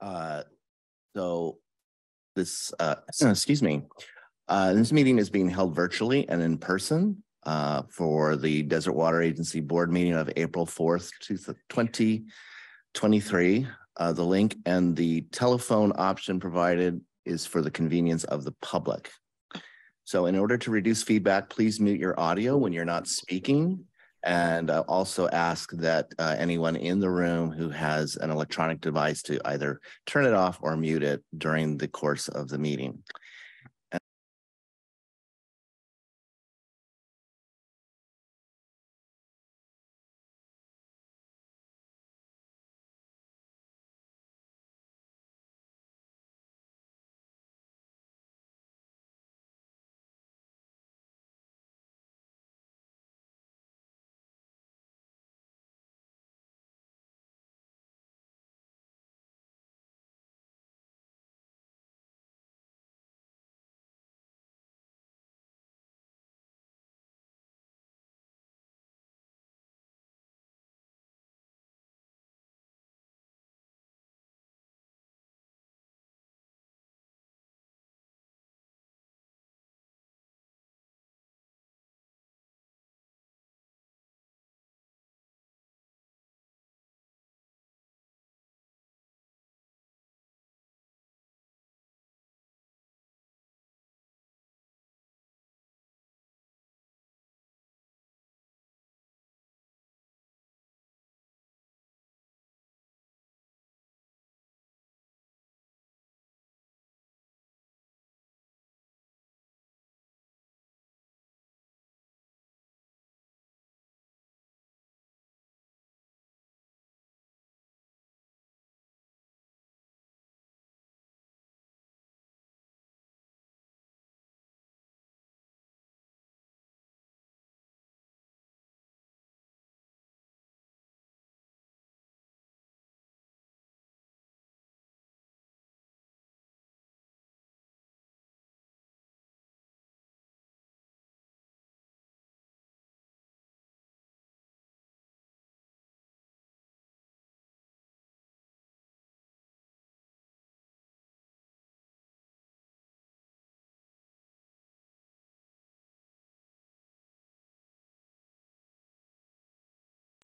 So this, excuse me, this meeting is being held virtually and in person for the Desert Water Agency Board meeting of April 4th, 2023. The link and the telephone option provided is for the convenience of the public. So in order to reduce feedback, please mute your audio when you're not speaking. And also ask that anyone in the room who has an electronic device to either turn it off or mute it during the course of the meeting.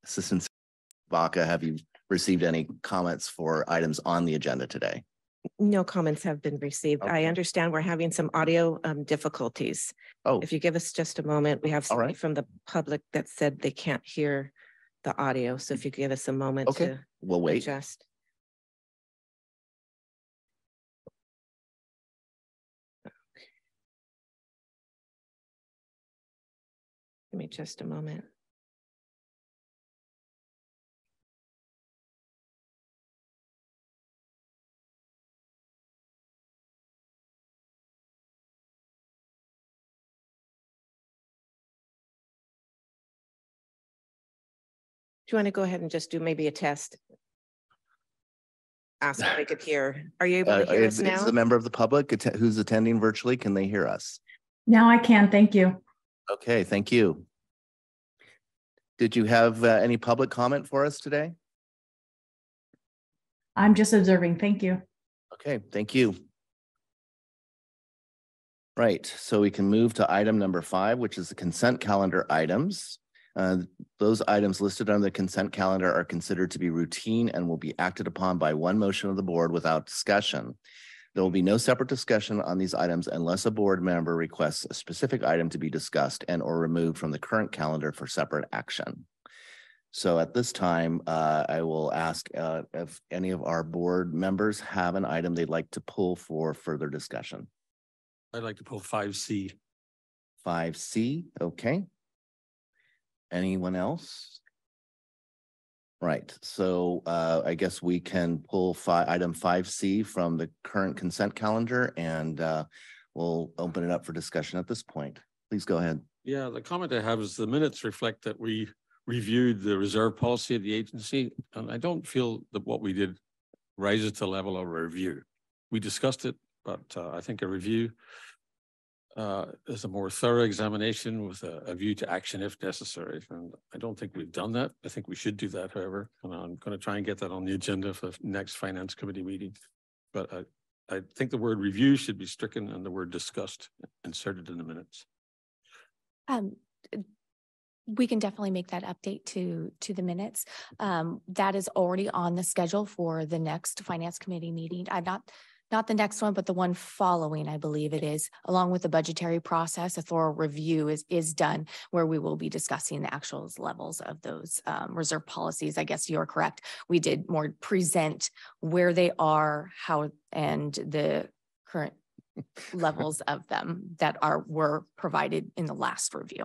Assistant Baca, have you received any comments for items on the agenda today? No comments have been received. Okay. I understand we're having some audio difficulties. Oh, If you give us just a moment, we have somebody from the public that said they can't hear the audio. So if you give us a moment to we'll wait. adjust. Give me just a moment. Do you want to go ahead and just do maybe a test? Ask if they could hear. Are you able to hear us now? Is the member of the public who's attending virtually, can they hear us? Now I can, thank you. Okay, thank you. Did you have any public comment for us today? I'm just observing, thank you. Okay, thank you. Right, so we can move to item number 5, which is the consent calendar items. Those items listed on the consent calendar are considered to be routine and will be acted upon by one motion of the board without discussion. There will be no separate discussion on these items unless a board member requests a specific item to be discussed and or removed from the current calendar for separate action. So at this time, I will ask if any of our board members have an item they'd like to pull for further discussion. I'd like to pull 5C. 5C, okay. Anyone else? Right, so I guess we can pull item 5C from the current consent calendar, and we'll open it up for discussion at this point. Please go ahead. Yeah, the comment I have is the minutes reflect that we reviewed the reserve policy of the agency, and I don't feel that what we did rises to the level of a review. We discussed it, but I think a review as a more thorough examination with a view to action if necessary. And I don't think we've done that. I think we should do that, however, and I'm going to try and get that on the agenda for the next finance committee meeting. But I think the word review should be stricken and the word discussed inserted in the minutes. We can definitely make that update to the minutes. That is already on the schedule for the next finance committee meeting. I'm not the next one, but the one following, I believe it is, along with the budgetary process. A thorough review is done where we will be discussing the actual levels of those reserve policies. I guess you're correct. We did more present where they are, how, and the current levels of them that were provided in the last review.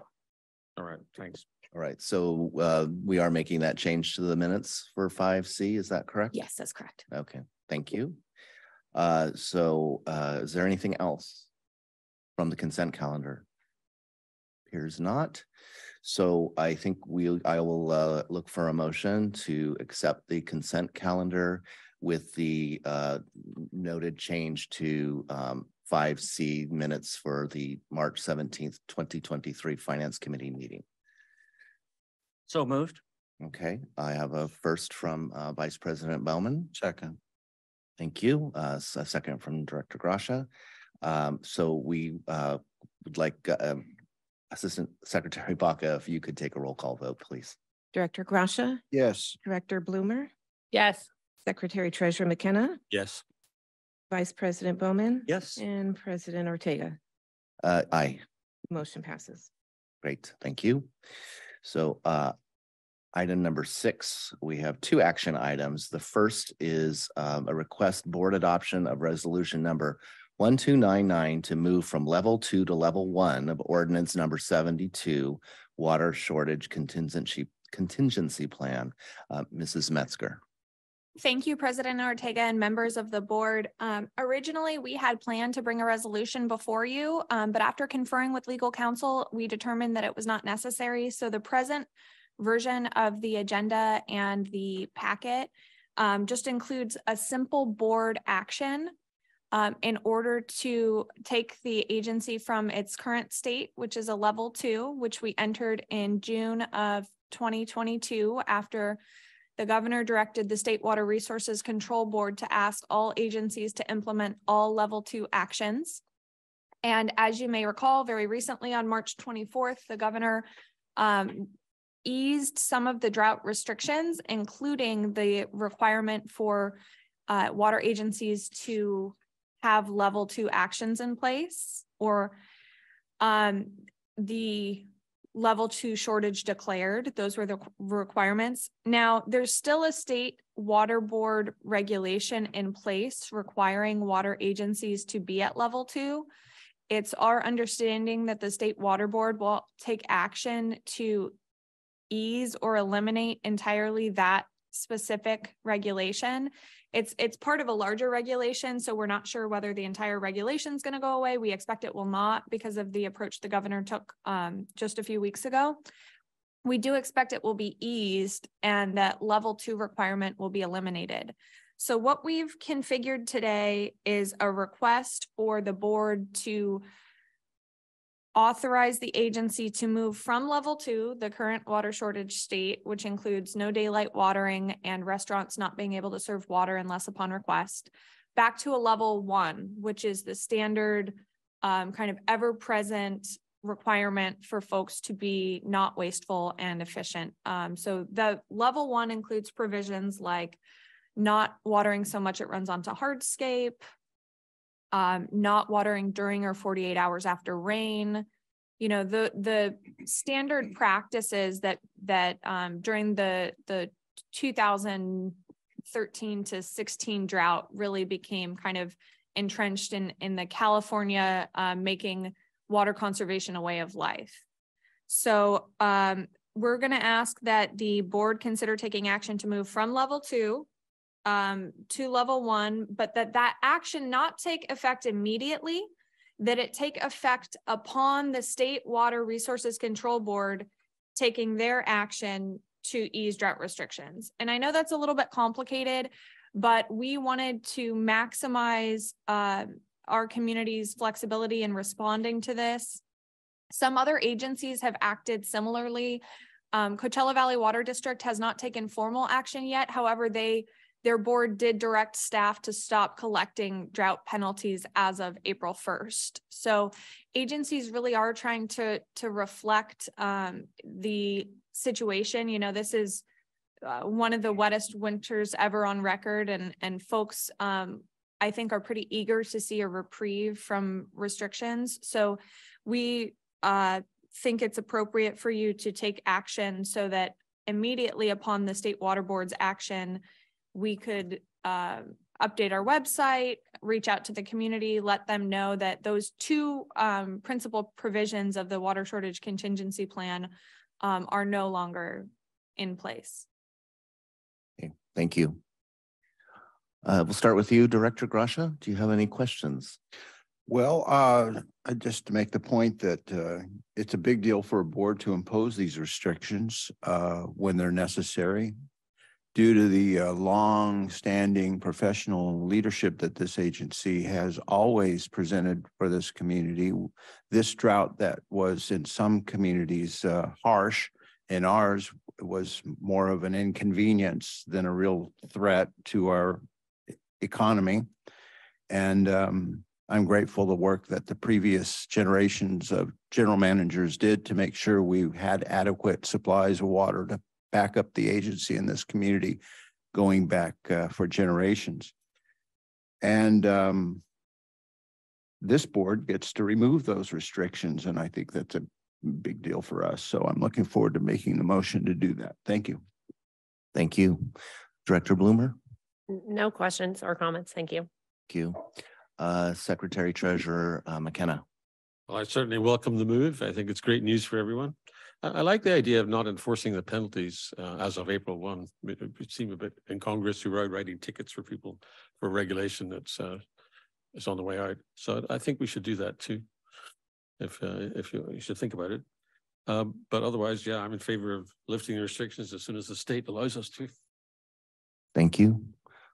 All right, thanks. All right, so we are making that change to the minutes for 5C, is that correct? Yes, that's correct. Okay, thank you. Is there anything else from the consent calendar? Appears not. So I think I will look for a motion to accept the consent calendar with the noted change to 5C minutes for the March 17th, 2023 Finance Committee meeting. So moved. Okay, I have a first from Vice President Bowman. Second. Thank you. A second from Director Gracia. So we would like Assistant Secretary Baca, if you could take a roll call vote, please. Director Gracia, Yes. Director Bloomer, Yes. Secretary Treasurer McKenna, Yes. Vice President Bowman. Yes. And President Ortega. Aye. Motion passes. Great. Thank you. So item number 6, we have 2 action items. The first is a request board adoption of resolution number 1299 to move from level 2 to level 1 of ordinance number 72, water shortage contingency plan. Mrs. Metzger. Thank you, President Ortega and members of the board. Originally, we had planned to bring a resolution before you, but after conferring with legal counsel, we determined that it was not necessary. So the present version of the agenda and the packet just includes a simple board action in order to take the agency from its current state, which is a level 2, which we entered in June of 2022 after the governor directed the State Water Resources Control Board to ask all agencies to implement all level 2 actions. And as you may recall, very recently on March 24th, the governor eased some of the drought restrictions, including the requirement for water agencies to have level 2 actions in place, or the level 2 shortage declared. Those were the requirements. Now, there's still a state water board regulation in place requiring water agencies to be at level 2. It's our understanding that the state water board will take action to ease or eliminate entirely that specific regulation. It's part of a larger regulation, so we're not sure whether the entire regulation is going to go away. We expect it will not because of the approach the governor took just a few weeks ago. We do expect it will be eased and that level 2 requirement will be eliminated. So what we've configured today is a request for the board to authorize the agency to move from level 2, the current water shortage state, which includes no daylight watering and restaurants not being able to serve water unless upon request, back to a level 1, which is the standard kind of ever-present requirement for folks to be not wasteful and efficient. So the level 1 includes provisions like not watering so much it runs onto hardscape, not watering during or 48 hours after rain. You know, the standard practices that during the 2013 to 16 drought really became kind of entrenched in the California making water conservation a way of life. So we're going to ask that the board consider taking action to move from level 2 to level 1, but that action not take effect immediately, that it take effect upon the State Water Resources Control Board taking their action to ease drought restrictions. And I know that's a little bit complicated, but we wanted to maximize our community's flexibility in responding to this. Some other agencies have acted similarly. Coachella Valley Water District has not taken formal action yet. However, their board did direct staff to stop collecting drought penalties as of April 1st. So agencies really are trying to reflect the situation. You know, this is one of the wettest winters ever on record, and folks I think are pretty eager to see a reprieve from restrictions. So we think it's appropriate for you to take action so that immediately upon the State Water Board's action, we could update our website, reach out to the community, let them know that those two principal provisions of the water shortage contingency plan are no longer in place. Okay, thank you. We'll start with you, Director Gracia. Do you have any questions? Well, just to make the point that it's a big deal for a board to impose these restrictions when they're necessary. Due to the long-standing professional leadership that this agency has always presented for this community, this drought that was in some communities harsh, in ours was more of an inconvenience than a real threat to our economy. And I'm grateful the work that the previous generations of general managers did to make sure we had adequate supplies of water to back up the agency in this community going back for generations. And this board gets to remove those restrictions. And I think that's a big deal for us. So I'm looking forward to making the motion to do that. Thank you. Thank you. Director Bloomer? No questions or comments. Thank you. Thank you. Secretary Treasurer McKenna. Well, I certainly welcome the move. I think it's great news for everyone. I like the idea of not enforcing the penalties as of April 1. It seemed a bit incongruous who are writing tickets for people for regulation that's is on the way out. So I think we should do that too, if you should think about it. But otherwise, yeah, I'm in favor of lifting the restrictions as soon as the state allows us to. Thank you.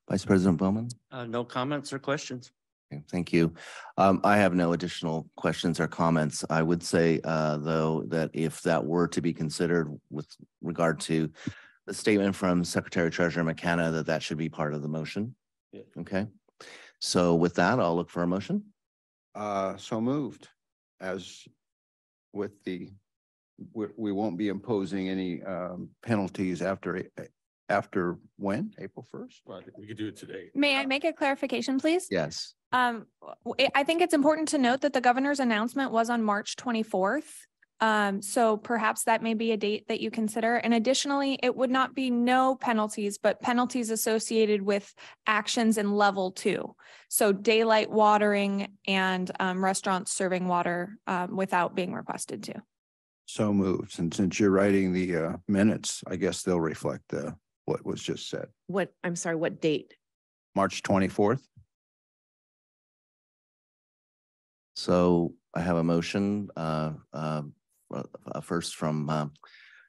Vice President Bowman? No comments or questions. Okay, thank you. I have no additional questions or comments. I would say, though, that if that were to be considered with regard to the statement from Secretary Treasurer McKenna, that should be part of the motion. Yeah. Okay. So with that, I'll look for a motion. So moved. As with the, we won't be imposing any penalties after when? April 1st? Well, I think we could do it today. May I make a clarification, please? Yes. I think it's important to note that the governor's announcement was on March 24th. So perhaps that may be a date that you consider. And additionally, it would not be no penalties, but penalties associated with actions in level 2. So daylight watering and restaurants serving water without being requested to. So moved. And since you're writing the minutes, I guess they'll reflect what was just said. I'm sorry, what date? March 24th. So I have a motion first from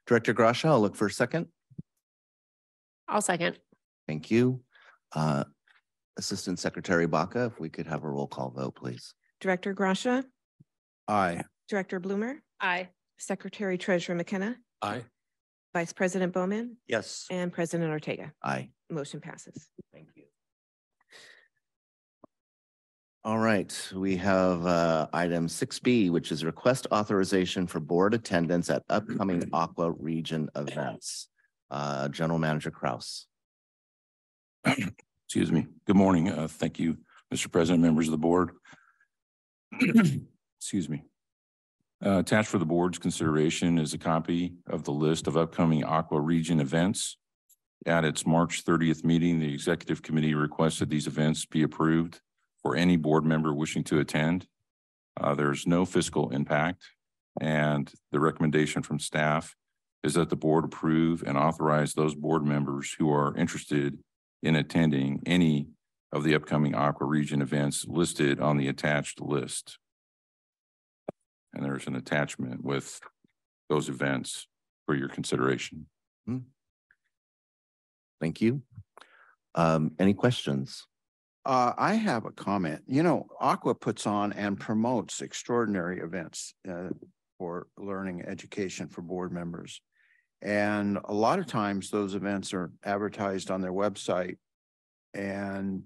Director Gracia. I'll look for a second. I'll second. Thank you. Assistant Secretary Baca, if we could have a roll call vote, please. Director Gracia, Aye. Director Bloomer, Aye. Secretary Treasurer McKenna, Aye. Vice President Bowman, Yes. and President Ortega. Aye. Motion passes. Thank you. All right, we have item 6B, which is request authorization for board attendance at upcoming Aqua Region events. General Manager Kraus. Excuse me. Good morning. Thank you, Mr. President, members of the board. Excuse me. Attached for the board's consideration is a copy of the list of upcoming Aqua Region events. At its March 30th meeting, the executive committee requested these events be approved for any board member wishing to attend. There's no fiscal impact, and the recommendation from staff is that the board approve and authorize those board members who are interested in attending any of the upcoming Aqua Region events listed on the attached list. And there's an attachment with those events for your consideration. Thank you. Any questions? I have a comment. You know, Aqua puts on and promotes extraordinary events for learning education for board members. And a lot of times those events are advertised on their website. And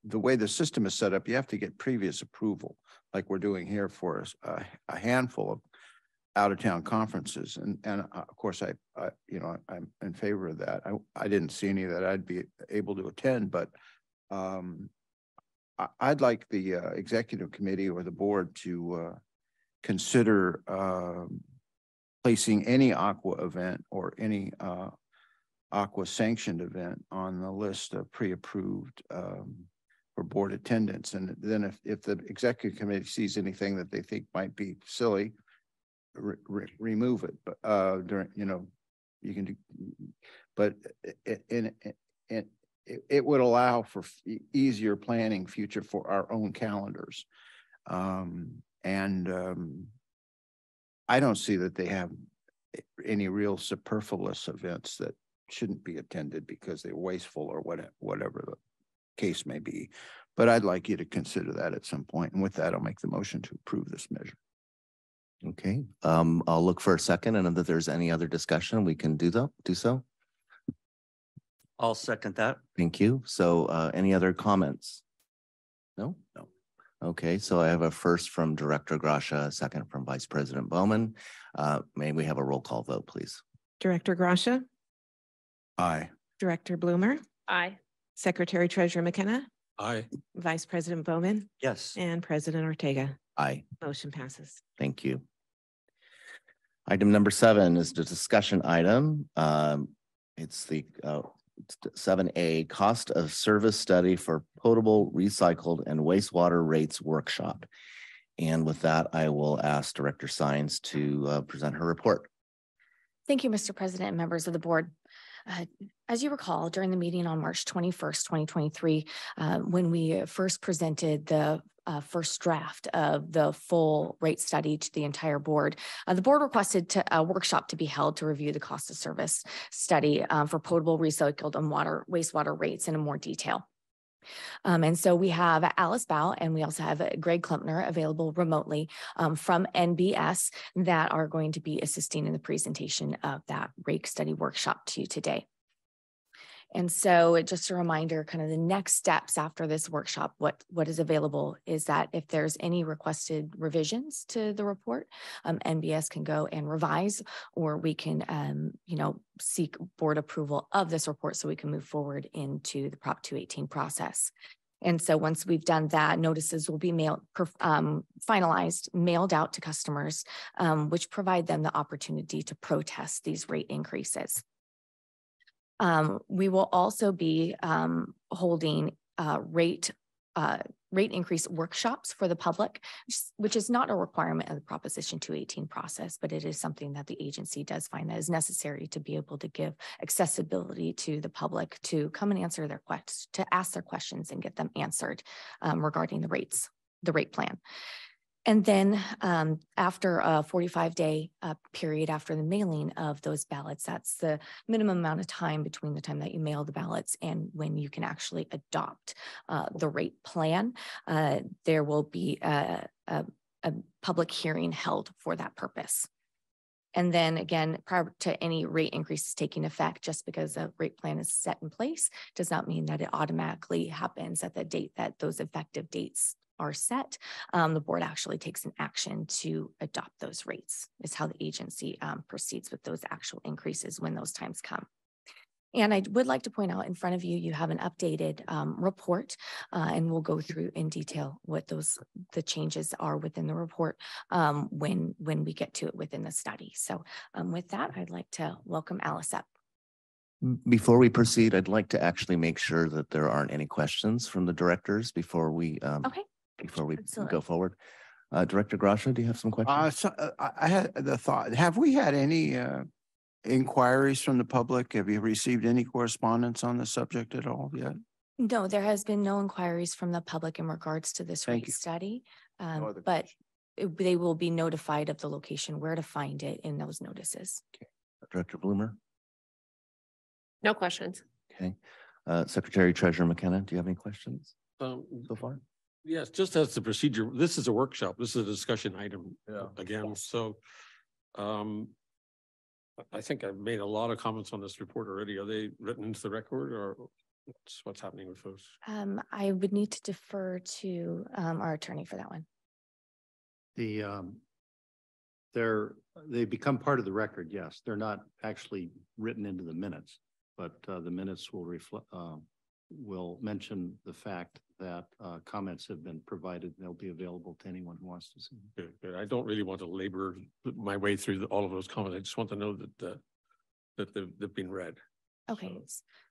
the way the system is set up, you have to get previous approval, like we're doing here for a handful of out-of-town conferences. And of course, I'm in favor of that. I didn't see any that I'd be able to attend, but I'd like the executive committee or the board to consider placing any Aqua event or any Aqua sanctioned event on the list of pre-approved for board attendance. And then if the executive committee sees anything that they think might be silly, remove it. But during, you can do, but it would allow for easier planning future for our own calendars. I don't see that they have any real superfluous events that shouldn't be attended because they're wasteful or whatever the case may be. But I'd like you to consider that at some point. And with that, I'll make the motion to approve this measure. Okay, I'll look for a second, and if there's any other discussion, we can do so. I'll second that. Thank you. So any other comments? No? No. Okay, so I have a first from Director Gracia, a second from Vice President Bowman. May we have a roll call vote, please? Director Gracia, Aye. Director Bloomer, Aye. Secretary Treasurer McKenna, Aye. Vice President Bowman, Yes. and President Ortega. Aye. Motion passes. Thank you. Item number 7 is the discussion item. It's the 7A cost of service study for potable, recycled, and wastewater rates workshop. And with that, I will ask Director Sines to present her report. Thank you, Mr. President and members of the board. As you recall, during the meeting on March 21st, 2023, when we first presented the first draft of the full rate study to the entire board, the board requested a workshop to be held to review the cost of service study for potable, recycled, and wastewater rates in more detail. And so we have Alice Bao and we also have Greg Klumpner available remotely from NBS that are going to be assisting in the presentation of that rate study workshop to you today. And so just a reminder, kind of the next steps after this workshop, what is available is that if there's any requested revisions to the report, NBS can go and revise, or we can, seek board approval of this report so we can move forward into the Prop 218 process. And so once we've done that, notices will be finalized, mailed out to customers, which provide them the opportunity to protest these rate increases. We will also be holding rate increase workshops for the public, which is not a requirement of the Proposition 218 process, but it is something that the agency does find that is necessary to be able to give accessibility to the public to come and answer their questions, to ask their questions and get them answered regarding the rate plan. And then after a 45-day period after the mailing of those ballots, that's the minimum amount of time between the time that you mail the ballots and when you can actually adopt the rate plan. There will be a public hearing held for that purpose. And then again, prior to any rate increases taking effect, just because a rate plan is set in place does not mean that it automatically happens at the date that those effective dates are set. The board actually takes an action to adopt those rates, is how the agency proceeds with those actual increases when those times come. And I would like to point out in front of you, you have an updated report, and we'll go through in detail what the changes are within the report when we get to it within the study. So with that, I'd like to welcome Alice up. Before we proceed, I'd like to actually make sure that there aren't any questions from the directors before we Absolutely. go forward. Director Gracia, do you have some questions? I had the thought, have we had any inquiries from the public? Have you received any correspondence on the subject at all yet? No, there has been no inquiries from the public in regards to this rate study, but they will be notified of the location, where to find it in those notices. Okay. Director Bloomer? No questions. Okay. Secretary Treasurer McKenna, do you have any questions Um, so far? Yes, just as the procedure, this is a workshop. This is a discussion item again, so. I think I've made a lot of comments on this report already. Are they written into the record or what's happening with those? I would need to defer to our attorney for that one. They become part of the record, yes. They're not actually written into the minutes, but the minutes will reflect, will mention the fact that comments have been provided. They'll be available to anyone who wants to see them. Good, good. I don't really want to labor my way through all of those comments. I just want to know that they've been read. Okay,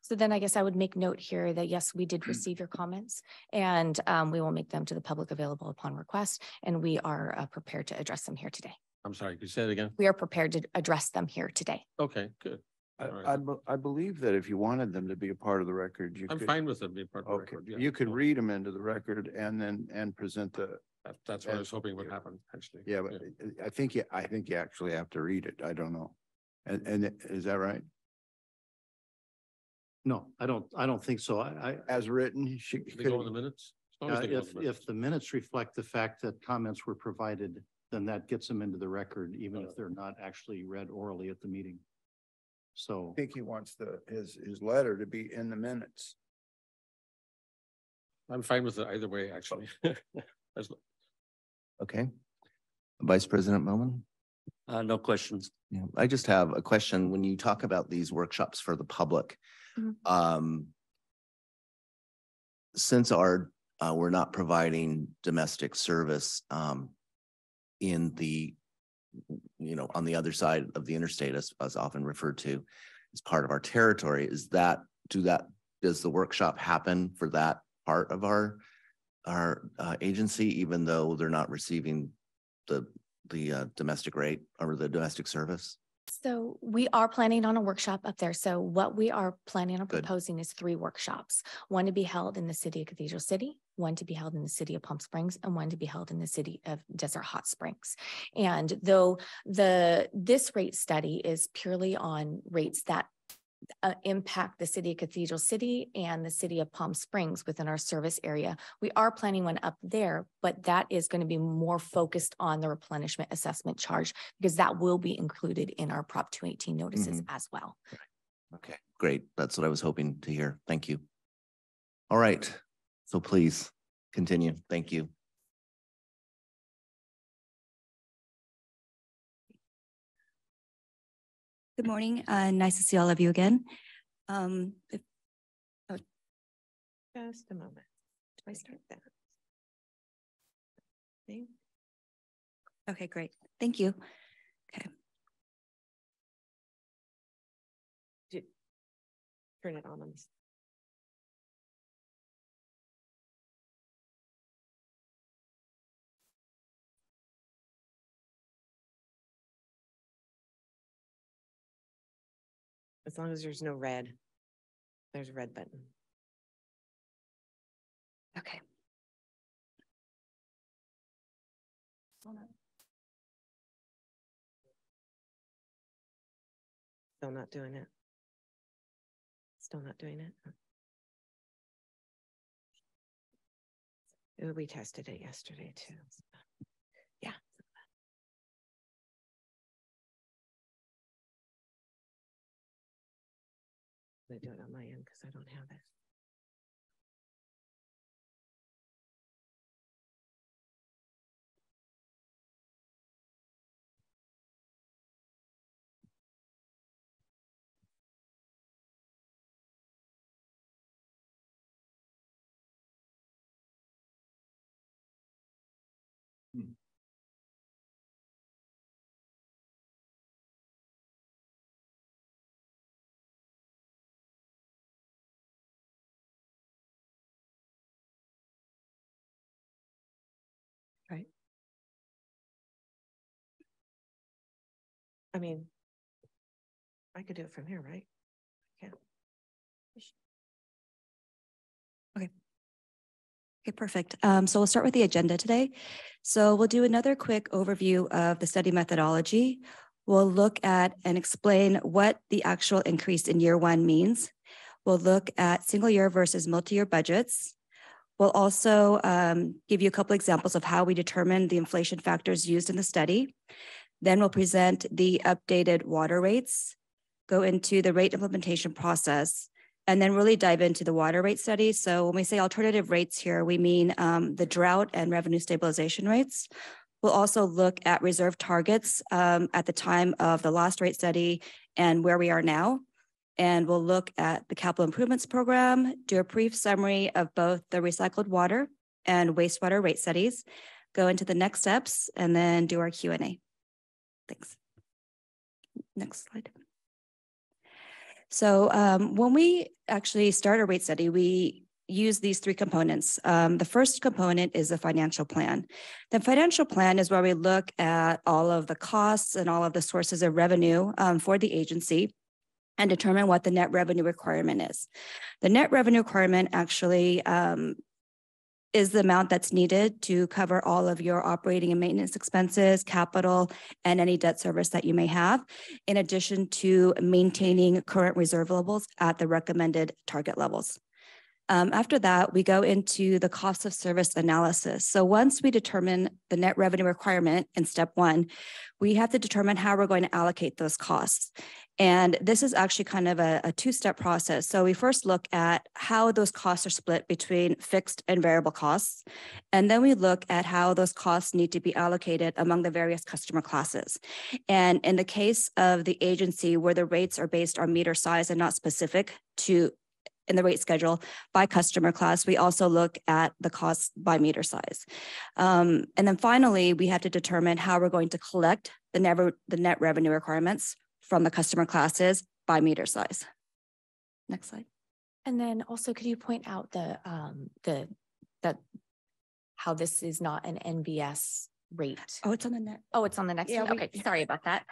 so then I guess I would make note here that yes, we did receive your comments and we will make them to the public available upon request, and we are prepared to address them here today. I'm sorry, can you say it again? We are prepared to address them here today. Okay, good. I believe that if you wanted them to be a part of the record, you I'm could. fine with them being part of the Okay, record. Yeah. you could read them into the record and present the, That's what I was hoping would happen, actually. yeah, but I think you actually have to read it. I don't know. And is that right? No, I don't think so. As written, They go in the minutes? As long as they go in the minutes. If the minutes reflect the fact that comments were provided, then that gets them into the record, even if they're not actually read orally at the meeting. So I think he wants his letter to be in the minutes. I'm fine with it either way, actually. Okay. Vice President Moman? No questions. Yeah, I just have a question. When you talk about these workshops for the public, since we're not providing domestic service in the, on the other side of the interstate, as often referred to as part of our territory, does the workshop happen for that part of our agency, even though they're not receiving the domestic rate or the domestic service? So we are planning on a workshop up there. So what we are planning on Good. proposing is 3 workshops, one to be held in the city of Cathedral City, one to be held in the city of Palm Springs, and one to be held in the city of Desert Hot Springs. And though this rate study is purely on rates that impact the city of Cathedral City and the city of Palm Springs within our service area, we are planning one up there, but that is going to be more focused on the replenishment assessment charge, because that will be included in our Prop 218 notices as well. Okay, great. That's what I was hoping to hear. Thank you. All right. So please continue. Thank you. Good morning. Nice to see all of you again. Just a moment. Do I start that? Okay, great. Thank you. Okay. Turn it on. As long as there's no red. There's a red button. Okay. Still not doing it. Still not doing it. We tested it yesterday too. Yeah. I'm gonna do it on my end because I don't have it. Right. I mean, I could do it from here, right? Yeah. Okay, perfect. So we'll start with the agenda today. So we'll do another quick overview of the study methodology. We'll look at and explain what the actual increase in year 1 means. We'll look at single year versus multi-year budgets. We'll also give you a couple examples of how we determine the inflation factors used in the study. Then we'll present the updated water rates, go into the rate implementation process, and then really dive into the water rate study. So when we say alternative rates here, we mean the drought and revenue stabilization rates. We'll also look at reserve targets at the time of the last rate study and where we are now. And we'll look at the capital improvements program, do a brief summary of both the recycled water and wastewater rate studies, go into the next steps, and then do our Q&A. Thanks. Next slide. So when we actually start a rate study, we use these three components. The first component is the financial plan. The financial plan is where we look at all of the costs and all of the sources of revenue for the agency and determine what the net revenue requirement is. The net revenue requirement actually is the amount that's needed to cover all of your operating and maintenance expenses, capital, and any debt service that you may have, in addition to maintaining current reserve levels at the recommended target levels. After that, we go into the cost of service analysis. So once we determine the net revenue requirement in step one, we have to determine how we're going to allocate those costs. And this is actually kind of a two-step process. So we first look at how those costs are split between fixed and variable costs. And then we look at how those costs need to be allocated among the various customer classes. And in the case of the agency where the rates are based on meter size and not specific to in the rate schedule by customer class, we also look at the costs by meter size. And then finally, we have to determine how we're going to collect the net revenue requirements from the customer classes by meter size. Next slide. And then also, could you point out that how this is not an NBS rate? Oh, it's on the net. Oh, it's on the next one. Okay, sorry about that.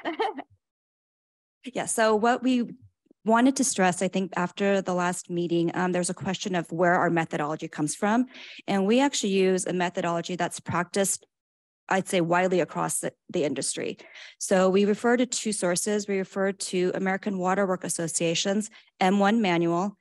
Yeah, so what we wanted to stress, I think after the last meeting, there's a question of where our methodology comes from. And we actually use a methodology that's practiced, I'd say, widely across the industry. So we refer to two sources. We refer to American Water Works Association's M1 manual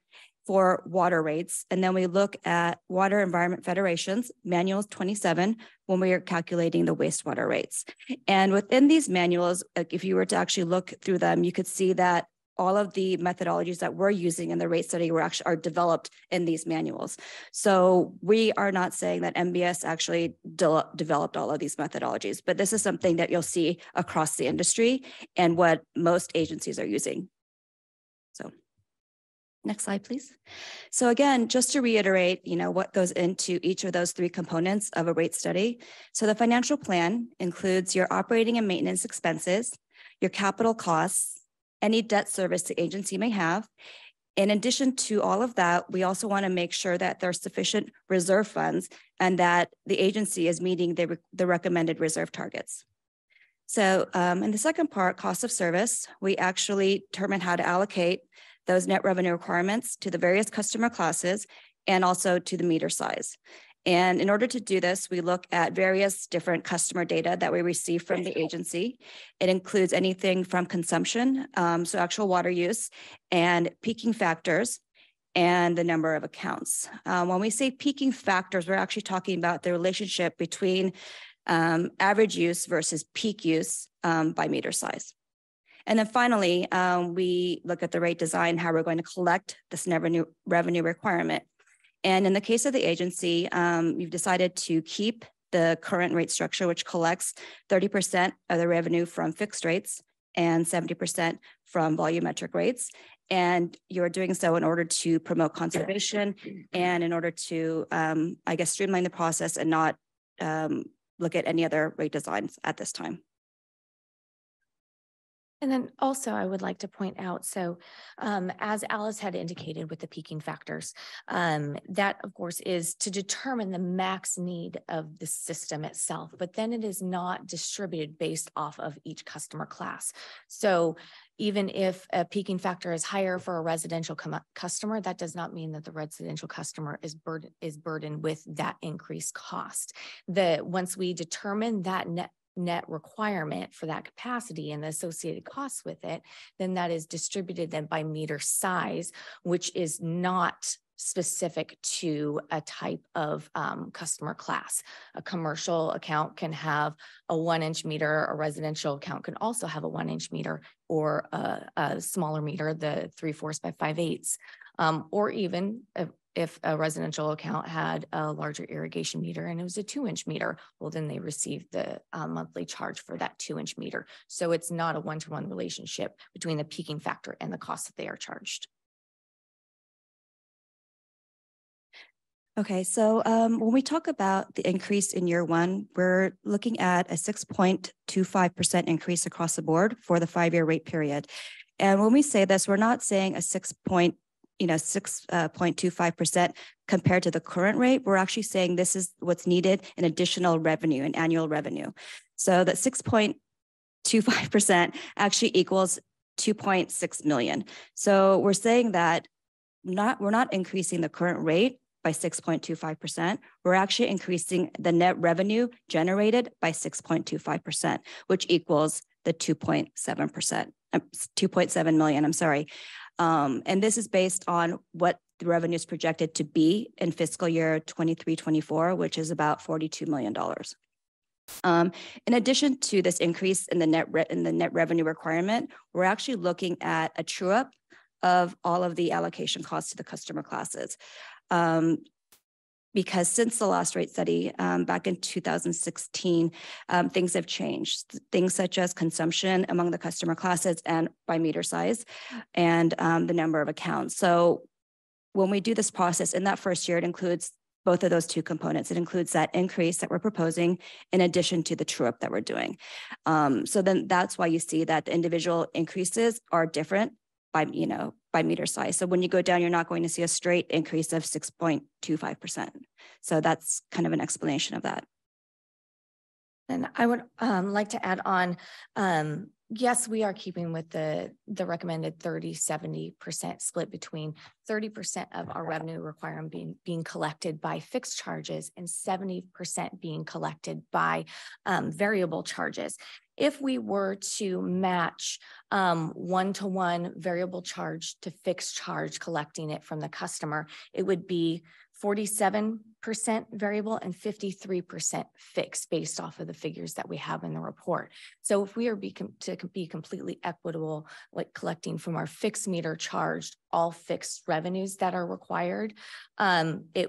for water rates. And then we look at Water Environment Federation's manual 27 when we are calculating the wastewater rates. And within these manuals, if you were to actually look through them, you could see that all of the methodologies that we're using in the rate study are developed in these manuals. So we are not saying that MBS actually developed all of these methodologies, but this is something that you'll see across the industry and what most agencies are using. So next slide, please. So again, just to reiterate, what goes into each of those three components of a rate study. So the financial plan includes your operating and maintenance expenses, your capital costs, any debt service the agency may have. In addition to all of that, we also want to make sure that there's sufficient reserve funds and that the agency is meeting the recommended reserve targets. So in the second part, cost of service, we actually determine how to allocate those net revenue requirements to the various customer classes and also to the meter size. And in order to do this, we look at various different customer data that we receive from the agency. It includes anything from consumption, so actual water use, and peaking factors, and the number of accounts. When we say peaking factors, we're actually talking about the relationship between average use versus peak use by meter size. And then finally, we look at the rate design, how we're going to collect this revenue requirement. And in the case of the agency, you've decided to keep the current rate structure, which collects 30% of the revenue from fixed rates and 70% from volumetric rates. And you're doing so in order to promote conservation and in order to, streamline the process and not look at any other rate designs at this time. And then also I would like to point out, so as Alice had indicated with the peaking factors, that of course is to determine the max need of the system itself, but then it is not distributed based off of each customer class. So even if a peaking factor is higher for a residential customer, that does not mean that the residential customer is burdened with that increased cost. Once we determine that net requirement for that capacity and the associated costs with it, then that is distributed then by meter size, which is not specific to a type of customer class. A commercial account can have a 1-inch meter, a residential account can also have a 1-inch meter, or a smaller meter, the 3/4 by 5/8, or even if a residential account had a larger irrigation meter and it was a 2-inch meter, well, then they receive the monthly charge for that 2-inch meter. So it's not a one-to-one relationship between the peaking factor and the cost that they are charged. Okay, so when we talk about the increase in year one, we're looking at a 6.25% increase across the board for the 5-year rate period. And when we say this, we're not saying a 6.25% compared to the current rate. We're actually saying this is what's needed in additional revenue and annual revenue. So that 6.25% actually equals 2.6 million. So we're saying that we're not increasing the current rate by 6.25%. We're actually increasing the net revenue generated by 6.25%, which equals the 2.7 million, I'm sorry. And this is based on what the revenue is projected to be in fiscal year 23-24, which is about $42 million. In addition to this increase in the net revenue requirement, we're actually looking at a true up of all of the allocation costs to the customer classes. Because since the last rate study back in 2016, things have changed. Things such as consumption among the customer classes and by meter size and the number of accounts. So when we do this process in that first year, it includes both of those two components. It includes that increase that we're proposing in addition to the true up that we're doing. So then that's why you see that the individual increases are different by meter size. So when you go down, you're not going to see a straight increase of 6.25%. So that's kind of an explanation of that. And I would like to add on, yes, we are keeping with the recommended 30-70% split between 30% of our revenue requirement being collected by fixed charges and 70% being collected by variable charges. If we were to match one-to-one variable charge to fixed charge, collecting it from the customer, it would be 47% variable and 53% fixed based off of the figures that we have in the report. So if we are to be completely equitable, like collecting from our fixed meter charged all fixed revenues that are required,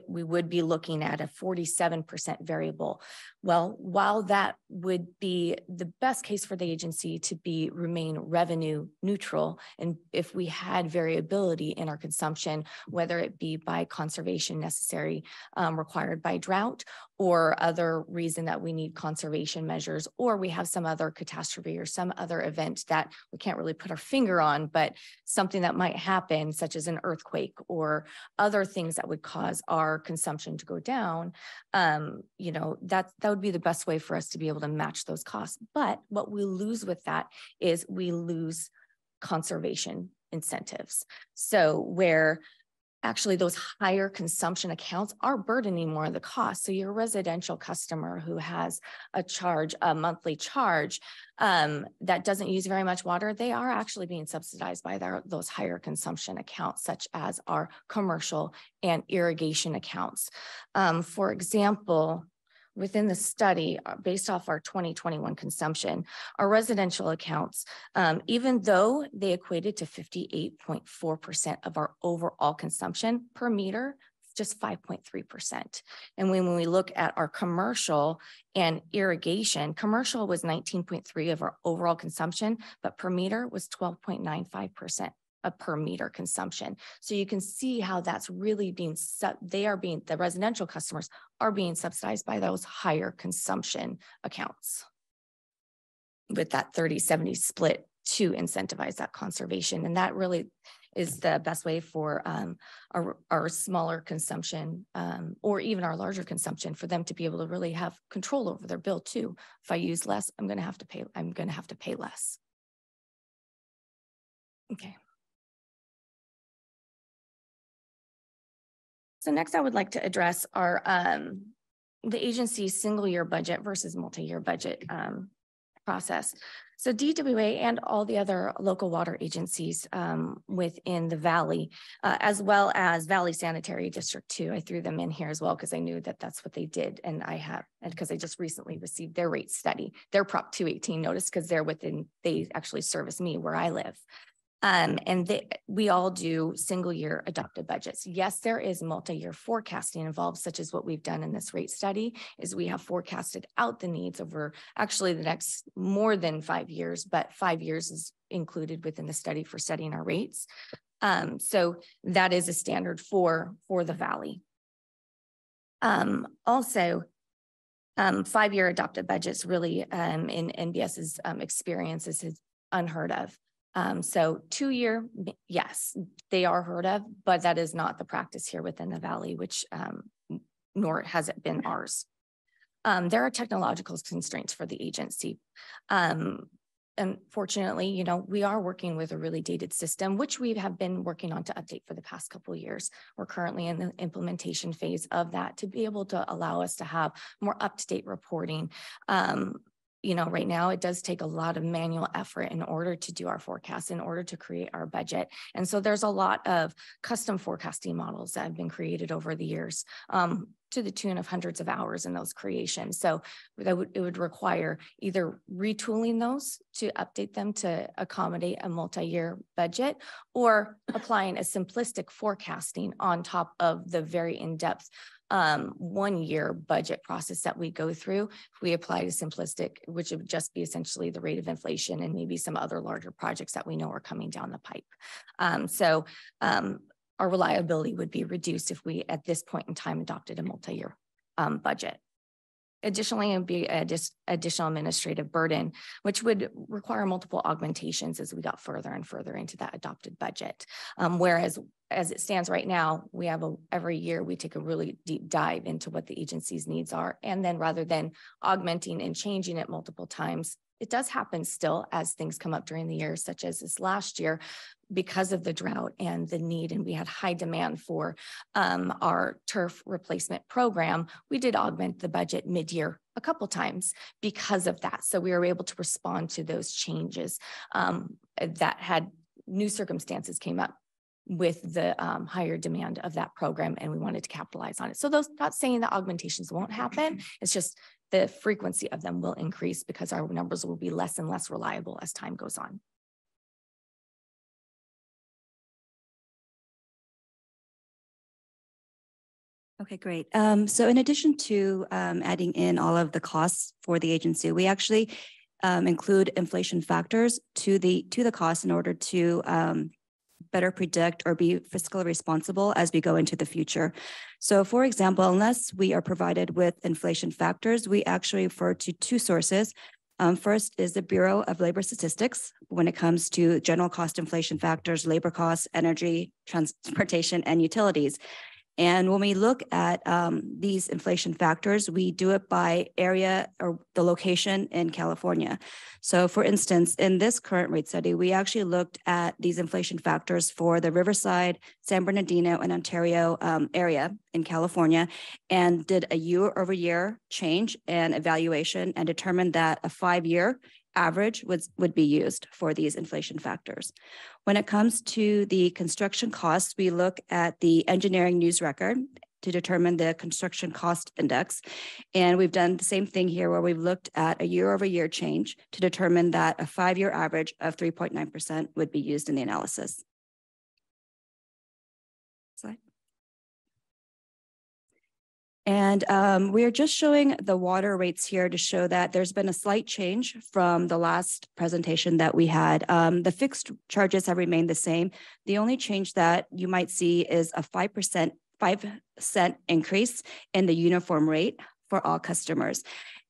we would be looking at a 47% variable. Well, while that would be the best case for the agency to remain revenue neutral, and if we had variability in our consumption, whether it be by conservation necessary required by drought or other reason that we need conservation measures, or we have some other catastrophe or some other event that we can't really put our finger on, but something that might happen, such as an earthquake or other things that would cause our consumption to go down, that would be the best way for us to be able to match those costs. But what we lose with that is we lose conservation incentives. So where actually those higher consumption accounts are burdening more of the cost. So your residential customer who has a monthly charge that doesn't use very much water, they are actually being subsidized by those higher consumption accounts, such as our commercial and irrigation accounts. For example, within the study, based off our 2021 consumption, our residential accounts, even though they equated to 58.4% of our overall consumption per meter, just 5.3%. And when we look at our commercial and irrigation, commercial was 19.3% of our overall consumption, but per meter was 12.95%. A per meter consumption. So you can see how that's really the residential customers are being subsidized by those higher consumption accounts with that 30-70 split to incentivize that conservation. And that really is the best way for our smaller consumption or even our larger consumption for them to be able to really have control over their bill too. If I use less, I'm going to have to pay less. Okay. So next I would like to address our the agency's single year budget versus multi-year budget process. So DWA and all the other local water agencies within the Valley, as well as Valley Sanitary District 2, I threw them in here as well because I knew that that's what they did. And because I just recently received their rate study, their Prop 218 notice, because they actually service me where I live. We all do single year adopted budgets. Yes, there is multi-year forecasting involved, such as what we've done in this rate study, is we have forecasted out the needs over actually the next more than 5 years, but 5 years is included within the study for setting our rates. So that is a standard for the Valley. Also, 5-year adopted budgets really in NBS's experience is unheard of. So 2-year, yes, they are heard of, but that is not the practice here within the Valley, which nor has it been ours. There are technological constraints for the agency. Unfortunately, you know, we are working with a really dated system, which we have been working on to update for the past couple of years. We're currently in the implementation phase of that to be able to allow us to have more up-to-date reporting. You know, right now it does take a lot of manual effort in order to do our forecasts, in order to create our budget. And so there's a lot of custom forecasting models that have been created over the years to the tune of hundreds of hours in those creations. So it would require either retooling those to update them to accommodate a multi-year budget, or applying a simplistic forecasting on top of the very in-depth 1-year budget process that we go through. If we apply a simplistic, which would just be essentially the rate of inflation and maybe some other larger projects that we know are coming down the pipe. Our reliability would be reduced if we, at this point in time, adopted a multi-year budget. Additionally, it would be additional administrative burden, which would require multiple augmentations as we got further and further into that adopted budget. Whereas as it stands right now, we have every year we take a really deep dive into what the agency's needs are. And then rather than augmenting and changing it multiple times, it does happen still as things come up during the year, such as this last year, because of the drought and the need, and we had high demand for our turf replacement program. We did augment the budget mid-year a couple times because of that. So we were able to respond to those changes that had new circumstances came up with the higher demand of that program, and we wanted to capitalize on it. So those, not saying that augmentations won't happen, it's just the frequency of them will increase because our numbers will be less and less reliable as time goes on. Okay, great. So in addition to adding in all of the costs for the agency, we actually include inflation factors to the cost in order to better predict or be fiscally responsible as we go into the future. So for example, unless we are provided with inflation factors, we actually refer to 2 sources. First is the Bureau of Labor Statistics when it comes to general cost inflation factors, labor costs, energy, transportation, and utilities. And when we look at these inflation factors, we do it by area or the location in California. So for instance, in this current rate study, we actually looked at these inflation factors for the Riverside, San Bernardino, and Ontario area in California, and did a year-over-year change and evaluation and determined that a 5-year average would be used for these inflation factors. When it comes to the construction costs, we look at the engineering news record to determine the construction cost index. And we've done the same thing here where we've looked at a year-over-year change to determine that a 5-year average of 3.9% would be used in the analysis. Slide. And we are just showing the water rates here to show that there's been a slight change from the last presentation that we had. The fixed charges have remained the same. The only change that you might see is a 5% increase in the uniform rate for all customers.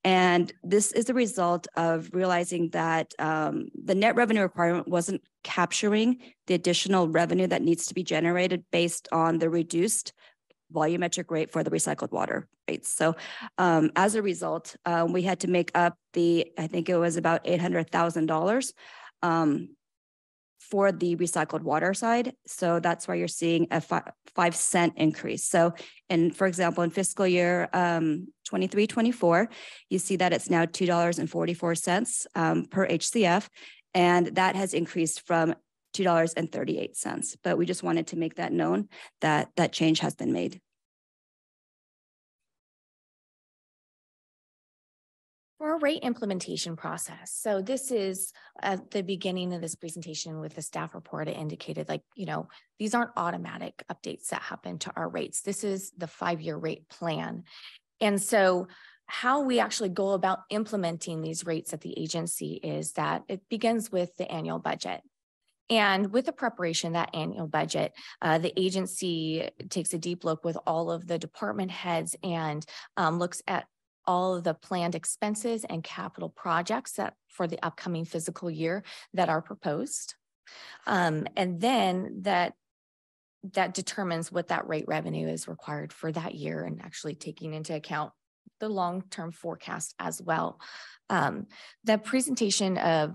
And this is a result of realizing that the net revenue requirement wasn't capturing the additional revenue that needs to be generated based on the reduced volumetric rate for the recycled water rates. So as a result, we had to make up I think it was about $800,000 for the recycled water side. So that's why you're seeing a 5 cent increase. So, and for example, in fiscal year 23-24, you see that it's now $2.44 per HCF. And that has increased from $2.38. But we just wanted to make that known that that change has been made. For a rate implementation process. So this is at the beginning of this presentation with the staff report, it indicated like, you know, these aren't automatic updates that happen to our rates. This is the 5-year rate plan. And so how we actually go about implementing these rates at the agency is that it begins with the annual budget. And with the preparation of that annual budget, the agency takes a deep look with all of the department heads and looks at all of the planned expenses and capital projects that for the upcoming fiscal year that are proposed. And then that determines what that rate revenue is required for that year, and actually taking into account the long-term forecast as well. The presentation of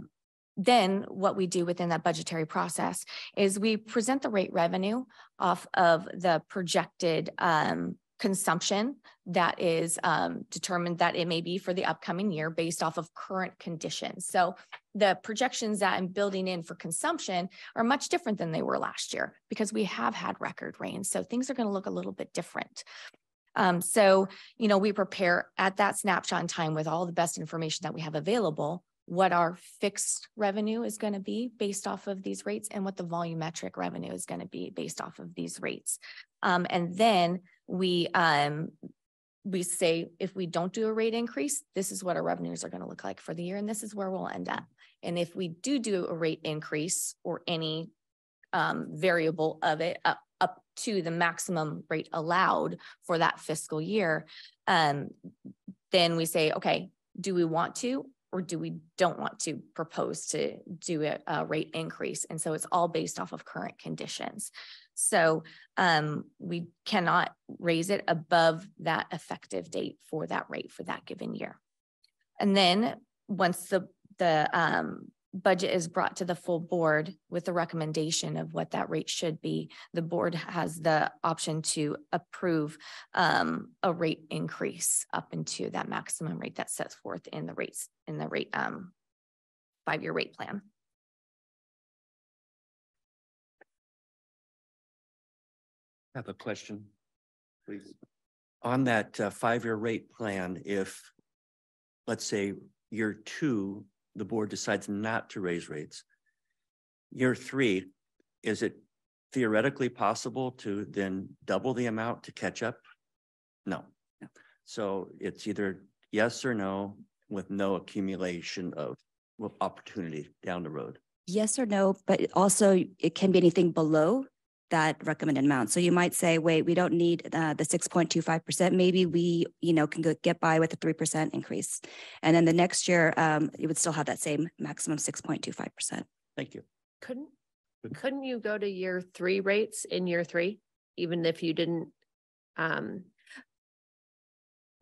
then what we do within that budgetary process is we present the rate revenue off of the projected consumption that is determined that it may be for the upcoming year based off of current conditions. So the projections that I'm building in for consumption are much different than they were last year because we have had record rain. So things are going to look a little bit different. So, you know, we prepare at that snapshot in time with all the best information that we have available, what our fixed revenue is going to be based off of these rates and what the volumetric revenue is going to be based off of these rates. And then we say, if we don't do a rate increase, this is what our revenues are going to look like for the year, and this is where we'll end up. And if we do a rate increase or any variable of it up to the maximum rate allowed for that fiscal year, then we say, okay, do we want to or do we don't want to propose to do a rate increase? And so it's all based off of current conditions. So we cannot raise it above that effective date for that rate for that given year. And then once the budget is brought to the full board with the recommendation of what that rate should be, the board has the option to approve a rate increase up into that maximum rate that's set forth in the rates in the rate 5-year rate plan. I have a question, please. On that 5-year rate plan, if let's say year 2, the board decides not to raise rates, year 3, is it theoretically possible to then double the amount to catch up? No. So it's either yes or no with no accumulation of opportunity down the road. Yes or no, but also it can be anything below that recommended amount. So you might say, wait, we don't need the 6.25%. Maybe we, can get by with a 3% increase. And then the next year, you would still have that same maximum 6.25%. Thank you. Couldn't you go to year 3 rates in year 3, even if you didn't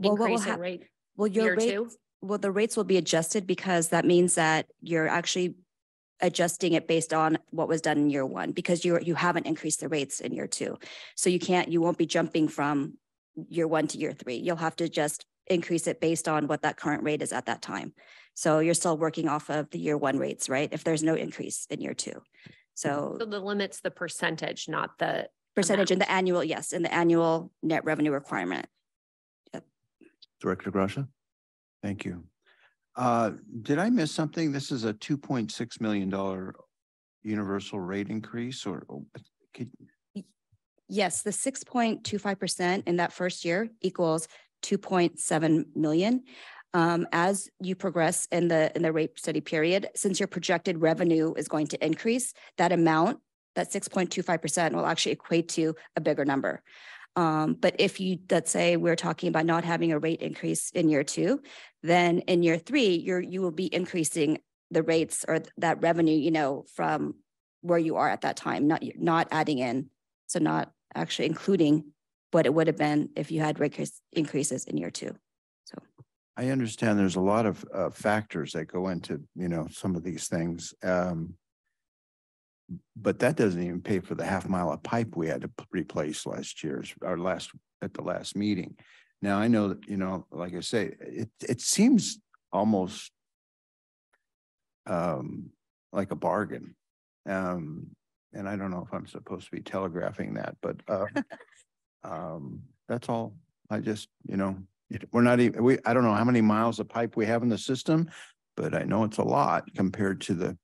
increase in rate? Well, your year rate, 2? Well, the rates will be adjusted because that means that you're actually adjusting it based on what was done in year 1, because you haven't increased the rates in year 2. So you won't be jumping from year 1 to year 3. You'll have to just increase it based on what that current rate is at that time. So you're still working off of the year 1 rates, right? If there's no increase in year 2. So the limit's the percentage, not the percentage in the annual, yes, in the annual net revenue requirement. Yep. Director Gracia. Thank you. Did I miss something? This is a $2.6 million universal rate increase, or Yes, the 6.25% in that first year equals 2.7 million. As you progress in the rate study period, since your projected revenue is going to increase, that amount, that 6.25% will actually equate to a bigger number. But if let's say we're talking about not having a rate increase in year 2, then in year 3, you will be increasing the rates or that revenue, from where you are at that time, not adding in, so not actually including what it would have been if you had rate increases in year 2. So I understand there's a lot of factors that go into, some of these things. But that doesn't even pay for the half mile of pipe we had to replace at the last meeting. Now I know that, you know, like I say, it seems almost like a bargain. And I don't know if I'm supposed to be telegraphing that, but that's all. I just, you know, we're not even, I don't know how many miles of pipe we have in the system, but I know it's a lot compared to the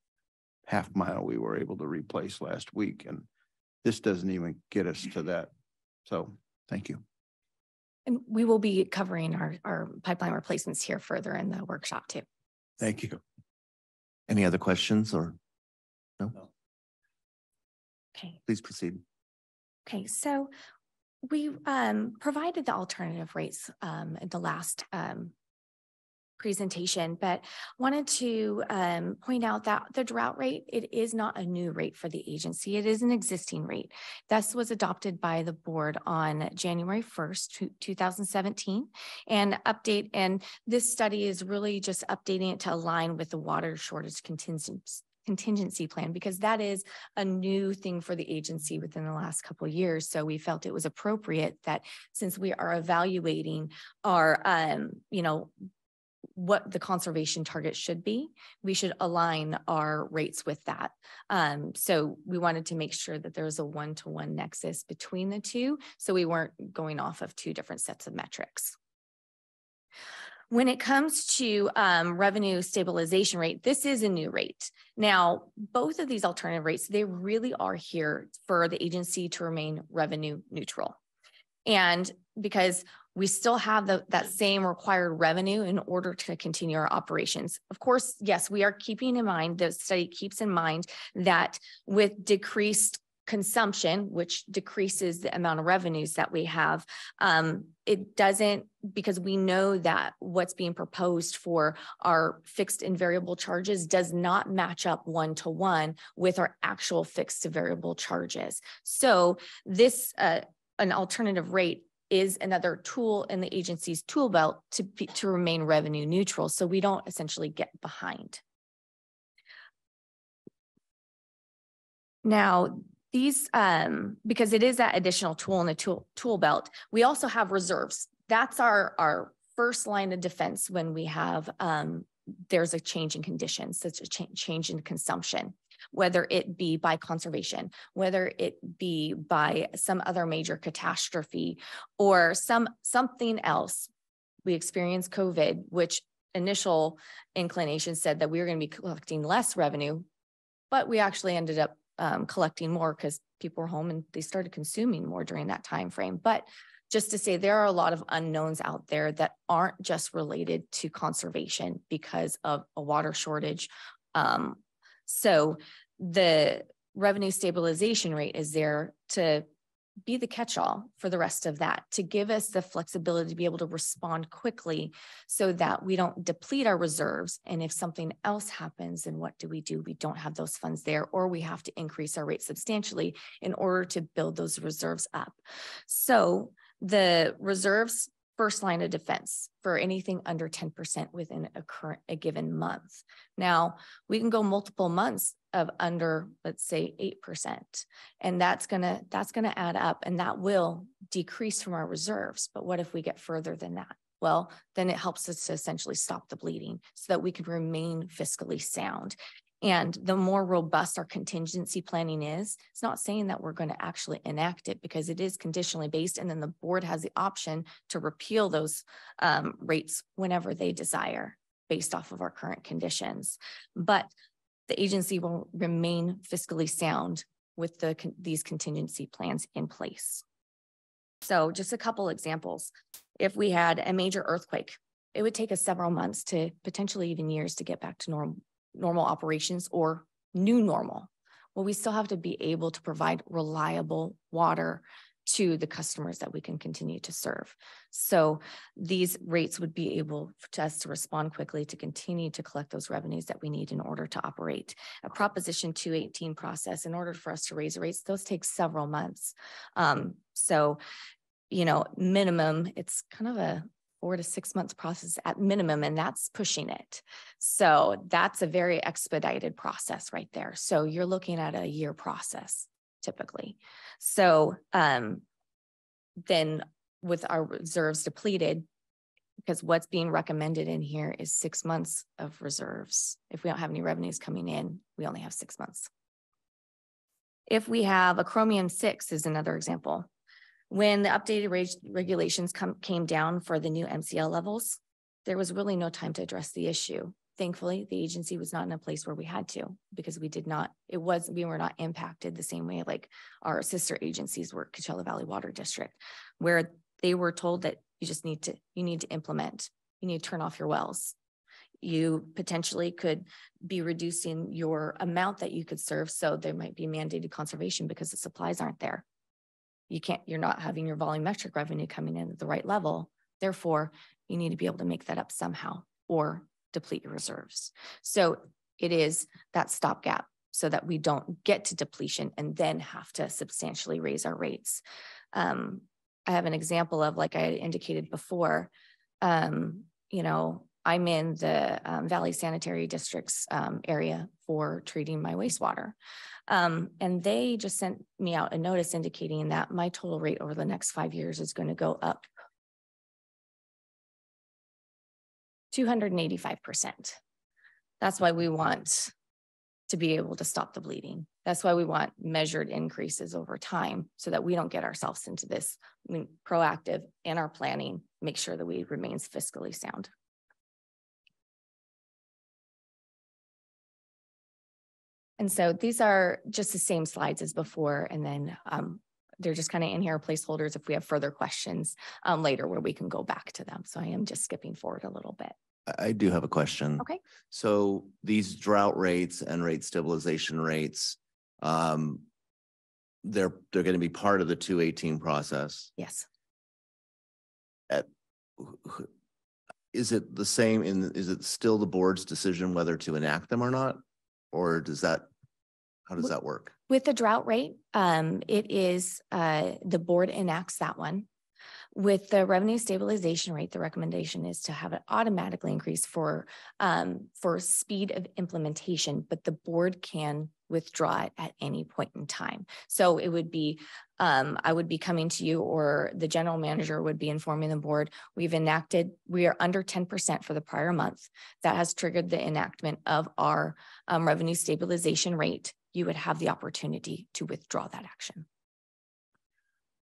half mile we were able to replace last week. And this doesn't even get us to that. So thank you. And we will be covering our pipeline replacements here further in the workshop too. Thank you. Any other questions or no? Okay. Please proceed. Okay, so we provided the alternative rates in the last presentation, but wanted to point out that the drought rate, it is not a new rate for the agency. It is an existing rate. This was adopted by the board on January 1st, 2017, and this study is really just updating it to align with the water shortage contingency plan, because that is a new thing for the agency within the last couple of years. So we felt it was appropriate that since we are evaluating our, you know, what the conservation target should be, we should align our rates with that. So we wanted to make sure that there was a one-to-one nexus between the two, so we weren't going off of two different sets of metrics. When it comes to revenue stabilization rate, this is a new rate. Now, both of these alternative rates, they really are here for the agency to remain revenue neutral. And because we still have that same required revenue in order to continue our operations. Of course, yes, we are keeping in mind, the study keeps in mind that with decreased consumption, which decreases the amount of revenues that we have, it doesn't, because we know that what's being proposed for our fixed and variable charges does not match up one-to-one with our actual fixed to variable charges. So this, an alternative rate is another tool in the agency's tool belt to remain revenue neutral, so we don't essentially get behind. Now, these, because it is that additional tool in the tool belt, we also have reserves. That's our first line of defense when we have, there's a change in conditions, such a change in consumption, whether it be by conservation, whether it be by some other major catastrophe or something else. We experienced COVID, which initial inclination said that we were going to be collecting less revenue, but we actually ended up collecting more because people were home and they started consuming more during that time frame. But just to say, there are a lot of unknowns out there that aren't just related to conservation because of a water shortage. So the revenue stabilization rate is there to be the catch-all for the rest of that, to give us the flexibility to be able to respond quickly so that we don't deplete our reserves. And if something else happens, then what do? We don't have those funds there, or we have to increase our rate substantially in order to build those reserves up. So the reserves, first line of defense for anything under 10% within a given month. Now, we can go multiple months of under, let's say, 8%, and that's gonna add up, and that will decrease from our reserves. But what if we get further than that? Well, then it helps us to essentially stop the bleeding so that we can remain fiscally sound. And the more robust our contingency planning is, it's not saying that we're going to actually enact it, because it is conditionally based, and then the board has the option to repeal those rates whenever they desire based off of our current conditions. But the agency will remain fiscally sound with these contingency plans in place. So just a couple examples. If we had a major earthquake, it would take us several months to potentially even years to get back to normal operations or new normal. Well, we still have to be able to provide reliable water to the customers that we can continue to serve. So these rates would be able for us to respond quickly to continue to collect those revenues that we need in order to operate. A Proposition 218 process, in order for us to raise rates, those take several months. So, you know, minimum, it's kind of a 4 to 6 months process at minimum, and that's pushing it. So that's a very expedited process right there. So you're looking at a year process typically. So then with our reserves depleted, because what's being recommended in here is 6 months of reserves. If we don't have any revenues coming in, we only have 6 months. If we have a chromium 6 is another example. When the updated regulations came down for the new MCL levels, there was really no time to address the issue. Thankfully, the agency was not in a place where we had to, because we were not impacted the same way like our sister agencies were, Coachella Valley Water District, where they were told that you need to implement, you need to turn off your wells. You potentially could be reducing your amount that you could serve. So there might be mandated conservation because the supplies aren't there. You're not having your volumetric revenue coming in at the right level. Therefore, you need to be able to make that up somehow or deplete your reserves. So it is that stopgap so that we don't get to depletion and then have to substantially raise our rates. I have an example of, like I had indicated before, you know, I'm in the Valley Sanitary District's area for treating my wastewater. And they just sent me out a notice indicating that my total rate over the next 5 years is going to go up 285%. That's why we want to be able to stop the bleeding. That's why we want measured increases over time so that we don't get ourselves into this. I mean, proactive in our planning, make sure that we remain fiscally sound. And so these are just the same slides as before. And then they're just kind of in here placeholders if we have further questions later where we can go back to them. So I am just skipping forward a little bit. I do have a question. Okay. So these drought rates and rate stabilization rates, they're going to be part of the 218 process. Yes. Is it the same is it still the board's decision whether to enact them or not? Or how does that work? With the drought rate, it is the board enacts that one. With the revenue stabilization rate, the recommendation is to have it automatically increase for speed of implementation, but the board can withdraw it at any point in time. So it would be, I would be coming to you, or the general manager would be informing the board, we are under 10% for the prior month. That has triggered the enactment of our revenue stabilization rate. You would have the opportunity to withdraw that action.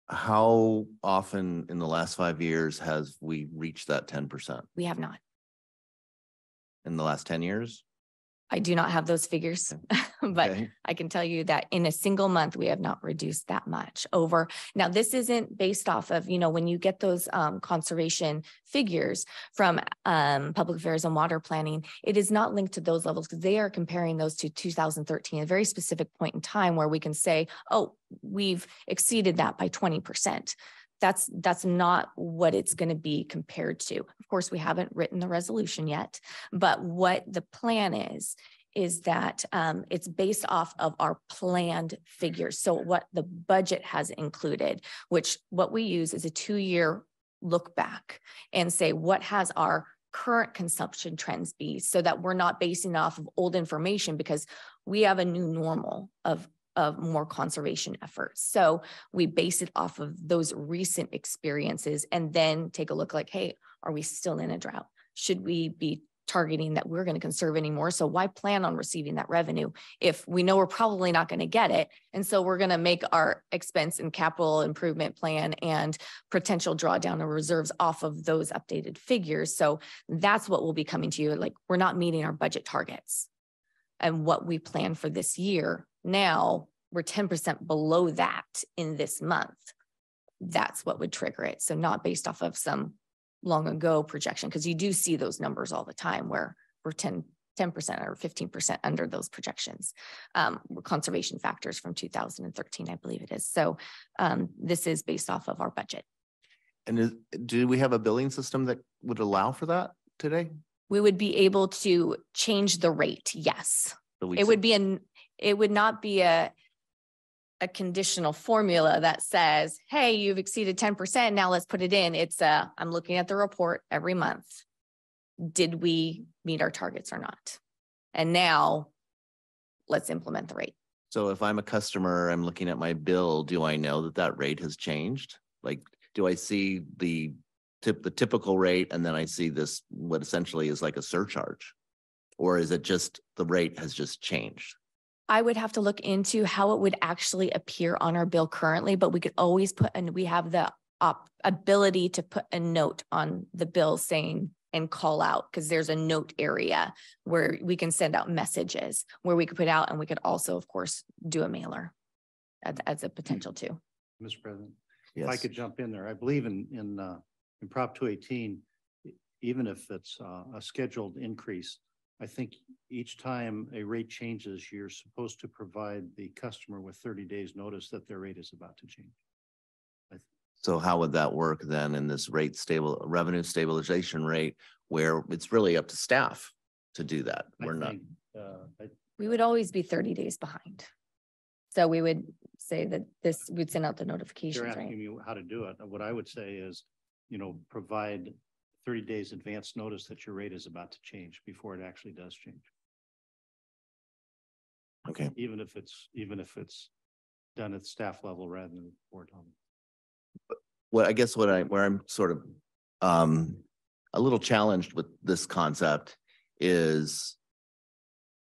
How often in the last 5 years has we reached that 10%? We have not. In the last 10 years? I do not have those figures, but okay. I can tell you that in a single month, we have not reduced that much over. Now, this isn't based off of, when you get those conservation figures from Public Affairs and Water Planning, it is not linked to those levels because they are comparing those to 2013, a very specific point in time where we can say, oh, we've exceeded that by 20%. That's not what it's going to be compared to. Of course, we haven't written the resolution yet, but what the plan is that it's based off of our planned figures. So what the budget has included, which what we use is a 2-year look back and say, what has our current consumption trends be, so that we're not basing off of old information, because we have a new normal of more conservation efforts. So we base it off of those recent experiences and then take a look like, hey, are we still in a drought? Should we be targeting that we're going to conserve anymore? So why plan on receiving that revenue if we know we're probably not going to get it? And so we're going to make our expense and capital improvement plan and potential drawdown of reserves off of those updated figures. So that's what will be coming to you. Like, we're not meeting our budget targets and what we plan for this year. Now we're 10% below that in this month. That's what would trigger it. So not based off of some long ago projection, because you do see those numbers all the time where we're 10% or 15% under those projections. Conservation factors from 2013, I believe it is. So this is based off of our budget. And do we have a billing system that would allow for that today? We would be able to change the rate. Yes. It would not be a conditional formula that says, hey, you've exceeded 10%. Now let's put it in. It's I'm looking at the report every month. Did we meet our targets or not? And now let's implement the rate. So if I'm a customer, I'm looking at my bill, do I know that that rate has changed? Like, do I see the typical rate and then I see this, what essentially is like a surcharge? Or is it just the rate has just changed? I would have to look into how it would actually appear on our bill currently, but we could always put, and we have the ability to put a note on the bill saying, and call out, because there's a note area where we can send out messages where we could put out, and we could also, of course, do a mailer as a potential too. Mr. President, Yes. if I could jump in there, I believe in Prop 218, even if it's a scheduled increase, I think each time a rate changes, you're supposed to provide the customer with 30 days notice that their rate is about to change. So how would that work then in this revenue stabilization rate, where it's really up to staff to do that? We're not. We would always be 30 days behind. So we would say that we'd send out the notifications, You're right? asking me how to do it. What I would say is, provide 30 days advance notice that your rate is about to change before it actually does change. Okay. Even if it's done at staff level rather than board level. Well, I guess where I'm sort of a little challenged with this concept is,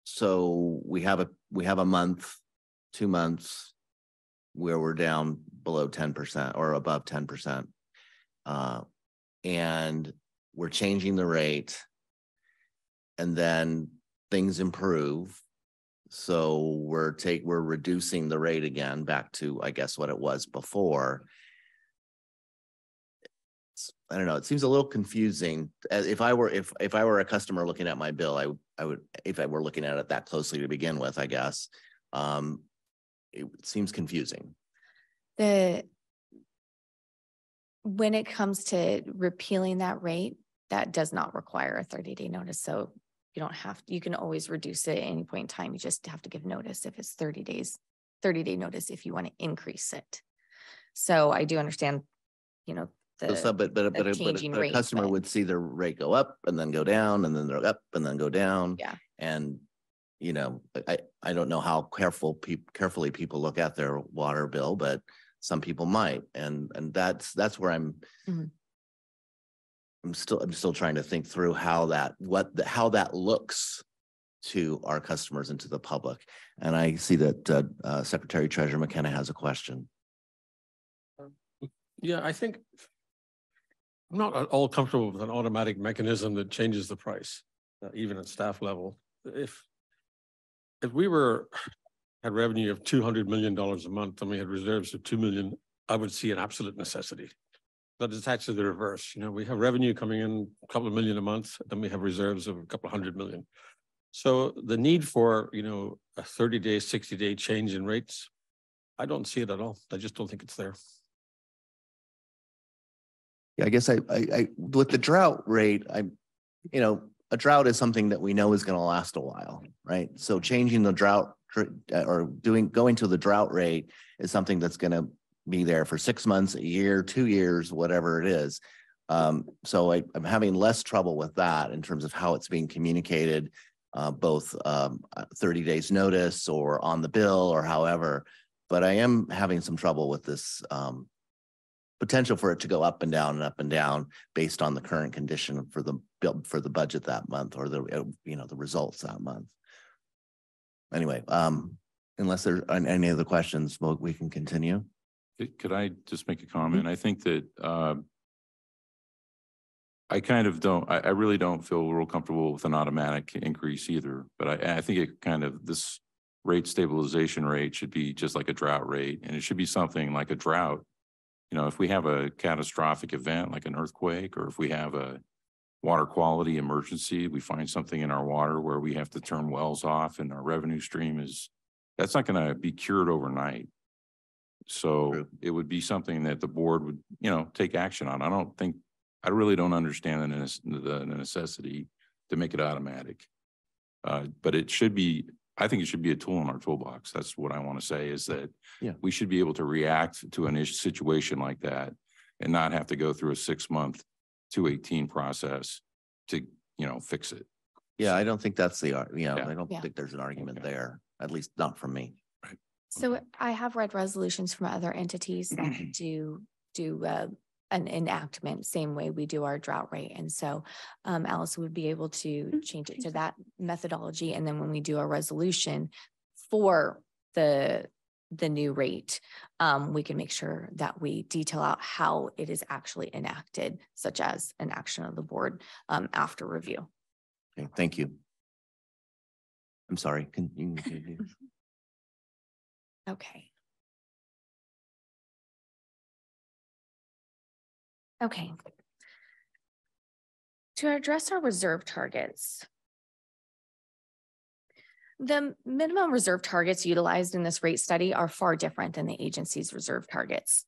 so we have a month, 2 months where we're down below 10% or above 10%. And we're changing the rate, and then things improve. So we're reducing the rate again back to, I guess, what it was before. I don't know. It seems a little confusing. If I were a customer looking at my bill, I would, if I were looking at it that closely to begin with, I guess, it seems confusing. When it comes to repealing that rate, that does not require a 30-day notice. So you don't have to, you can always reduce it at any point in time. You just have to give notice if it's 30 days, 30-day notice if you want to increase it. So I do understand, but a customer would see their rate go up and then go down, and then they're up and then go down. Yeah. And, I don't know how carefully people look at their water bill, but some people might. And that's where I'm still trying to think through how that looks to our customers and to the public. And I see that Secretary Treasurer McKenna has a question. Yeah, I think I'm not at all comfortable with an automatic mechanism that changes the price, even at staff level. If we had revenue of $200 million a month and we had reserves of 2 million, I would see an absolute necessity. But it's actually the reverse. We have revenue coming in a couple of million a month, and we have reserves of a couple of 100 million. So the need for, a 30-day, 60-day change in rates, I don't see it at all. I just don't think it's there. Yeah, I guess I with the drought rate, a drought is something that we know is going to last a while, right? So changing the drought or going to the drought rate is something that's going to be there for 6 months, a year, 2 years, whatever it is. So I'm having less trouble with that in terms of how it's being communicated, both 30 days notice or on the bill or however. But I am having some trouble with this potential for it to go up and down based on the current condition for the budget that month, or the results that month. Anyway, unless there are any other questions, we can continue. Could I just make a comment? I think that I really don't feel real comfortable with an automatic increase either, but I think this rate stabilization rate should be just like a drought rate, and it should be something like a drought. If we have a catastrophic event like an earthquake, or if we have a water quality emergency, we find something in our water where we have to turn wells off and our revenue stream that's not going to be cured overnight. So True. It would be something that the board would, take action on. I really don't understand the necessity to make it automatic. But it should be I think it should be a tool in our toolbox. That's what I want to say is that Yeah. we should be able to react to an situation like that and not have to go through a 6-month 218 process to, fix it. Yeah, I don't think that's the, Yeah. I don't Yeah. think there's an argument Okay. there, at least not from me. So I have read resolutions from other entities that do an enactment, same way we do our drought rate. And so Alice would be able to change it to that methodology. And then when we do a resolution for the new rate, we can make sure that we detail out how it is actually enacted, such as an action of the board after review. Okay, thank you. I'm sorry. Can you? Okay. Okay. To address our reserve targets, the minimum reserve targets utilized in this rate study are far different than the agency's reserve targets.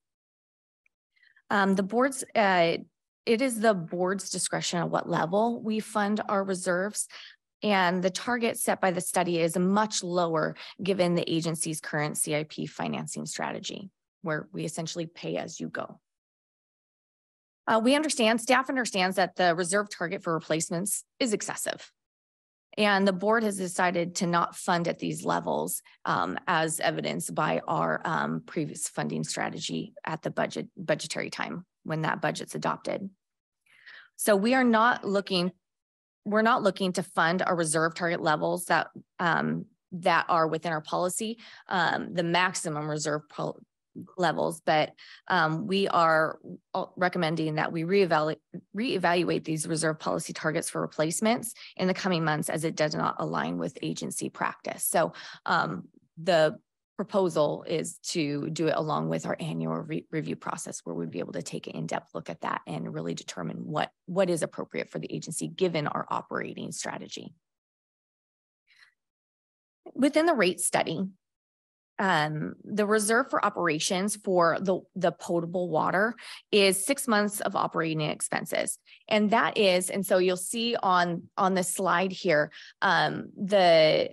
It is the board's discretion at what level we fund our reserves. And the target set by the study is much lower given the agency's current CIP financing strategy, where we essentially pay as you go. Staff understands that the reserve target for replacements is excessive. And the board has decided to not fund at these levels as evidenced by our previous funding strategy at the budgetary time when that budget's adopted. So we're not looking to fund our reserve target levels that are within our policy, the maximum reserve levels, but we are recommending that we reevaluate these reserve policy targets for replacements in the coming months as it does not align with agency practice. So the proposal is to do it along with our annual review process, where we'd be able to take an in-depth look at that and really determine what is appropriate for the agency given our operating strategy. Within the rate study, the reserve for operations for the potable water is 6 months of operating expenses. And that is, and so you'll see on the slide here, the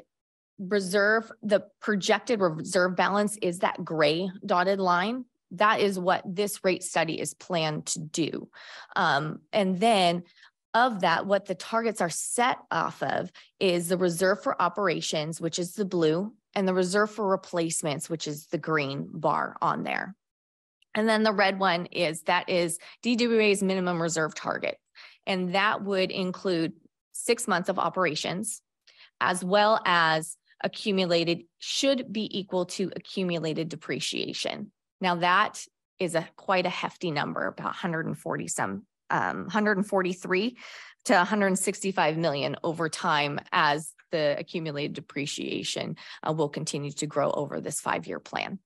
projected reserve balance is that gray dotted line. That is what this rate study is planned to do. And then of that, what the targets are set off of is the reserve for operations, which is the blue, and the reserve for replacements, which is the green bar on there. And then the red one is DWA's minimum reserve target. And that would include 6 months of operations, as well as should be equal to accumulated depreciation. Now that is quite a hefty number, about 143 to 165 million over time, as the accumulated depreciation will continue to grow over this 5-year plan.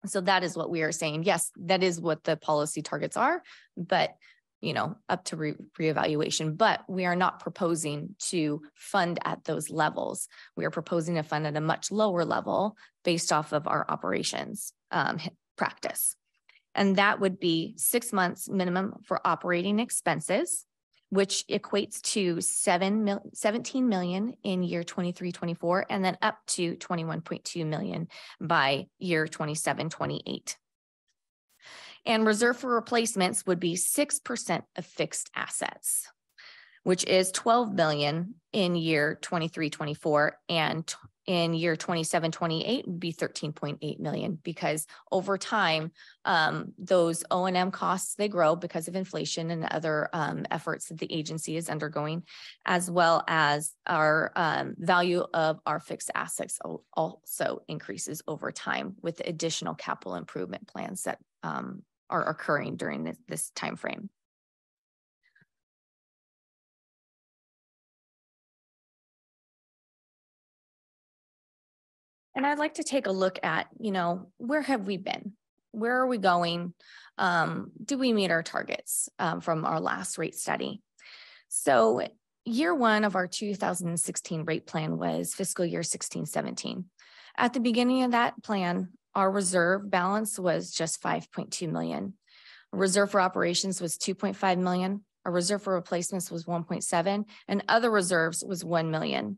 So that is what we are saying. Yes, that is what the policy targets are, but up to reevaluation. But we are not proposing to fund at those levels. We are proposing to fund at a much lower level based off of our operations practice. And that would be 6 months minimum for operating expenses, which equates to 17 million in year 23-24, and then up to 21.2 million by year 27-28. And reserve for replacements would be 6% of fixed assets, which is 12 million in year 23-24, and in year 27-28 would be 13.8 million, because over time, those O&M costs, they grow because of inflation and other efforts that the agency is undergoing, as well as our value of our fixed assets also increases over time with the additional capital improvement plans that are occurring during this time frame. And I'd like to take a look at, where have we been? Where are we going? Do we meet our targets from our last rate study? So year one of our 2016 rate plan was fiscal year 16-17. At the beginning of that plan, our reserve balance was just 5.2 million. Reserve for operations was 2.5 million. Our reserve for replacements was 1.7, and other reserves was 1 million.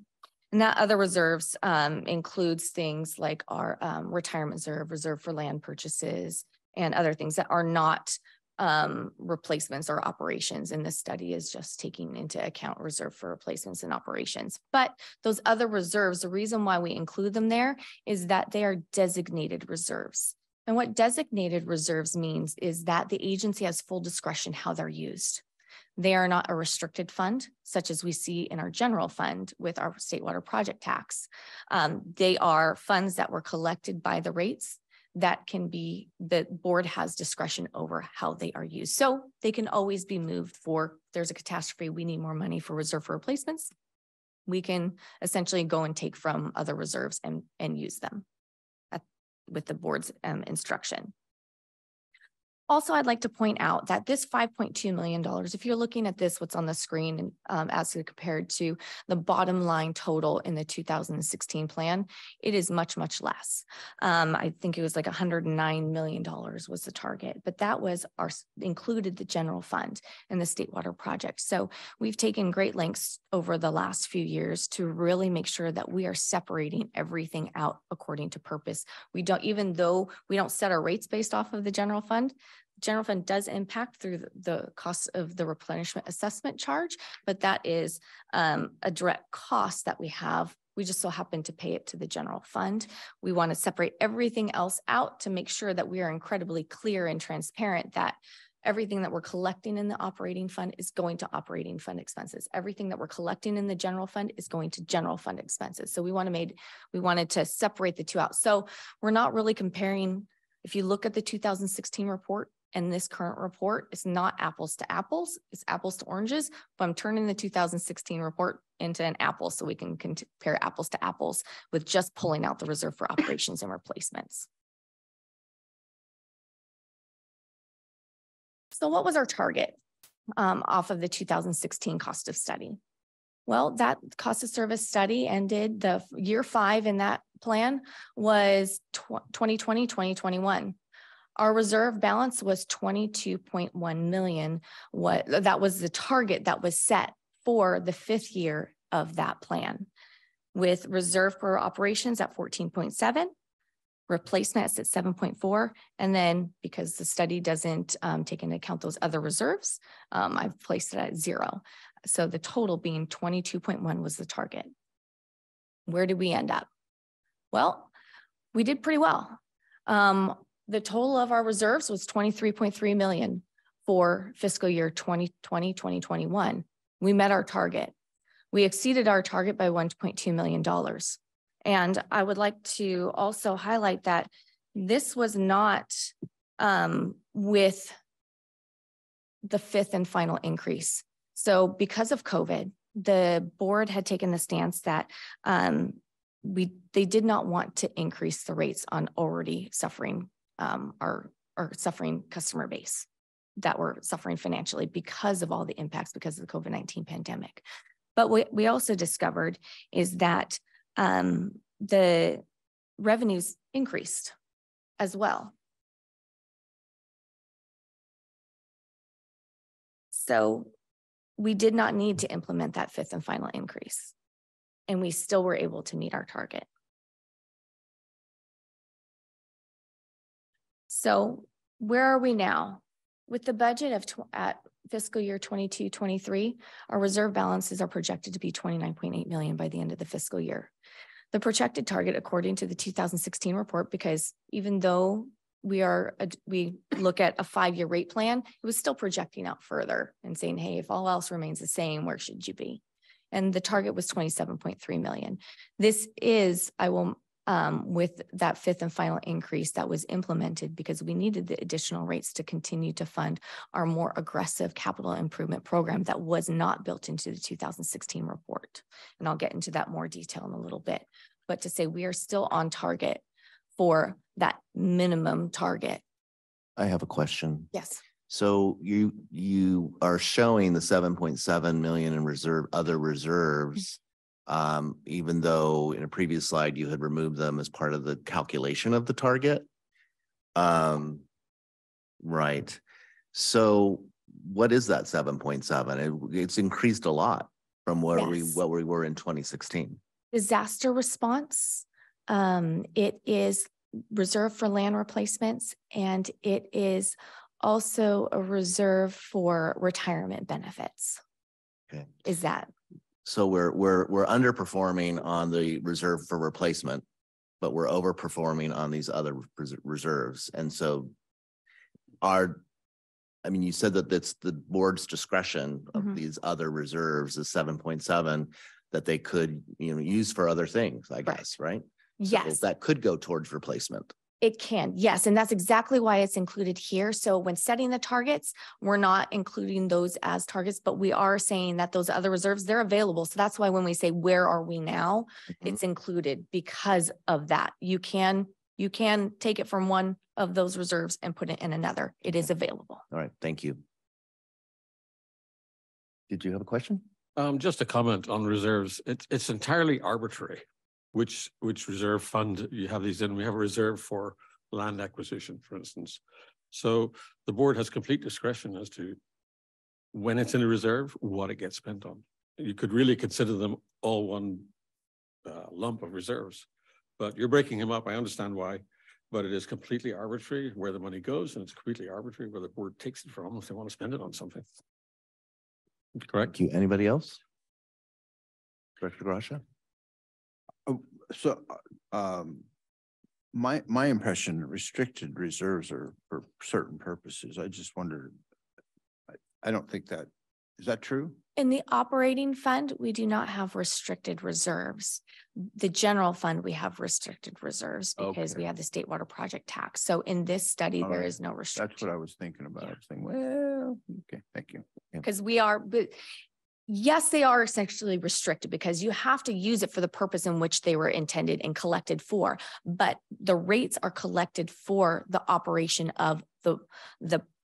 And that other reserves includes things like our retirement reserve for land purchases, and other things that are not replacements or operations. And this study is just taking into account reserve for replacements and operations. But those other reserves, the reason why we include them there is that they are designated reserves. And what designated reserves means is that the agency has full discretion how they're used. They are not a restricted fund, such as we see in our general fund with our state water project tax. They are funds that were collected by the rates that can be, the board has discretion over how they are used. So they can always be moved for, there's a catastrophe, we need more money for reserve for replacements. We can essentially go and take from other reserves and use them with the board's instruction. Also, I'd like to point out that this $5.2 million, if you're looking at this, what's on the screen as compared to the bottom line total in the 2016 plan, it is much, much less. I think it was like $109 million was the target, but that was included the general fund and the state water project. So we've taken great lengths over the last few years to really make sure that we are separating everything out according to purpose. We don't, even though we don't set our rates based off of the general fund does impact through the cost of the replenishment assessment charge, but that is a direct cost that we have. We just so happen to pay it to the general fund. We want to separate everything else out to make sure that we are incredibly clear and transparent that everything that we're collecting in the operating fund is going to operating fund expenses. Everything that we're collecting in the general fund is going to general fund expenses. So we wanted to separate the two out. So we're not really comparing. If you look at the 2016 report and this current report, it's not apples to apples, it's apples to oranges, but I'm turning the 2016 report into an apple so we can compare apples to apples with just pulling out the reserve for operations and replacements. So what was our target off of the 2016 cost of study? Well, that cost of service study ended, the year 5 in that plan was 2020, 2021. Our reserve balance was 22.1 million. That was the target that was set for the 5th year of that plan, with reserve for operations at 14.7, replacements at 7.4, and then because the study doesn't take into account those other reserves, I've placed it at 0. So the total being 22.1 was the target. Where did we end up? Well, we did pretty well. The total of our reserves was 23.3 million for fiscal year 2020, 2021. We met our target. We exceeded our target by $1.2 million. And I would like to also highlight that this was not with the 5th and final increase. So because of COVID, the board had taken the stance that they did not want to increase the rates on already suffering our suffering customer base that were suffering financially because of all the impacts because of the COVID-19 pandemic. But what we also discovered is that the revenues increased as well. So we did not need to implement that 5th and final increase, and we still were able to meet our target. So where are we now? With the budget of at fiscal year 22-23, our reserve balances are projected to be 29.8 million by the end of the fiscal year. The projected target, according to the 2016 report, because even though we look at a 5-year rate plan, it was still projecting out further and saying, hey, if all else remains the same, where should you be? And the target was 27.3 million. This is, with that 5th and final increase that was implemented because we needed the additional rates to continue to fund our more aggressive capital improvement program that was not built into the 2016 report. And I'll get into that more detail in a little bit, but to say we are still on target for that minimum target. I have a question. Yes. So you are showing the 7.7 million in other reserves, even though in a previous slide you had removed them as part of the calculation of the target. Right. So what is that 7.7? It's increased a lot from where we were in 2016. Disaster response. It is reserved for land replacements, and it is also a reserve for retirement benefits. Okay. Is that? So we're underperforming on the reserve for replacement, but we're overperforming on these other reserves. And so you said that that's the board's discretion of these other reserves is 7.7 that they could, use for other things, I guess, right? Yes. So that could go towards replacement. It can, yes. And that's exactly why it's included here. So when setting the targets, we're not including those as targets, but we are saying that those other reserves, they're available. So that's why when we say, where are we now? It's included because of that. You can take it from one of those reserves and put it in another. It is available. All right. Thank you. Did you have a question? Just a comment on reserves. It's entirely arbitrary. Which reserve fund you have these in. We have a reserve for land acquisition, for instance. So the board has complete discretion as to when it's in a reserve, what it gets spent on. You could really consider them all one lump of reserves, but you're breaking them up. I understand why, but it is completely arbitrary where the money goes, and it's completely arbitrary where the board takes it from if they want to spend it on something. Correct. Thank you. Anybody else? Director Gracia? So my impression, restricted reserves are for certain purposes. I just wondered, I don't think that, is that true? In the operating fund, we do not have restricted reserves. The general fund, we have restricted reserves because we have the state water project tax. So in this study, there is no restriction. That's what I was thinking about. I was thinking, well, okay, thank you. Because but yes, they are essentially restricted because you have to use it for the purpose in which they were intended and collected for. But the rates are collected for the operation of the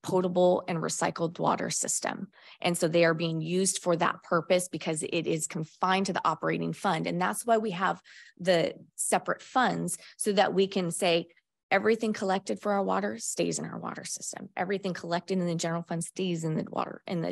potable and recycled water system. And so they are being used for that purpose because it is confined to the operating fund. And that's why we have the separate funds so that we can say, everything collected for our water stays in our water system. Everything collected in the general fund stays in the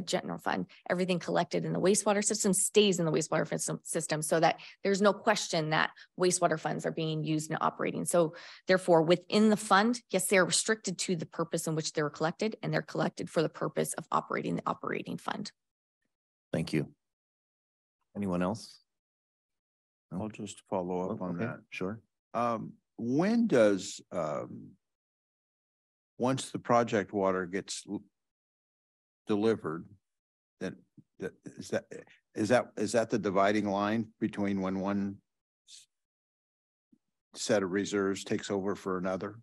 general fund. Everything collected in the wastewater system stays in the wastewater system so that there's no question that wastewater funds are being used in operating. So therefore, within the fund, yes, they're restricted to the purpose in which they were collected, and they're collected for the purpose of operating the operating fund. Thank you. Anyone else? No? I'll just follow up on that. Sure. When does, once the project water gets delivered, is that the dividing line between when one set of reserves takes over for another?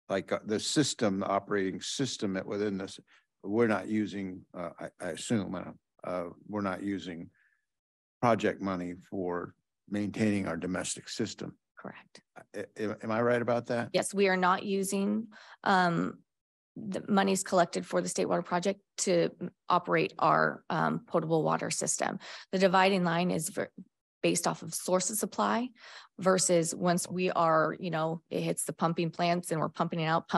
Like the system, the operating system within this, we're not using, I assume, we're not using project money for maintaining our domestic system. Correct. Am I right about that? Yes, we are not using the monies collected for the state water project to operate our potable water system. The dividing line is based off of source of supply versus once we are, it hits the pumping plants and we're pumping it out,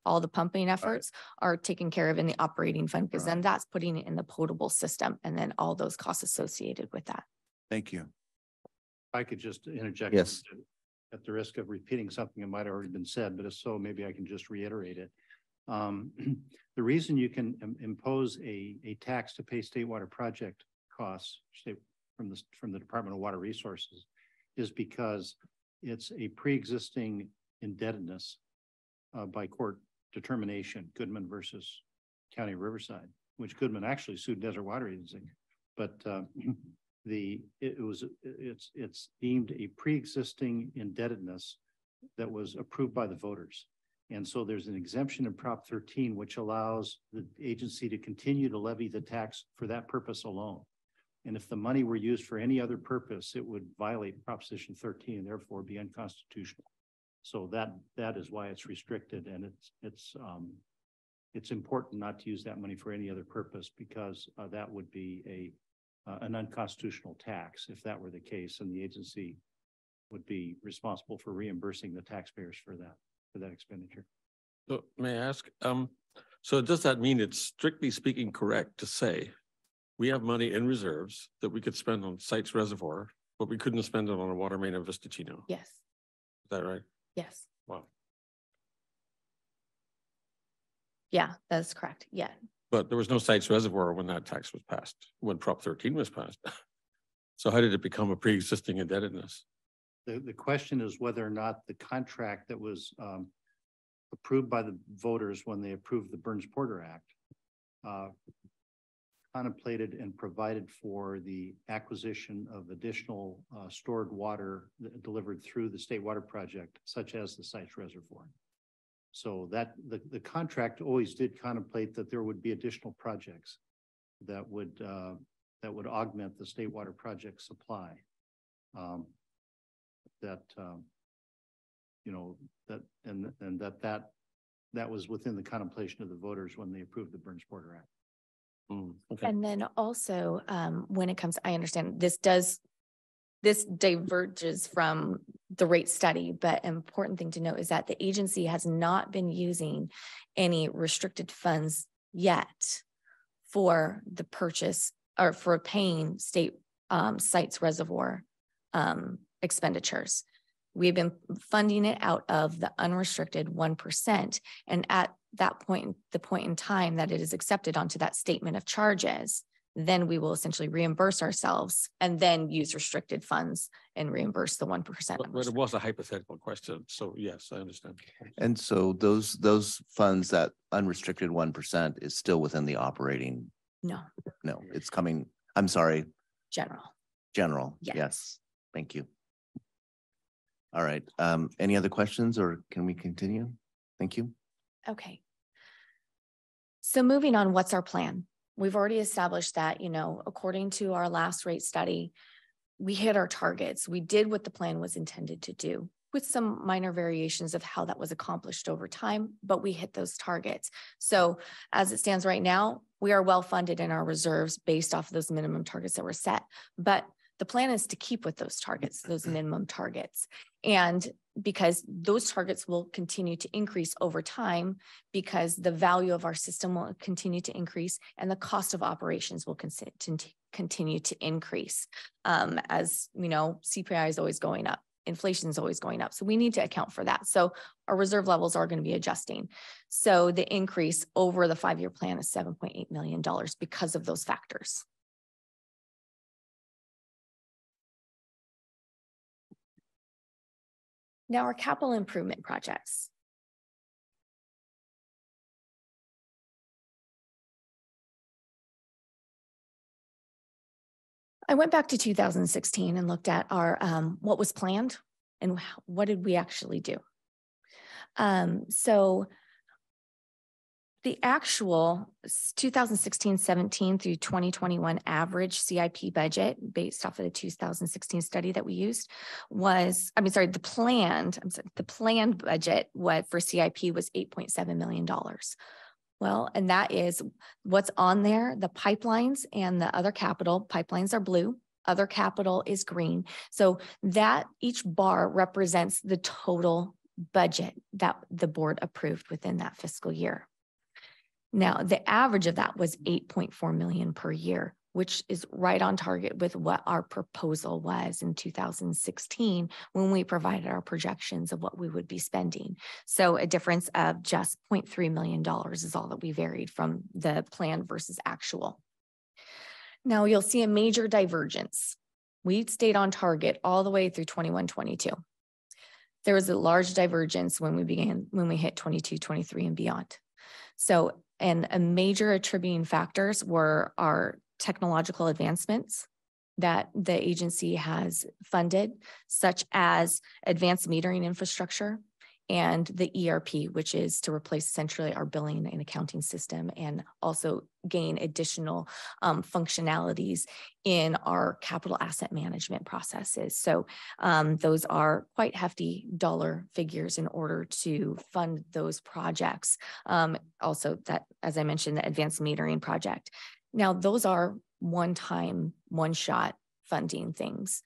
all the pumping efforts are taken care of in the operating fund because then that's putting it in the potable system and then all those costs associated with that. Thank you. I could just interject. Yes. At the risk of repeating something that might have already been said, but if so, maybe I can just reiterate it. The reason you can impose a tax to pay state water project costs from the Department of Water Resources is because it's a pre-existing indebtedness by court determination, Goodman versus County of Riverside, which Goodman actually sued Desert Water Agency, but it's deemed a pre-existing indebtedness that was approved by the voters. And so there's an exemption in Prop 13, which allows the agency to continue to levy the tax for that purpose alone. And if the money were used for any other purpose, it would violate Proposition 13 and therefore be unconstitutional. So that is why it's restricted, and it's important not to use that money for any other purpose because that would be an unconstitutional tax if that were the case, and the agency would be responsible for reimbursing the taxpayers for that expenditure. So may I ask, so does that mean it's strictly speaking correct to say we have money in reserves that we could spend on Sites Reservoir But we couldn't spend it on a water main in Vistachino. Yes, Is that right? yes. Wow. Yeah, that's correct. Yeah. But there was no Sites Reservoir when that tax was passed, when Prop 13 was passed. So how did it become a pre-existing indebtedness? The question is whether or not the contract that was approved by the voters when they approved the Burns-Porter Act contemplated and provided for the acquisition of additional stored water delivered through the State Water Project, such as the Sites Reservoir. So that the contract always did contemplate that there would be additional projects that would augment the State Water Project supply. That was within the contemplation of the voters when they approved the Burns-Porter Act. Okay. And then also, when it comes, I understand this diverges from the rate study, but an important thing to note is that the agency has not been using any restricted funds yet for the purchase or for paying state Sites Reservoir expenditures. We've been funding it out of the unrestricted 1%. And at that point, the point in time that it is accepted onto that statement of charges, then we will essentially reimburse ourselves and then use restricted funds and reimburse the 1%. But it was a hypothetical question. So yes, I understand. And so those funds, that unrestricted 1% is still within the operating. No, No, it's coming, I'm sorry, general. Yeah. Yes. Thank you. All right. Any other questions or can we continue? Thank you. okay. So moving on, what's our plan? We've already established that, according to our last rate study, we hit our targets. We did what the plan was intended to do, with some minor variations of how that was accomplished over time, but we hit those targets. So as it stands right now, we are well funded in our reserves based off of those minimum targets that were set. But the plan is to keep with those targets, those minimum targets. And because those targets will continue to increase over time, because the value of our system will continue to increase and the cost of operations will continue to increase. As we know, CPI is always going up. Inflation is always going up. So we need to account for that. So our reserve levels are going to be adjusting. So the increase over the 5-year plan is $7.8 million because of those factors. Now, our capital improvement projects. I went back to 2016 and looked at our what was planned and what did we actually do. So the actual 2016-17 through 2021 average CIP budget based off of the 2016 study that we used was, the planned budget for CIP was $8.7 million. Well, and that is what's on there. The pipelines and the other capital, pipelines are blue, other capital is green. So that each bar represents the total budget that the board approved within that fiscal year. Now, the average of that was 8.4 million per year, which is right on target with what our proposal was in 2016 when we provided our projections of what we would be spending. So a difference of just $0.3 million is all that we varied from the plan versus actual. Now you'll see a major divergence. We stayed on target all the way through 21-22. There was a large divergence when we hit 22-23 and beyond. So, and a major attributing factors were our technological advancements that the agency has funded, such as advanced metering infrastructure and the ERP, which is to replace essentially our billing and accounting system and also gain additional functionalities in our capital asset management processes. So those are quite hefty dollar figures in order to fund those projects. Also that, as I mentioned, the advanced metering project. Now, those are one-time, one-shot funding things,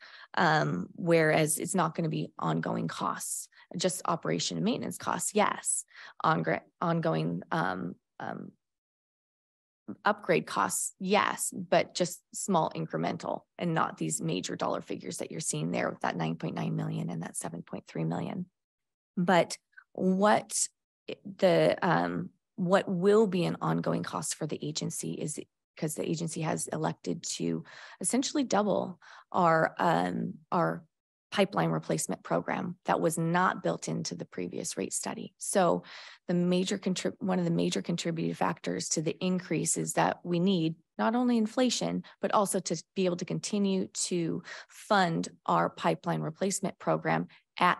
whereas it's not going to be ongoing costs, just operation and maintenance costs. Yes, ongoing upgrade costs, yes, but just small incremental and not these major dollar figures that you're seeing there with that 9.9 million and that 7.3 million. But what will be an ongoing cost for the agency is because the agency has elected to essentially double our pipeline replacement program that was not built into the previous rate study. So one of the major contributing factors to the increase is that we need not only inflation, but also to be able to continue to fund our pipeline replacement program at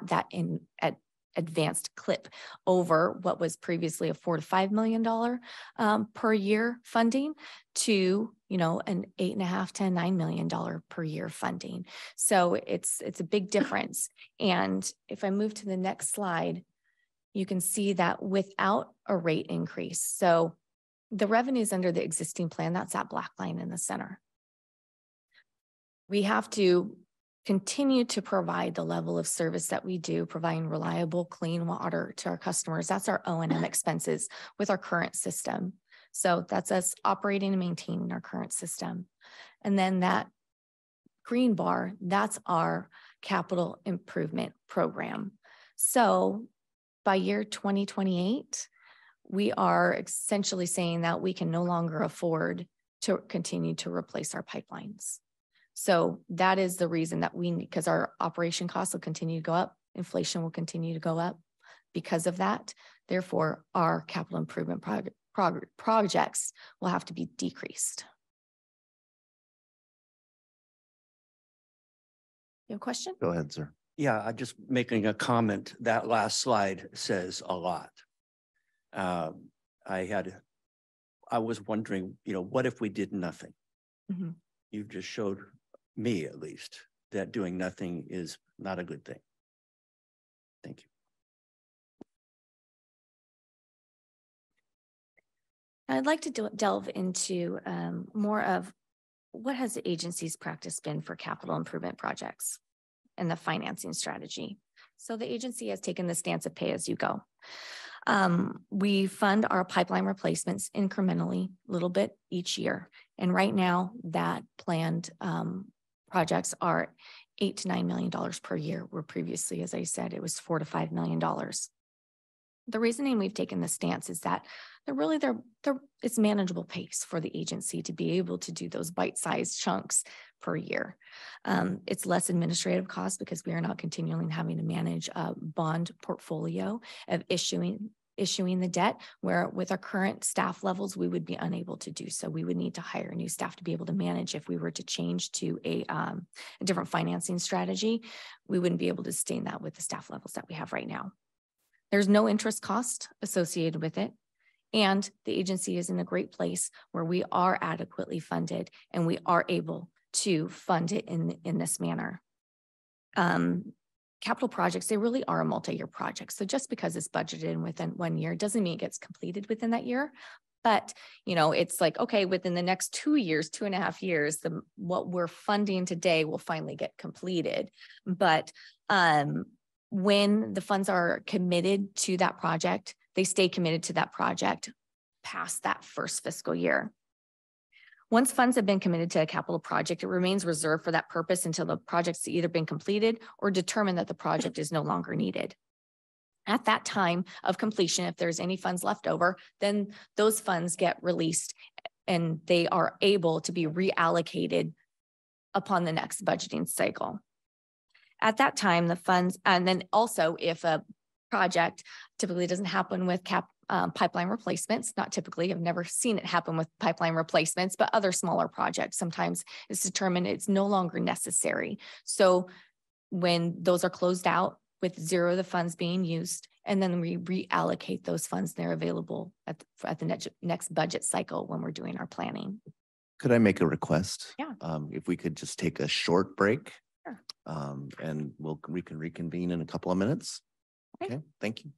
advanced clip over what was previously a $4 to $5 million per year funding to, an $8.5 to $9 million per year funding. So it's a big difference. And if I move to the next slide, you can see that without a rate increase. So the revenues under the existing plan, that's that black line in the center. We have to continue to provide the level of service that we do, providing reliable, clean water to our customers. That's our O&M expenses with our current system. So that's us operating and maintaining our current system. And then that green bar, that's our capital improvement program. So by year 2028, we are essentially saying that we can no longer afford to continue to replace our pipelines. So that is the reason that because our operation costs will continue to go up, inflation will continue to go up because of that. Therefore, our capital improvement projects will have to be decreased. You have a question? Go ahead, sir. Yeah, I'm just making a comment. That last slide says a lot. I was wondering, what if we did nothing? Mm-hmm. You've just showed me, at least, that doing nothing is not a good thing. Thank you. I'd like to delve into more of what has the agency's practice been for capital improvement projects and the financing strategy. So the agency has taken the stance of pay as you go. We fund our pipeline replacements incrementally, a little bit each year. And right now that planned projects are $8 to $9 million per year, where previously, as I said, it was $4 to $5 million. The reasoning we've taken this stance is that it's manageable pace for the agency to be able to do those bite-sized chunks per year. It's less administrative costs because we are not continually having to manage a bond portfolio of issuing the debt, where with our current staff levels, we would be unable to do so. We would need to hire new staff to be able to manage. If we were to change to a different financing strategy, we wouldn't be able to sustain that with the staff levels that we have right now. There's no interest cost associated with it. And the agency is in a great place where we are adequately funded and we are able to fund it in this manner. Capital projects, they really are a multi-year project. So just because it's budgeted in within 1 year doesn't mean it gets completed within that year. But, it's like, okay, within the next 2 years, 2.5 years, what we're funding today will finally get completed. But when the funds are committed to that project, they stay committed to that project past that first fiscal year. Once funds have been committed to a capital project, it remains reserved for that purpose until the project's either been completed or determined that the project is no longer needed. At that time of completion, if there's any funds left over, then those funds get released and they are able to be reallocated upon the next budgeting cycle. At that time, the funds, and then also if a project typically doesn't happen with pipeline replacements, not typically, I've never seen it happen with pipeline replacements, but other smaller projects, sometimes it's determined it's no longer necessary. So when those are closed out with zero of the funds being used, and then we reallocate those funds, they're available at the next budget cycle when we're doing our planning. Could I make a request? Yeah. If we could just take a short break. Sure. And we can reconvene in a couple of minutes. Okay, thank you.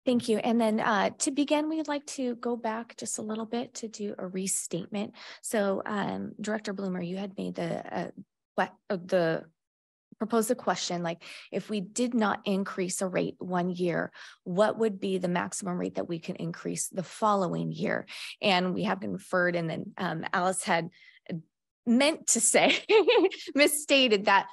Thank you. And then to begin, we'd like to go back just a little bit to do a restatement. So Director Bloomer, you had made proposed a question, like if we did not increase a rate one year, what would be the maximum rate that we can increase the following year? And we have conferred, and then Alice had meant to say, misstated that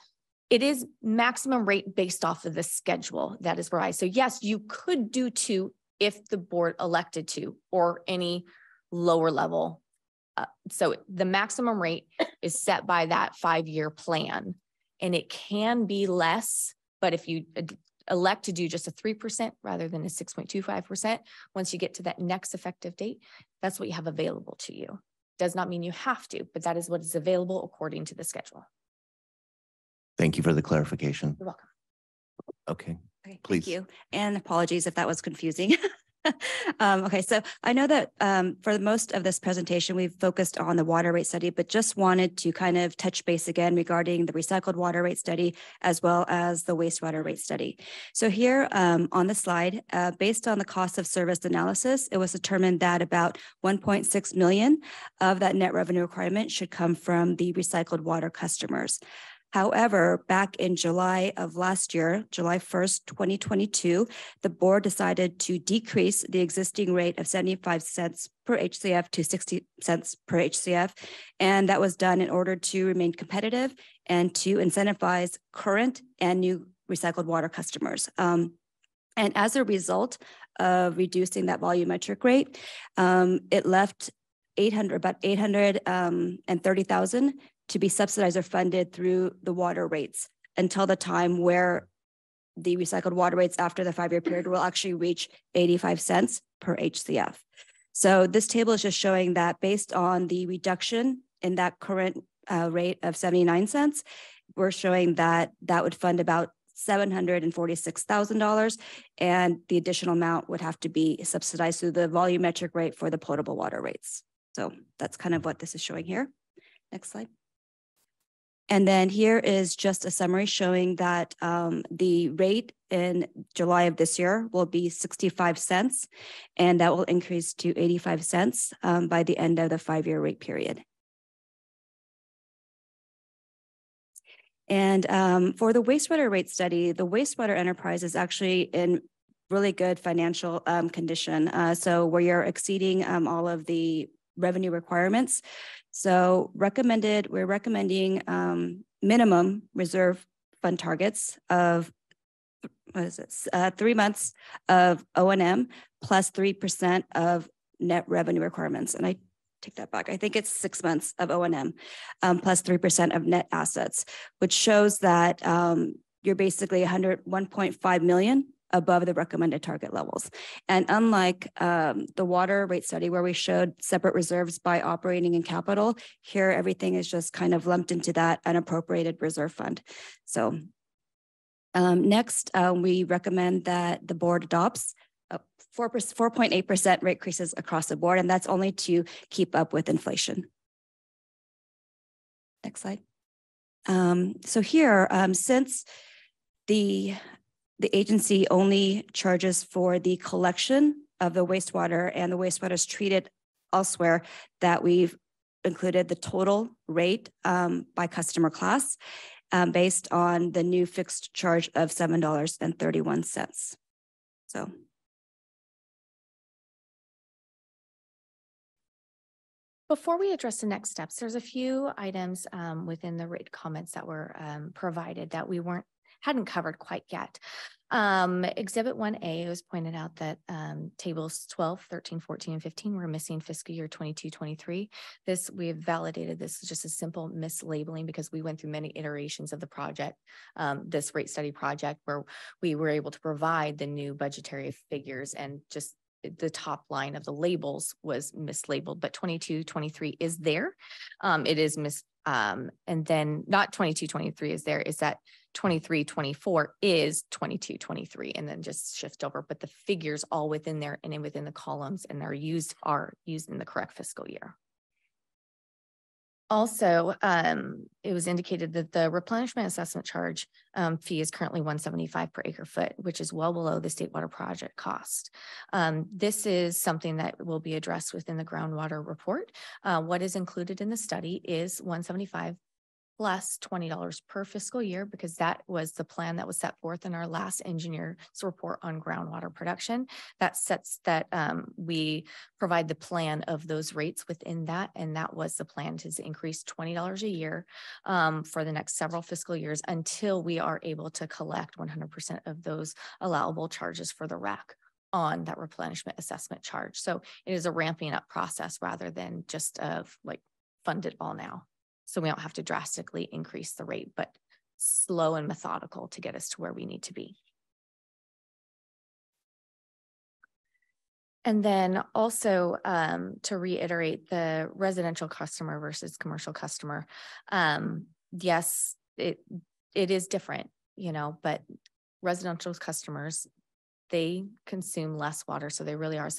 it is maximum rate based off of the schedule that is provided. So yes, you could do 2 if the board elected to, or any lower level. So the maximum rate is set by that 5-year plan. And it can be less, but if you elect to do just a 3% rather than a 6.25%, once you get to that next effective date, that's what you have available to you. Does not mean you have to, but that is what is available according to the schedule. Thank you for the clarification. You're welcome. Okay, Okay, please. thank you. And apologies if that was confusing. Okay, so I know that for most of this presentation, we've focused on the water rate study, but just wanted to kind of touch base again regarding the recycled water rate study, as well as the wastewater rate study. So here on the slide, based on the cost of service analysis, it was determined that about 1.6 million of that net revenue requirement should come from the recycled water customers. However, back in July of last year, July 1st, 2022, the board decided to decrease the existing rate of 75 cents per HCF to 60 cents per HCF. And that was done in order to remain competitive and to incentivize current and new recycled water customers. And as a result of reducing that volumetric rate, it left about 830,000 to be subsidized or funded through the water rates until the time where the recycled water rates after the 5-year period will actually reach 85 cents per HCF. So this table is just showing that based on the reduction in that current rate of 79 cents, we're showing that that would fund about $746,000, and the additional amount would have to be subsidized through the volumetric rate for the potable water rates. So that's kind of what this is showing here. Next slide. And then here is just a summary showing that the rate in July of this year will be 65 cents, and that will increase to 85 cents by the end of the 5-year rate period. And for the wastewater rate study, the wastewater enterprise is actually in really good financial condition. So where you're exceeding all of the revenue requirements. So we're recommending minimum reserve fund targets of 3 months of O&M plus 3% of net revenue requirements. And I take that back. I think it's 6 months of O&M plus 3% of net assets, which shows that you're basically 1.5 million above the recommended target levels. And unlike the water rate study where we showed separate reserves by operating and capital, here everything is just kind of lumped into that unappropriated reserve fund. So next, we recommend that the board adopts 4.8% rate increases across the board, and that's only to keep up with inflation. Next slide. So here, since the agency only charges for the collection of the wastewater, and the wastewater is treated elsewhere, that we've included the total rate by customer class based on the new fixed charge of $7.31. So. Before we address the next steps, there's a few items within the rate comments that were provided that we hadn't covered quite yet. Exhibit 1A, was pointed out that tables 12, 13, 14, and 15 were missing fiscal year 22-23. This, we have validated this is just a simple mislabeling because we went through many iterations of the project, this rate study project, where we were able to provide the new budgetary figures, and just the top line of the labels was mislabeled, but 22-23 is there. It is and then not 22-23 is there, is that 23-24 is 22-23, and then just shift over, but the figures all within there and within the columns and are used in the correct fiscal year. Also, it was indicated that the replenishment assessment charge fee is currently $175 per acre foot, which is well below the state water project cost. This is something that will be addressed within the groundwater report. What is included in the study is $175 plus $20 per fiscal year, because that was the plan that was set forth in our last engineer's report on groundwater production. That sets that we provide the plan of those rates within that. And that was the plan, to increase $20 a year for the next several fiscal years until we are able to collect 100% of those allowable charges for the RAC on that replenishment assessment charge. So it is a ramping up process rather than just like fund it all now. So we don't have to drastically increase the rate, but slow and methodical to get us to where we need to be. And then also to reiterate the residential customer versus commercial customer. Yes, it is different, you know, but residential customers, they consume less water. So they really are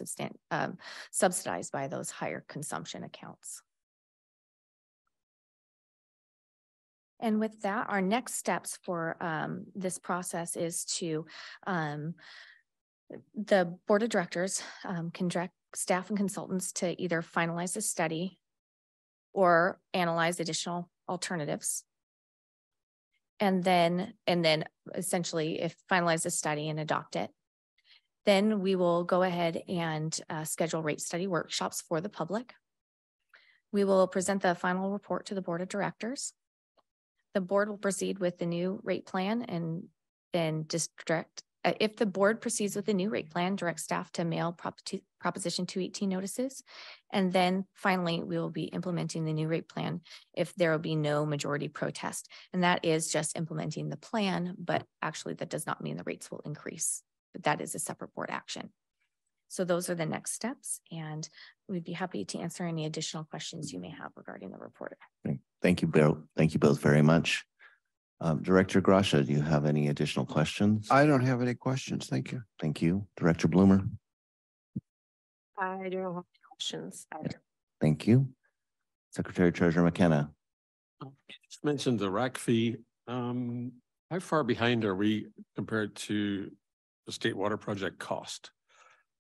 subsidized by those higher consumption accounts. And with that, our next steps for this process is to, the board of directors can direct staff and consultants to either finalize the study or analyze additional alternatives. And then essentially, if finalize the study and adopt it, then we will go ahead and schedule rate study workshops for the public. We will present the final report to the board of directors. The board will proceed with the new rate plan and then just direct, if the board proceeds with the new rate plan, direct staff to mail Proposition 218 notices. And then finally, we will be implementing the new rate plan if there will be no majority protest. And that is just implementing the plan, but actually that does not mean the rates will increase, but that is a separate board action. So those are the next steps, and we'd be happy to answer any additional questions you may have regarding the report. Thank you, Bill. Thank you both very much. Director Gracia, do you have any additional questions? I don't have any questions. Thank you. Thank you. Director Bloomer? I don't have questions either. Thank you. Secretary Treasurer McKenna? Just mentioned the RAC fee. How far behind are we compared to the state water project cost?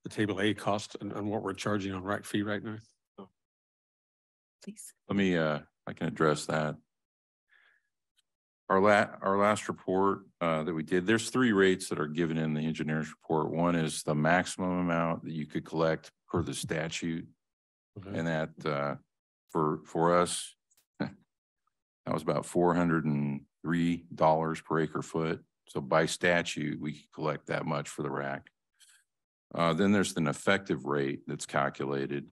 The table A cost and what we're charging on RAC fee right now? Please. Let me, I can address that. Our last report that we did, there's 3 rates that are given in the engineer's report. One is the maximum amount that you could collect per the statute. Okay. And that for us, that was about $403 per acre foot. So by statute, we could collect that much for the RAC. Then there's an effective rate that's calculated.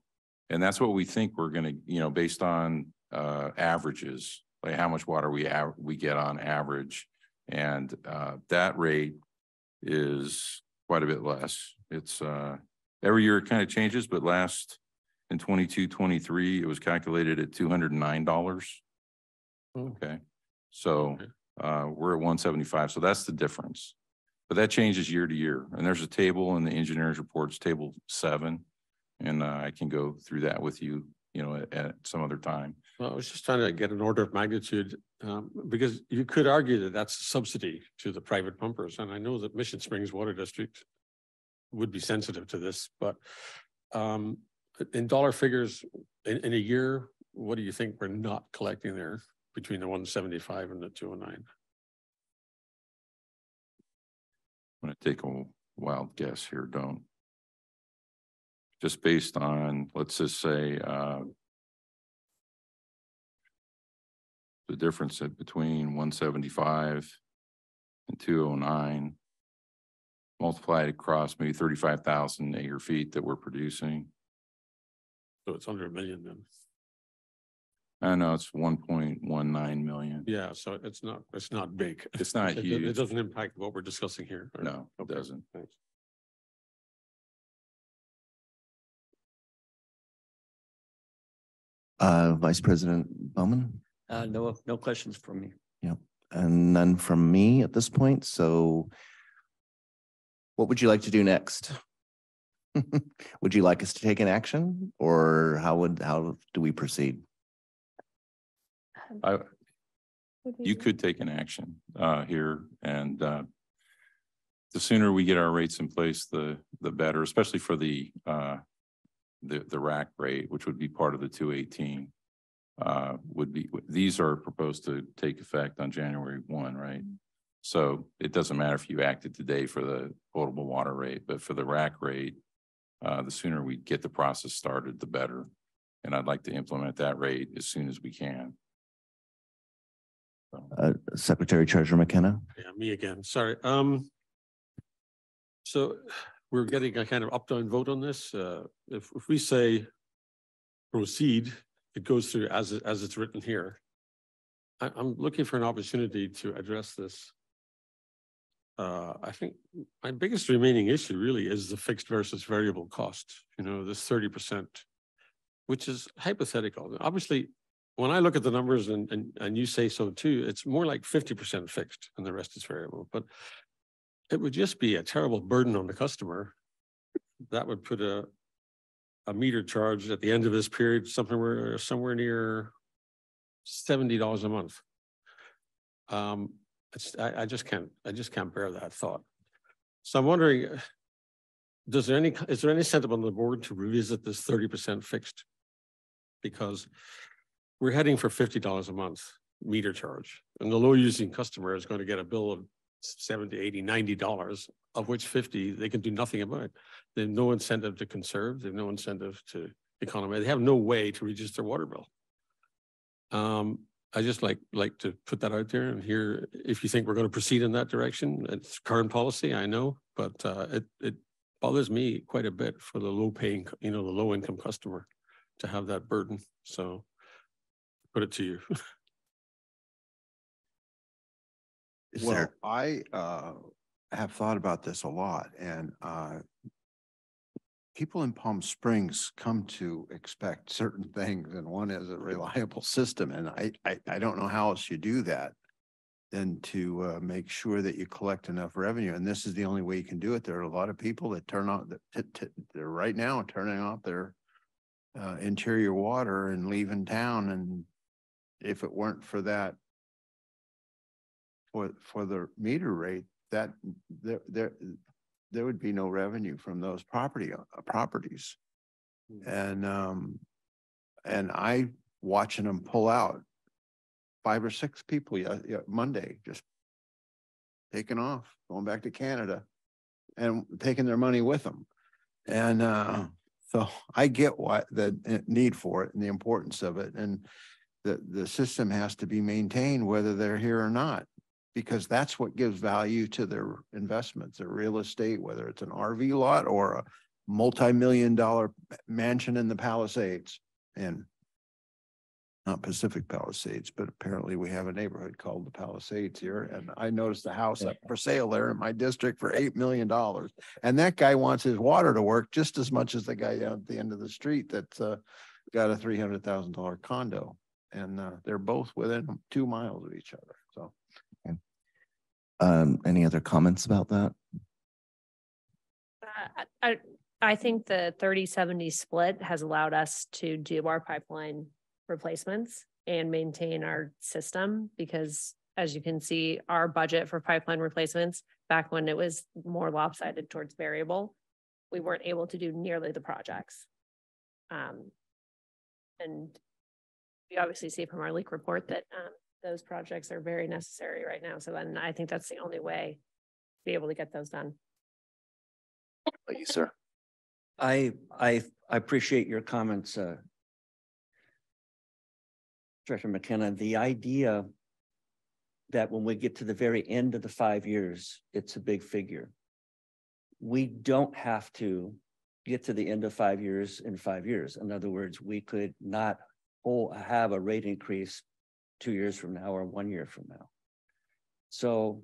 And that's what we think we're going to, you know, based on averages, like how much water we get on average. And that rate is quite a bit less. It's every year it kind of changes, but in 22-23, it was calculated at $209. Okay. So we're at 175. So that's the difference. But that changes year to year. And there's a table in the engineer's reports, table 7. And I can go through that with you, you know, at some other time. Well, I was just trying to get an order of magnitude because you could argue that that's a subsidy to the private pumpers. And I know that Mission Springs Water District would be sensitive to this, but in dollar figures in a year, what do you think we're not collecting there between the 175 and the 209? I'm going to take a wild guess here, don't. Just based on, let's just say, the difference between 175 and 209, multiplied across maybe 35,000 acre feet that we're producing. So it's under $1 million then. I know it's 1.19 million. Yeah, so it's not big. It's not huge. It doesn't impact what we're discussing here. Or? No, it doesn't. Thanks. Vice President Bowman? No questions from me. Yep, and none from me at this point. So what would you like to do next? Would you like us to take an action, or how do we proceed? You could take an action here, and the sooner we get our rates in place, the better, especially for the rack rate, which would be part of the 218. These are proposed to take effect on January 1, right? So it doesn't matter if you acted today for the potable water rate, but for the rack rate, the sooner we get the process started, the better. And I'd like to implement that rate as soon as we can. Secretary Treasurer McKenna. Yeah, me again. Sorry. So we're getting a kind of up-down vote on this. If we say proceed, it goes through as it's written here. I'm looking for an opportunity to address this. I think my biggest remaining issue really is the fixed versus variable cost. You know, this 30%, which is hypothetical. Obviously, when I look at the numbers and you say so too, it's more like 50% fixed and the rest is variable. But it would just be a terrible burden on the customer. That would put a meter charge at the end of this period somewhere near $70 a month. I just can't bear that thought. So I'm wondering, is there any incentive on the board to revisit this 30% fixed? Because we're heading for $50 a month meter charge, and the low using customer is going to get a bill of $70, $80, $90, of which 50 they can do nothing about. They have no incentive to conserve. They have no incentive to economize. They have no way to reduce their water bill. I just like to put that out there and hear if you think we're going to proceed in that direction. It's current policy, I know, but it bothers me quite a bit for the low-paying, the low-income customer to have that burden. So, put it to you. Well, I have thought about this a lot, and people in Palm Springs come to expect certain things, and one is a reliable system. And I don't know how else you do that than to make sure that you collect enough revenue. And this is the only way you can do it. There are a lot of people that turn on, they're right now turning off their interior water and leaving town. And if it weren't for that, for the meter rate, that there would be no revenue from those properties. And I watching them pull out 5 or 6 people Monday, just taking off, going back to Canada and taking their money with them. And so I get what the need for it and the importance of it. And the system has to be maintained whether they're here or not, because that's what gives value to their investments, their real estate, whether it's an RV lot or a multi-million-dollar mansion in the Palisades. And not Pacific Palisades, but apparently we have a neighborhood called the Palisades here. And I noticed a house up for sale there in my district for $8 million. And that guy wants his water to work just as much as the guy down at the end of the street that's got a $300,000 condo. And they're both within 2 miles of each other. So. Any other comments about that? I think the 30-70 split has allowed us to do our pipeline replacements and maintain our system, because as you can see, our budget for pipeline replacements back when it was more lopsided towards variable, we weren't able to do nearly the projects. And we obviously see from our leak report that those projects are very necessary right now. So then I think that's the only way to be able to get those done. Thank you, sir. I appreciate your comments, Director McKenna. The idea that when we get to the very end of the 5 years, it's a big figure. We don't have to get to the end of 5 years in 5 years. In other words, we could not have a rate increase 2 years from now or 1 year from now. So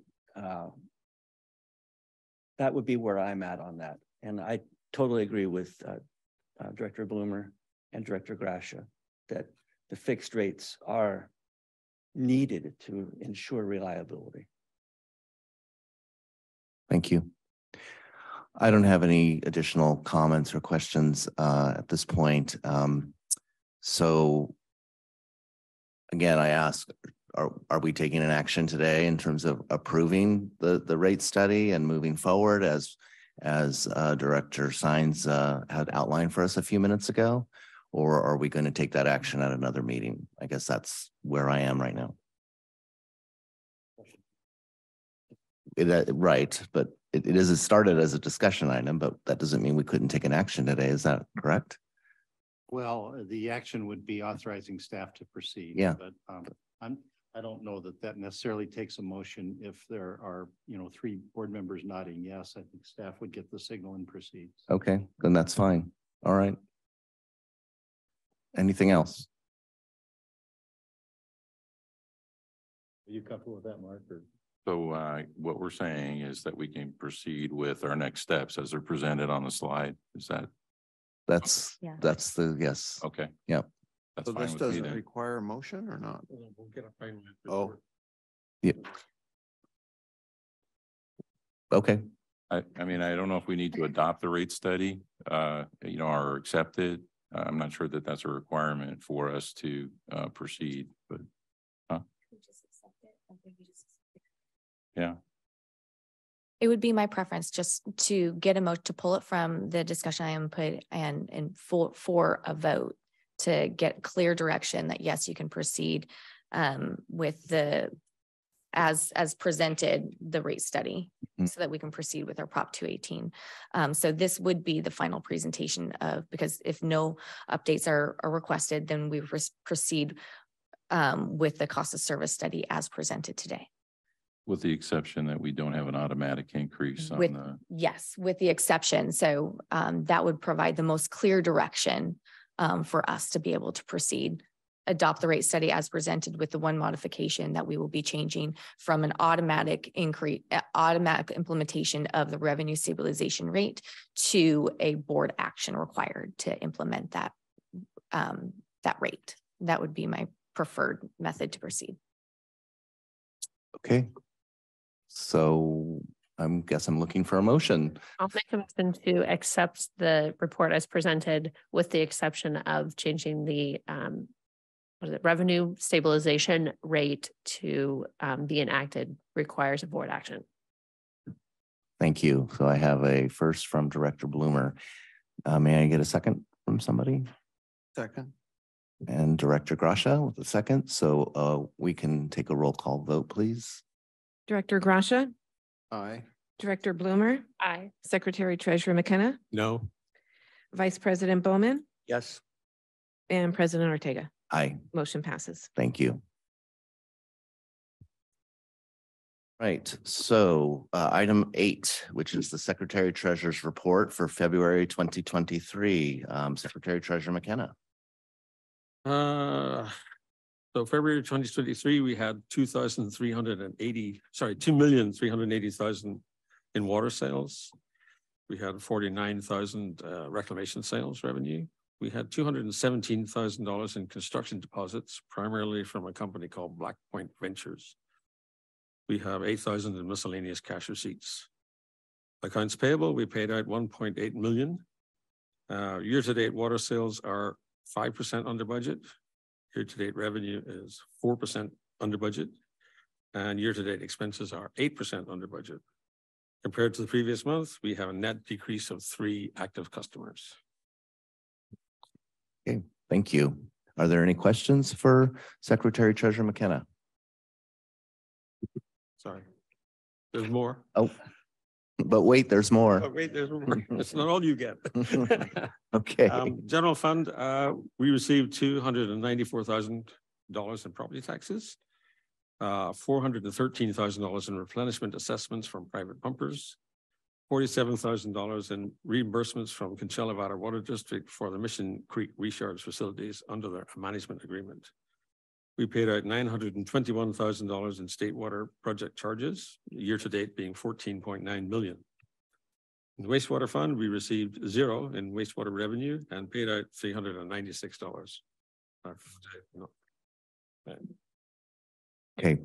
that would be where I'm at on that. And I totally agree with Director Bloomer and Director Gracia that the fixed rates are needed to ensure reliability. Thank you. I don't have any additional comments or questions at this point. So again, I ask, are we taking an action today in terms of approving the rate study and moving forward as Director Sines had outlined for us a few minutes ago? Or are we going to take that action at another meeting? I guess that's where I am right now. Right, but it started as a discussion item, but that doesn't mean we couldn't take an action today. Is that correct? Well, the action would be authorizing staff to proceed. Yeah. But I don't know that necessarily takes a motion. If there are, 3 board members nodding yes, I think staff would get the signal and proceed. Okay, then that's fine. All right. Anything else? Are you comfortable with that, Mark? Or? So what we're saying is that we can proceed with our next steps as they're presented on the slide. Is that? That's the yes. Okay. Yep. That's So fine this with me doesn't then. require a motion or not? We'll get a final Oh. report. Yep. Okay. I mean, I don't know if we need to adopt the rate study, or accept it. I'm not sure that that's a requirement for us to proceed, but. Yeah. It would be my preference just to get to pull it from the discussion I am put and for a vote to get clear direction that yes, you can proceed with the as presented the rate study so that we can proceed with our Prop 218. So this would be the final presentation because if no updates are requested, then we proceed with the cost of service study as presented today. With the exception that we don't have an automatic increase on the. Yes, with the exception. So that would provide the most clear direction for us to be able to proceed, adopt the rate study as presented with the one modification that we will be changing from an automatic implementation of the revenue stabilization rate to a board action required to implement that rate. That would be my preferred method to proceed. Okay. So I'm looking for a motion. I'll make a motion to accept the report as presented with the exception of changing the revenue stabilization rate to be enacted requires a board action. Thank you. So I have a first from Director Bloomer. May I get a second from somebody? Second. And Director Gracia with a second. So we can take a roll call vote, please. Director Gracia, Aye. Director Bloomer, Aye. Secretary Treasurer McKenna, No. Vice President Bowman, Yes. and President Ortega. Aye. Motion passes. Thank you. Right. So item 8, which is the Secretary Treasurer's report for February 2023. Secretary Treasurer McKenna. So February 2023, we had 2,380,000 in water sales. We had 49,000 reclamation sales revenue. We had $217,000 in construction deposits, primarily from a company called Black Point Ventures. We have 8,000 in miscellaneous cash receipts. Accounts payable, we paid out 1.8 million. Year-to-date water sales are 5% under budget. Year-to-date revenue is 4% under budget, and year-to-date expenses are 8% under budget. Compared to the previous month, we have a net decrease of 3 active customers. Okay, thank you. Are there any questions for Secretary Treasurer McKenna? Sorry, there's more. Oh, but wait, there's more. Oh, wait, there's more. It's not all you get. Okay. General fund, we received $294,000 in property taxes, $413,000 in replenishment assessments from private pumpers, $47,000 in reimbursements from Coachella Valley Water District for the Mission Creek recharge facilities under their management agreement. We paid out $921,000 in state water project charges, year to date being $14.9 million. In the wastewater fund, we received 0 in wastewater revenue and paid out $396. Okay.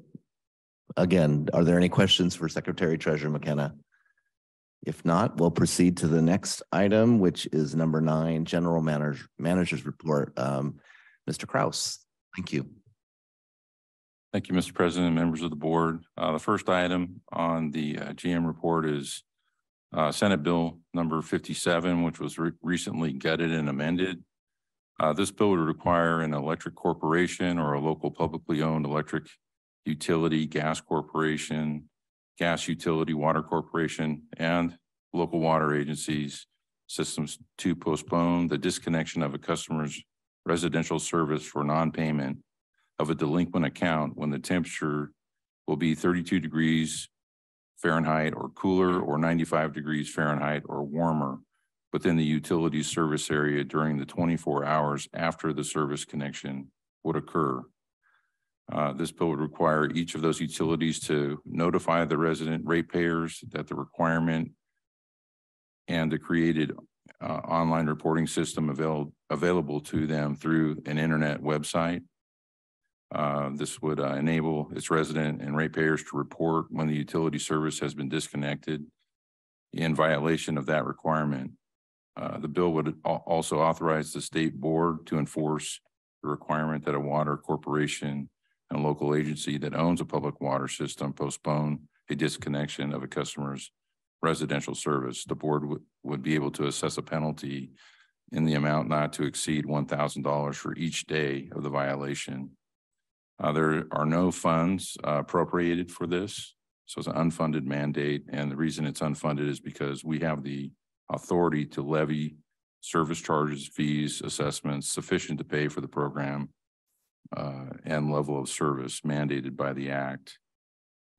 Again, are there any questions for Secretary Treasurer McKenna? If not, we'll proceed to the next item, which is number 9, General Manager's Report. Mr. Kraus, thank you. Thank you, Mr. President, members of the board. The first item on the GM report is Senate Bill number 57, which was recently gutted and amended. This bill would require an electric corporation or a local publicly owned electric utility, gas corporation, gas utility, water corporation, and local water agencies systems to postpone the disconnection of a customer's residential service for non-payment of a delinquent account when the temperature will be 32 degrees Fahrenheit or cooler, or 95 degrees Fahrenheit or warmer within the utility service area during the 24 hours after the service connection would occur. This bill would require each of those utilities to notify the resident ratepayers that the requirement and the created online reporting system available to them through an internet website. This would enable its resident and ratepayers to report when the utility service has been disconnected in violation of that requirement. The bill would also authorize the state board to enforce the requirement that a water corporation and local agency that owns a public water system postpone a disconnection of a customer's residential service. The board would be able to assess a penalty in the amount not to exceed $1,000 for each day of the violation. There are no funds appropriated for this, so it's an unfunded mandate. And the reason it's unfunded is because we have the authority to levy service charges, fees, assessments sufficient to pay for the program and level of service mandated by the act.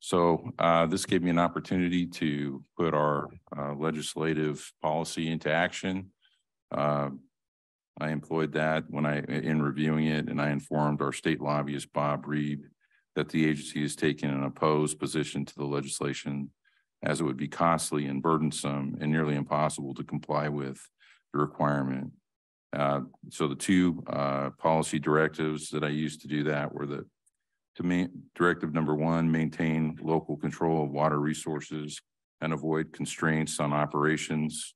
So this gave me an opportunity to put our legislative policy into action. I employed that in reviewing it, and I informed our state lobbyist, Bob Reed, that the agency has taken an opposed position to the legislation as it would be costly and burdensome and nearly impossible to comply with the requirement. So the two policy directives that I used to do that were directive number 1, maintain local control of water resources and avoid constraints on operations,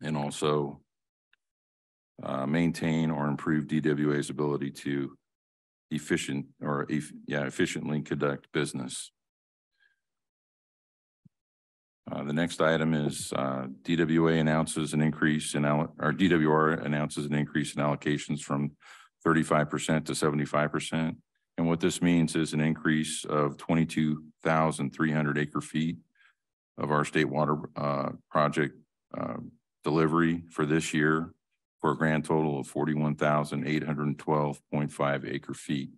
and also maintain or improve DWA's ability to efficiently conduct business. The next item is DWR announces an increase in allocations from 35% to 75%. And what this means is an increase of 22,300 acre feet of our state water project delivery for this year, for a grand total of 41,812.5 acre feet.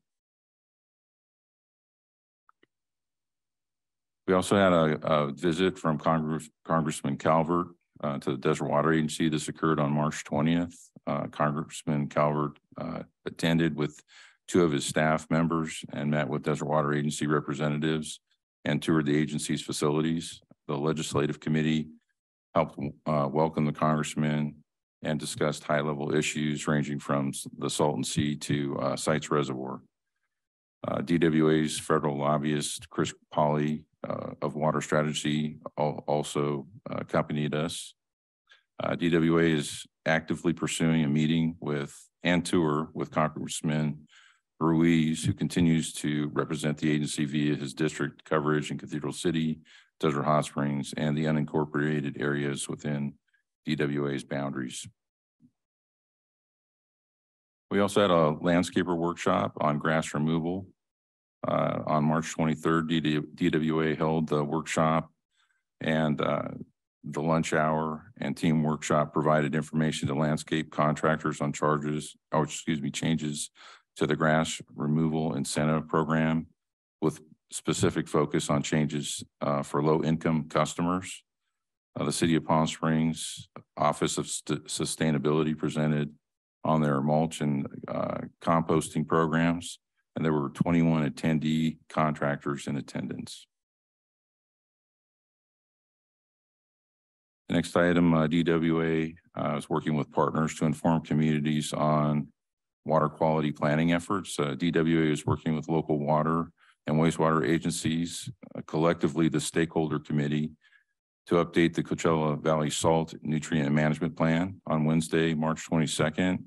We also had a visit from Congressman Calvert to the Desert Water Agency. This occurred on March 20th. Congressman Calvert attended with 2 of his staff members and met with Desert Water Agency representatives and toured the agency's facilities. The legislative committee helped welcome the congressman and discussed high-level issues ranging from the Salton Sea to Sites Reservoir. DWA's federal lobbyist, Chris Pauley of Water Strategy, also accompanied us. DWA is actively pursuing a meeting and tour with Congressman Ruiz, who continues to represent the agency via his district coverage in Cathedral City, Desert Hot Springs, and the unincorporated areas within DWA's boundaries. We also had a landscaper workshop on grass removal. On March 23rd, DWA held the workshop, and the lunch hour and team workshop provided information to landscape contractors on changes to the grass removal incentive program with specific focus on changes for low-income customers. The City of Palm Springs Office of Sustainability presented on their mulch and composting programs, and there were 21 attendee contractors in attendance. The next item, DWA is working with partners to inform communities on water quality planning efforts. DWA is working with local water and wastewater agencies, collectively the stakeholder committee, to update the Coachella Valley Salt Nutrient Management Plan on Wednesday, March 22nd.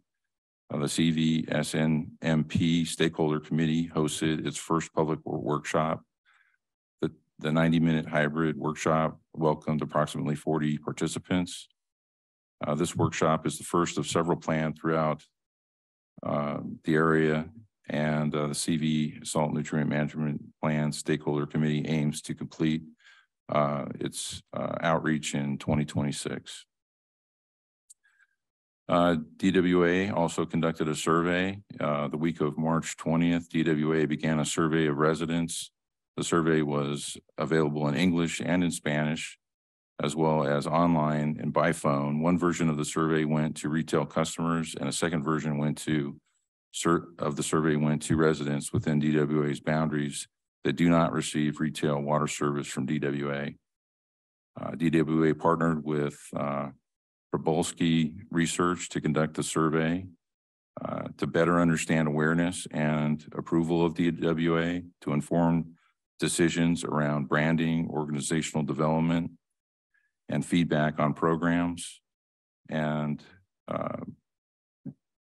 The CVSNMP Stakeholder Committee hosted its first public workshop. The 90-minute hybrid workshop welcomed approximately 40 participants. This workshop is the first of several planned throughout the area, and the CV Salt Nutrient Management Plan Stakeholder Committee aims to complete its outreach in 2026. DWA also conducted a survey. The week of March 20th, DWA began a survey of residents. The survey was available in English and in Spanish, as well as online and by phone. One version of the survey went to retail customers, and a second version went to residents within DWA's boundaries that do not receive retail water service from DWA. DWA partnered with Probolsky Research to conduct the survey to better understand awareness and approval of DWA, to inform decisions around branding, organizational development, and feedback on programs, and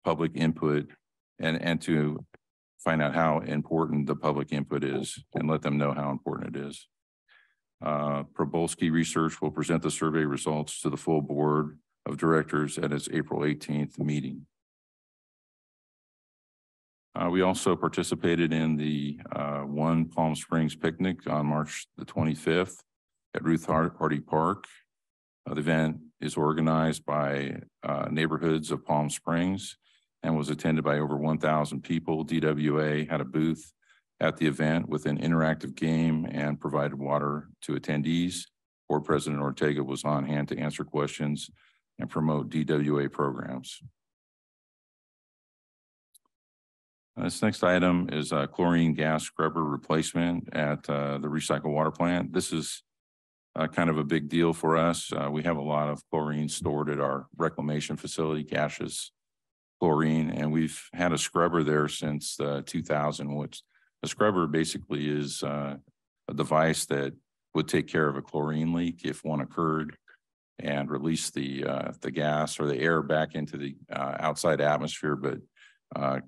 public input, and to find out how important the public input is and let them know how important it is. Probolsky Research will present the survey results to the full board of directors at its April 18th meeting. We also participated in the One Palm Springs picnic on March the 25th at Ruth Hardy Park. The event is organized by neighborhoods of Palm Springs and was attended by over 1,000 people. DWA had a booth at the event with an interactive game and provided water to attendees. Board President Ortega was on hand to answer questions and promote DWA programs. This next item is a chlorine gas scrubber replacement at the recycled water plant. This is kind of a big deal for us. We have a lot of chlorine stored at our reclamation facility, gaseous chlorine, and we've had a scrubber there since 2000, which a scrubber basically is a device that would take care of a chlorine leak if one occurred and release the gas or the air back into the outside atmosphere, but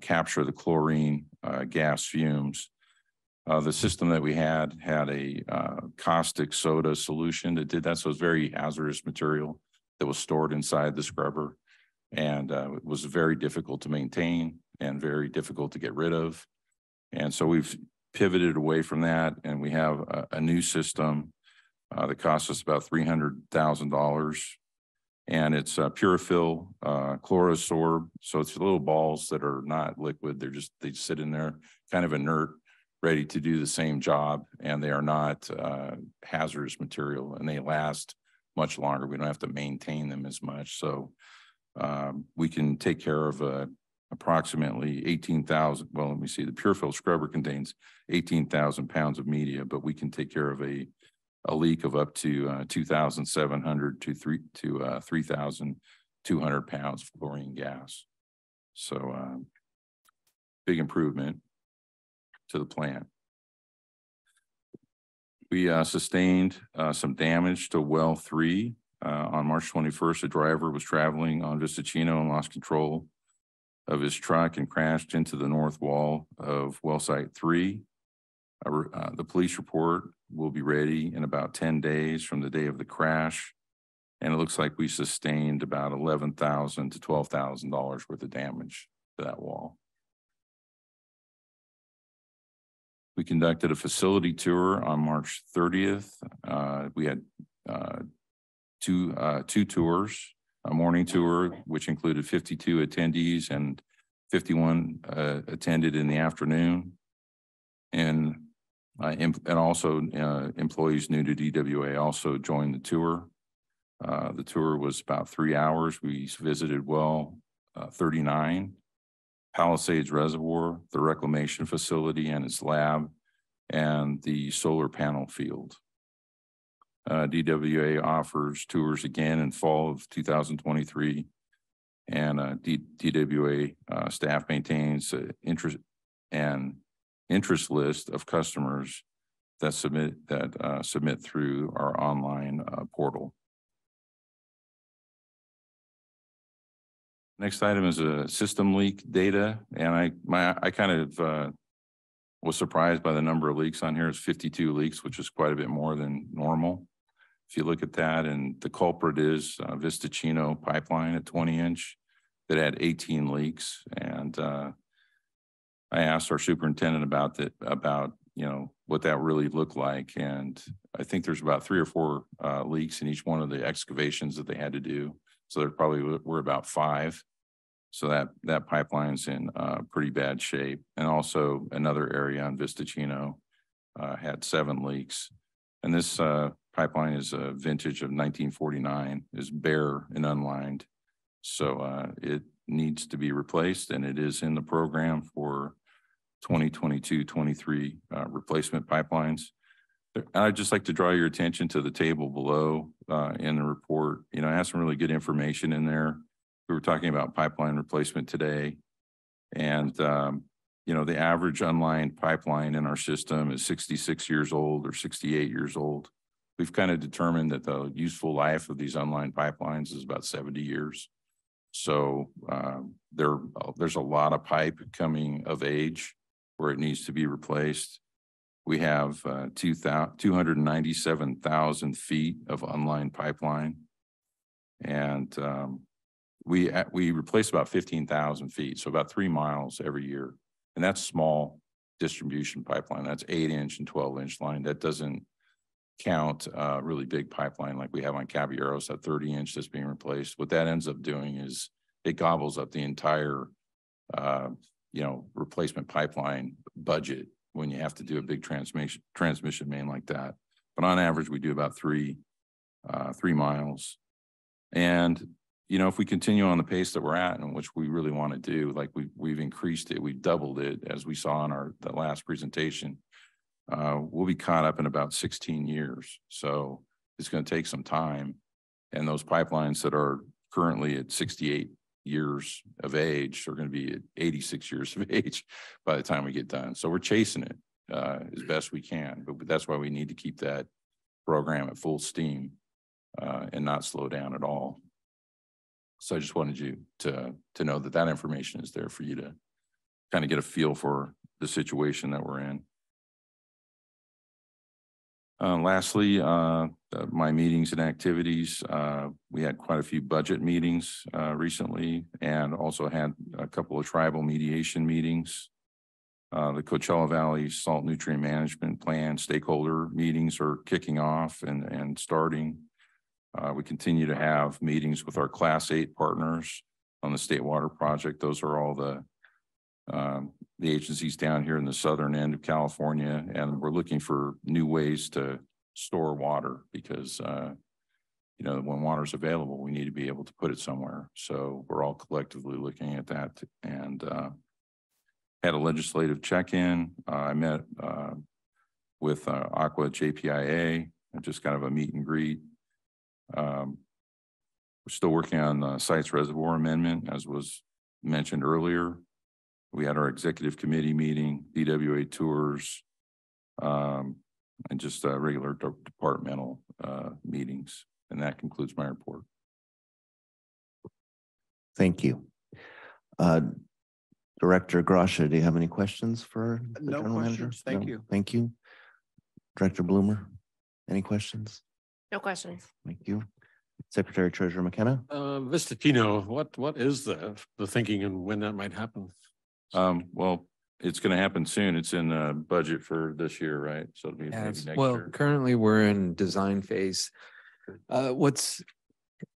capture the chlorine gas fumes. The system that we had a caustic soda solution that did that. So it's very hazardous material that was stored inside the scrubber, and it was very difficult to maintain and very difficult to get rid of. And so we've pivoted away from that, and we have a new system that costs us about $300,000. And it's Purafil Chlorosorb. So it's little balls that are not liquid. They sit in there kind of inert, ready to do the same job. And they are not hazardous material, and they last much longer. We don't have to maintain them as much. So we can take care of approximately 18,000. Well, let me see. The Purafil scrubber contains 18,000 pounds of media, but we can take care of a leak of up to 2,700 to 3,200 pounds of chlorine gas. So big improvement to the plant. We sustained some damage to well 3. On March 21st, a driver was traveling on Vistachino and lost control of his truck and crashed into the north wall of well site 3. The police report will be ready in about 10 days from the day of the crash. And it looks like we sustained about $11,000 to $12,000 worth of damage to that wall. We conducted a facility tour on March 30th. We had two tours, a morning tour, which included 52 attendees, and 51 attended in the afternoon. And also employees new to DWA also joined the tour. The tour was about 3 hours. We visited well 39, Palisades Reservoir, the reclamation facility and its lab, and the solar panel field. DWA offers tours again in fall of 2023, and DWA staff maintains interest list of customers that submit through our online portal. Next item is a system leak data, and I kind of was surprised by the number of leaks on here. It's 52 leaks, which is quite a bit more than normal. If you look at that, and the culprit is Vista Chino pipeline at 20-inch that had 18 leaks. And I asked our superintendent about that, what that really looked like. And I think there's about 3 or 4 leaks in each one of the excavations that they had to do. So there probably were about 5. So that pipeline's in pretty bad shape. And also another area on Vista Chino had 7 leaks. And this pipeline is a vintage of 1949, is bare and unlined. So it needs to be replaced, and it is in the program for 2022-23 replacement pipelines. I'd just like to draw your attention to the table below in the report. I have some really good information in there. We were talking about pipeline replacement today, and the average unlined pipeline in our system is 66 years old or 68 years old. We've kind of determined that the useful life of these unlined pipelines is about 70 years. So there's a lot of pipe coming of age where it needs to be replaced. We have 297,000 feet of unlined pipeline, and we replace about 15,000 feet, so about 3 miles every year. And that's small distribution pipeline. That's 8-inch and 12-inch line. That doesn't count really big pipeline like we have on Caballeros, that 30-inch that's being replaced. What that ends up doing is it gobbles up the entire replacement pipeline budget when you have to do a big transmission main like that. But on average, we do about 3 miles. And if we continue on the pace that we're at, and which we really want to do, like we've increased it, we've doubled it, as we saw in the last presentation, we'll be caught up in about 16 years. So it's going to take some time. And those pipelines that are currently at 68 years of age are going to be at 86 years of age by the time we get done. So we're chasing it as best we can, but that's why we need to keep that program at full steam and not slow down at all. So I just wanted you to know that information is there for you to kind of get a feel for the situation that we're in. Lastly, my meetings and activities. We had quite a few budget meetings recently, and also had a couple of tribal mediation meetings. The Coachella Valley Salt Nutrient Management Plan stakeholder meetings are kicking off and starting. We continue to have meetings with our Class 8 partners on the State Water Project. Those are all the agencies down here in the southern end of California, and we're looking for new ways to store water because, when water is available, we need to be able to put it somewhere. So we're all collectively looking at that, and had a legislative check-in. I met with Aqua JPIA, just kind of a meet and greet. We're still working on the Sites Reservoir Amendment, as was mentioned earlier. We had our executive committee meeting, DWA tours, and just regular departmental meetings. And that concludes my report. Thank you. Director Grasha, do you have any questions for the No general manager? questions. Thank you. Thank you. Director Bloomer, any questions? No questions. Thank you. Secretary Treasurer McKenna. Vista Chino, what is the thinking and when that might happen? Well, it's going to happen soon. It's in the budget for this year, right? So it'll be maybe next year. Currently we're in design phase. What's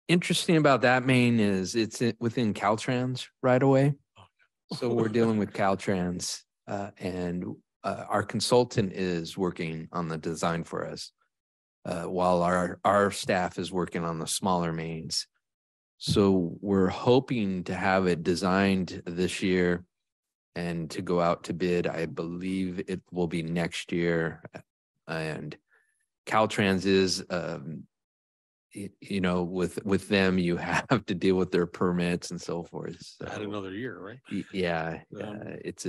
interesting about that main is it's within Caltrans right away. So we're dealing with Caltrans and our consultant is working on the design for us while our staff is working on the smaller mains. So we're hoping to have it designed this year and to go out to bid. I believe it will be next year. And Caltrans is, with them, you have to deal with their permits and so forth. So, Add another year, right? Yeah, it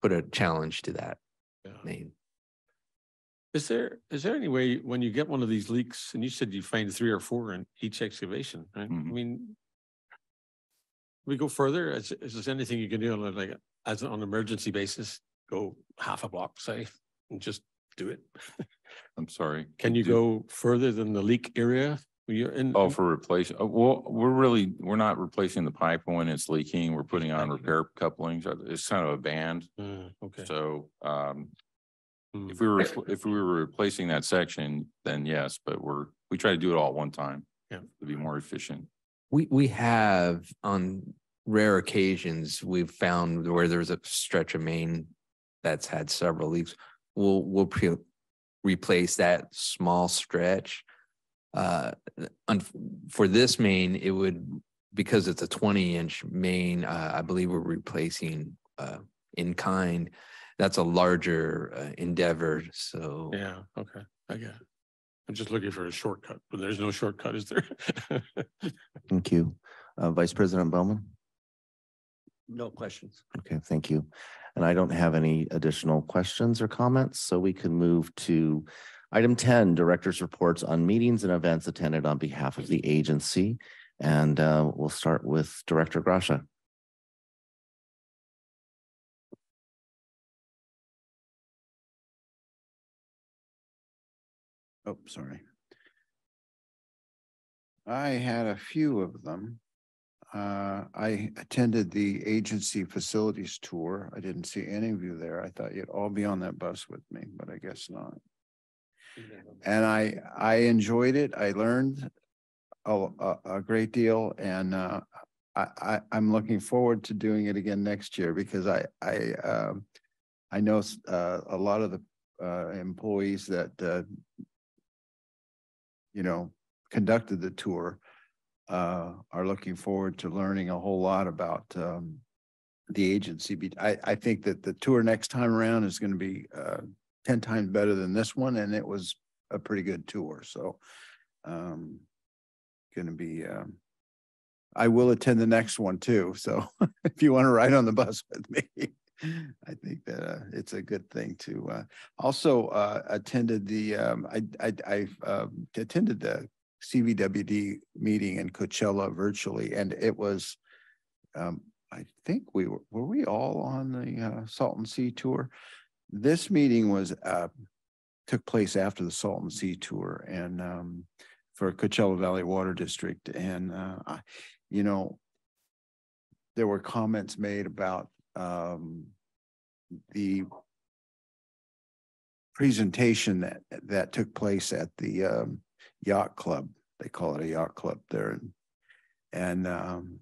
put a challenge to that main. Is there any way when you get one of these leaks, and you said you find 3 or 4 in each excavation, right? Mm-hmm. I mean, we go further? Is there anything you can do on like as on an emergency basis? Go half a block, say, and just do it. I'm sorry. Can you Do- go further than the leak area? When you're in. Oh, for replace, well, we're not replacing the pipe when it's leaking. We're putting on repair couplings. It's kind of a band. Okay. So, Hmm. if we were replacing that section, then yes, but we try to do it all at one time. Yeah. To be more efficient. We have on rare occasions, we've found where there's a stretch of main that's had several leaks. We'll replace that small stretch. For this main, it would, because it's a 20-inch main, I believe we're replacing in kind. That's a larger endeavor, so. Yeah, okay, I get it. I'm just looking for a shortcut, but there's no shortcut, is there? Thank you. Vice President Bowman? No questions. Okay, thank you. And I don't have any additional questions or comments, so we can move to item 10, Director's Reports on Meetings and Events attended on behalf of the agency. And we'll start with Director Gracia. Oh, sorry. I had a few of them. I attended the agency facilities tour. I didn't see any of you there. I thought you'd all be on that bus with me, but I guess not. And I enjoyed it. I learned a great deal, and I'm looking forward to doing it again next year, because I know a lot of the employees that conducted the tour are looking forward to learning a whole lot about the agency. I think that the tour next time around is going to be 10 times better than this one, and it was a pretty good tour. So going to be, I will attend the next one too. So if you want to ride on the bus with me, I think that it's a good thing to also attended the, I attended the CVWD meeting in Coachella virtually, and it was, I think were we all on the Salton Sea tour? This meeting was took place after the Salton Sea tour, and for Coachella Valley Water District, and there were comments made about the presentation that took place at the yacht club. They call it a yacht club there, and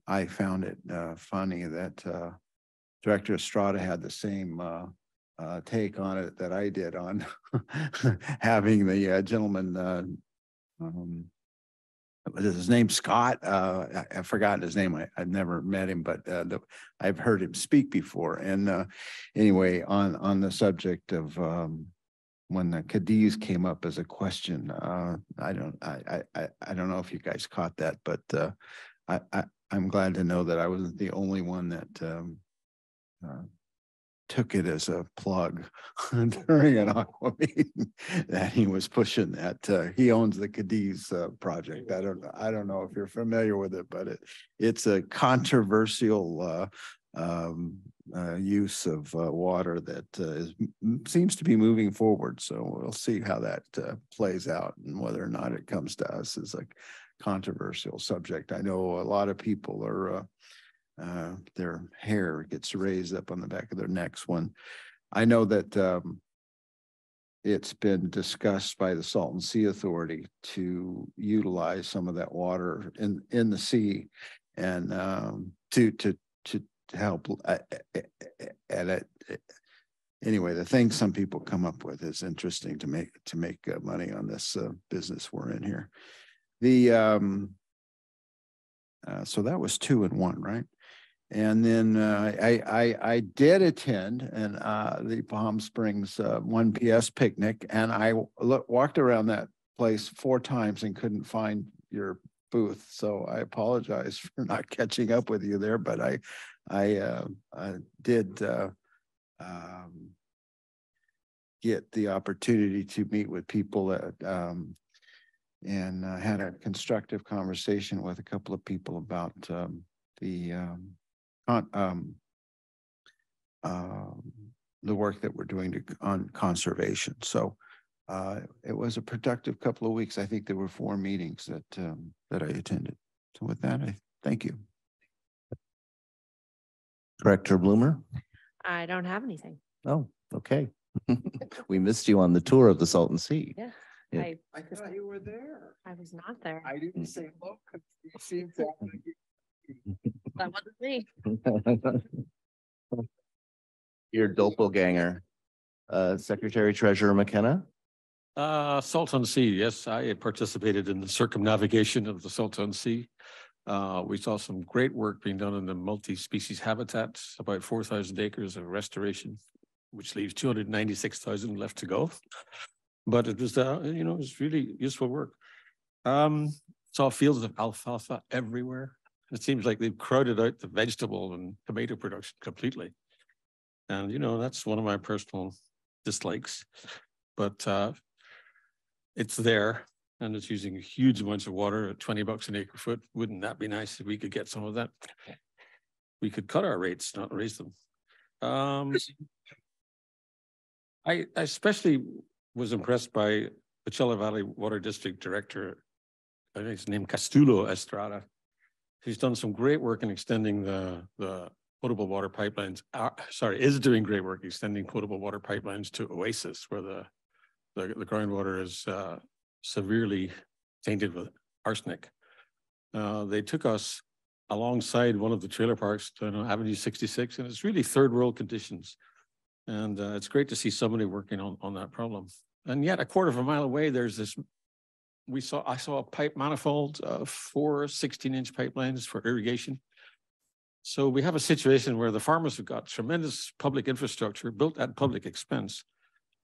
I found it funny that Director Estrada had the same take on it that I did on having the gentleman. His name Scott. I've forgotten his name. I've never met him, but I've heard him speak before. And anyway, on the subject of when the Cadiz came up as a question, I don't know if you guys caught that, but I'm glad to know that I wasn't the only one that took it as a plug during an Aqua meeting that he was pushing that he owns the Cadiz project. I don't know if you're familiar with it, but it's a controversial use of water that seems to be moving forward. So we'll see how that plays out, and whether or not it comes to us as a controversial subject. I know a lot of people are their hair gets raised up on the back of their necks when I know that it's been discussed by the Salton Sea Authority to utilize some of that water in the sea, and to help at it. Anyway, the things some people come up with is interesting to make money on this business we're in here. The so that was 2 and 1, right? And then I did attend the Palm Springs 1PS picnic, and I walked around that place 4 times and couldn't find your booth. So I apologize for not catching up with you there, but I did get the opportunity to meet with people and had a constructive conversation with a couple of people about the work that we're doing on conservation. So it was a productive couple of weeks. I think there were 4 meetings that I attended. So with that, I thank you. Director Bloomer? I don't have anything. Oh, okay. We missed you on the tour of the Salton Sea. Yeah. Yeah. I thought you were there. I was not there. I didn't say look. You seemed to. That wasn't me. Your doppelganger, Secretary Treasurer McKenna. Salton Sea, yes, I participated in the circumnavigation of the Salton Sea. We saw some great work being done in the multi-species habitats, about 4,000 acres of restoration, which leaves 296,000 left to go. But it was, it was really useful work. Saw fields of alfalfa everywhere. It seems like they've crowded out the vegetable and tomato production completely. And, that's one of my personal dislikes, but it's there and it's using huge amounts of water at $20 an acre foot. Wouldn't that be nice if we could get some of that? We could cut our rates, not raise them. I especially was impressed by Coachella Valley Water District Director, I think his name Castulo Estrada. He's done some great work in extending the potable water pipelines. Is doing great work extending potable water pipelines to Oasis, where the groundwater is severely tainted with arsenic. They took us alongside one of the trailer parks to Avenue 66, and it's really third world conditions. And it's great to see somebody working on that problem. And yet a quarter of a mile away, there's this, I saw a pipe manifold of 4 16-inch pipelines for irrigation. So we have a situation where the farmers have got tremendous public infrastructure built at public expense,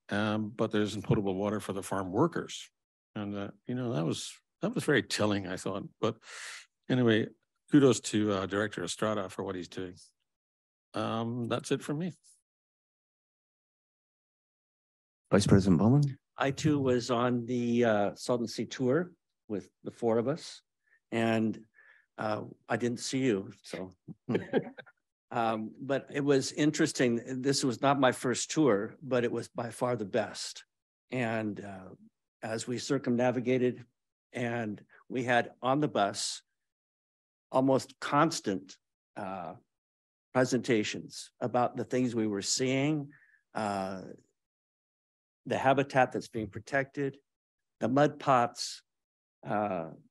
but there isn't potable water for the farm workers. And, that was very telling, I thought. But anyway, kudos to Director Estrada for what he's doing. That's it from me. Vice President Bowman? I too was on the Salton Sea tour with the 4 of us, and I didn't see you, so. But it was interesting. This was not my first tour, but it was by far the best. And as we circumnavigated, and we had on the bus almost constant presentations about the things we were seeing, the habitat that's being protected, the mud pots.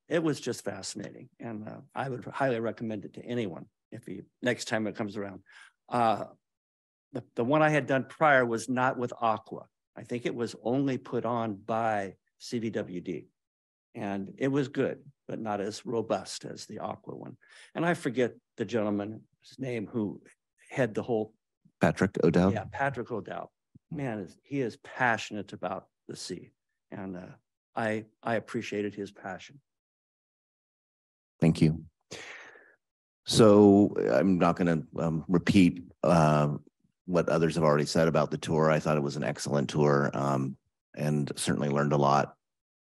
It was just fascinating. And I would highly recommend it to anyone next time it comes around. The one I had done prior was not with Aqua. I think it was only put on by CDWD. And it was good, but not as robust as the Aqua one. And I forget the gentleman's name who had the whole. Patrick O'Dowd? Yeah, Patrick O'Dowd. Man, he is passionate about the sea. And I appreciated his passion. Thank you. So I'm not going to repeat what others have already said about the tour. I thought it was an excellent tour, and certainly learned a lot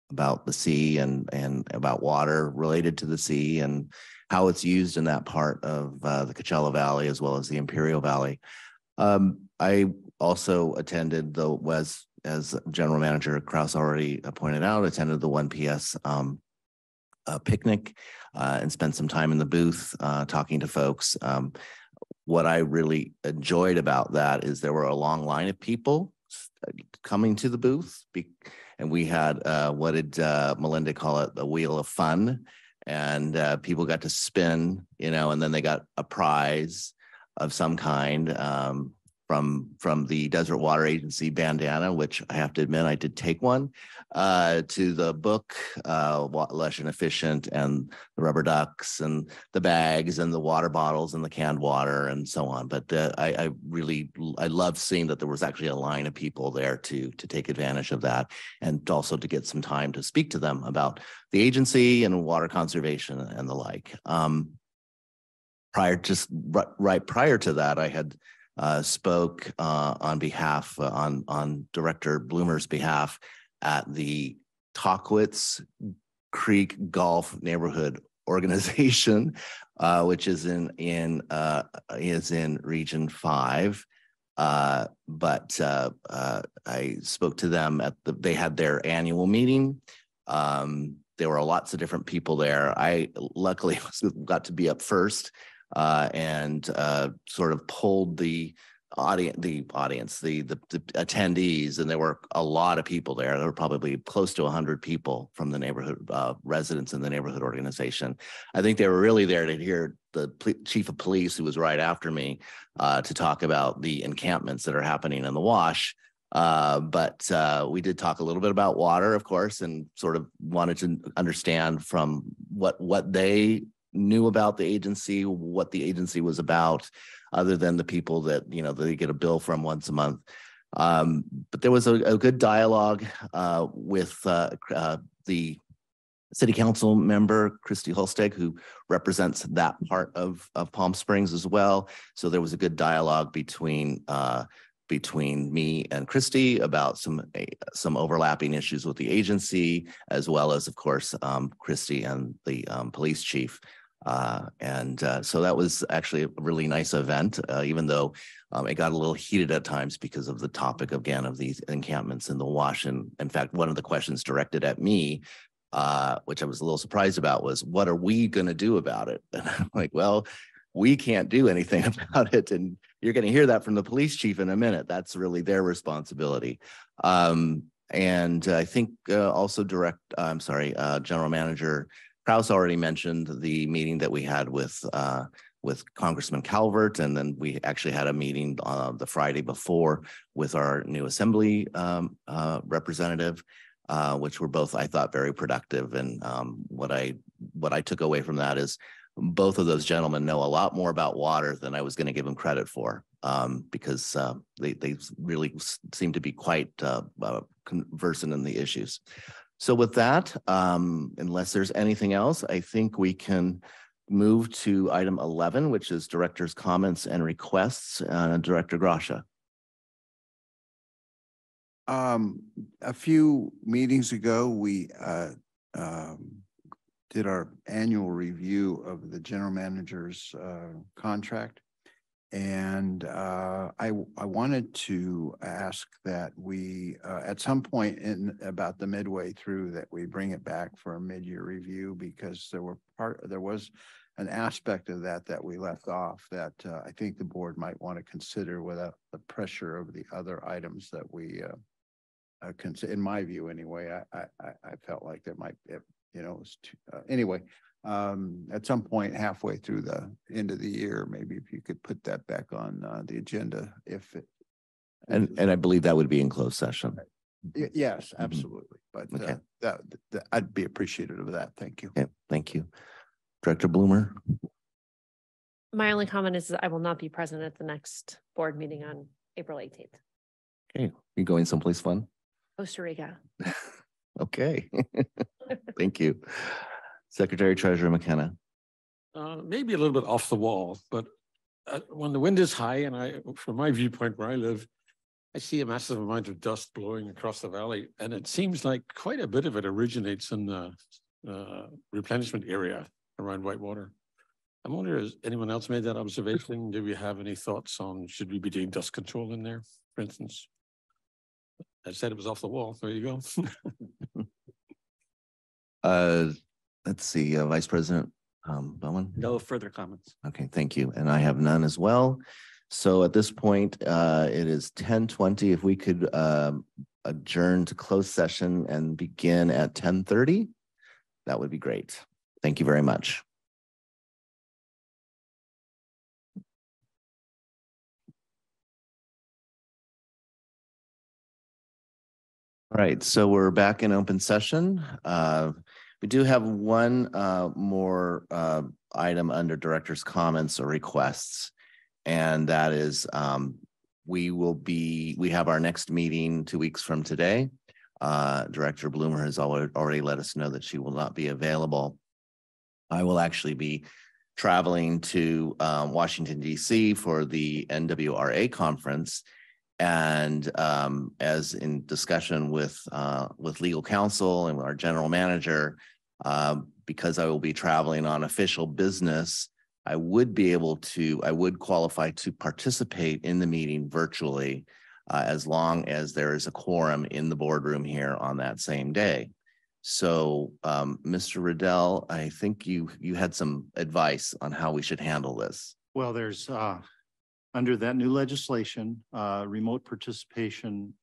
about the sea and about water related to the sea and how it's used in that part of the Coachella Valley as well as the Imperial Valley. I also attended as General Manager Kraus already pointed out, attended the 1 PS picnic and spent some time in the booth talking to folks. What I really enjoyed about that is there were a long line of people coming to the booth, and we had what did Melinda call it, the wheel of fun, and people got to spin, and then they got a prize of some kind from the Desert Water Agency bandana, which I have to admit I did take one, to the book, Lush and Efficient, and the rubber ducks and the bags and the water bottles and the canned water and so on. But I loved seeing that there was actually a line of people there to take advantage of that, and also to get some time to speak to them about the agency and water conservation and the like. Prior to that, I had spoke on Director Bloomer's behalf at the Tockwitz Creek Golf Neighborhood organization, which is in Region 5. But I spoke to them they had their annual meeting. There were lots of different people there. I luckily got to be up first and sort of pulled the attendees, and there were a lot of people there. There were probably close to 100 people from the neighborhood residents in the neighborhood organization. I think they were really there to hear the chief of police, who was right after me, to talk about the encampments that are happening in the Wash. But we did talk a little bit about water, of course, and sort of wanted to understand from what they knew about the agency, what the agency was about, other than the people that, they get a bill from once a month. But there was a good dialogue with the city council member, Christy Holsteg, who represents that part of Palm Springs as well. So there was a good dialogue between me and Christy about some overlapping issues with the agency, as well as, of course, Christy and the police chief. So that was actually a really nice event, even though it got a little heated at times because of the topic again of these encampments in the Wash. And in fact, one of the questions directed at me, which I was a little surprised about, was, what are we going to do about it? And I'm like, well, we can't do anything about it. And you're going to hear that from the police chief in a minute. That's really their responsibility. And I think also General Manager Kraus already mentioned the meeting that we had with Congressman Calvert, and then we actually had a meeting the Friday before with our new Assembly representative, which were both, I thought, very productive. And what I took away from that is both of those gentlemen know a lot more about water than I was going to give them credit for, because they really seem to be quite conversant in the issues. So with that, unless there's anything else, I think we can move to item 11, which is director's comments and requests. Director Gracia. A few meetings ago, we did our annual review of the general manager's contract. And I wanted to ask that we, at some point in about the midway through, that we bring it back for a mid-year review, because there was an aspect of that we left off that I think the board might want to consider without the pressure of the other items that we consider. In my view, anyway, I felt like there might be, it was too, anyway. At some point halfway through the end of the year, maybe if you could put that back on the agenda, if it. And I believe that would be in closed session. Yes, absolutely. But Okay. that I'd be appreciative of that. Thank you. Okay, thank you. Director Bloomer. My only comment is I will not be present at the next board meeting on April 18th. Okay, you going someplace fun? Costa Rica. Okay, thank you. Secretary Treasurer McKenna. Maybe a little bit off the wall, but when the wind is high, and from my viewpoint where I live, I see a massive amount of dust blowing across the valley, and it seems like quite a bit of it originates in the replenishment area around Whitewater. I'm wondering, has anyone else made that observation? Do we have any thoughts on, should we be doing dust control in there, for instance? I said it was off the wall. There you go. Let's see, Vice President Bowman. No further comments. Okay, thank you. And I have none as well. So at this point, it is 10:20. If we could adjourn to closed session and begin at 10:30, that would be great. Thank you very much. All right, so we're back in open session. We do have one more item under director's comments or requests, and that is we have our next meeting 2 weeks from today. Director Bloomer has already let us know that she will not be available. I will actually be traveling to Washington, D.C. for the NWRA conference. And as in discussion with legal counsel and our general manager, because I will be traveling on official business, I would qualify to participate in the meeting virtually as long as there is a quorum in the boardroom here on that same day. So, Mr. Riddell, I think you had some advice on how we should handle this. Well, there's under that new legislation, remote participation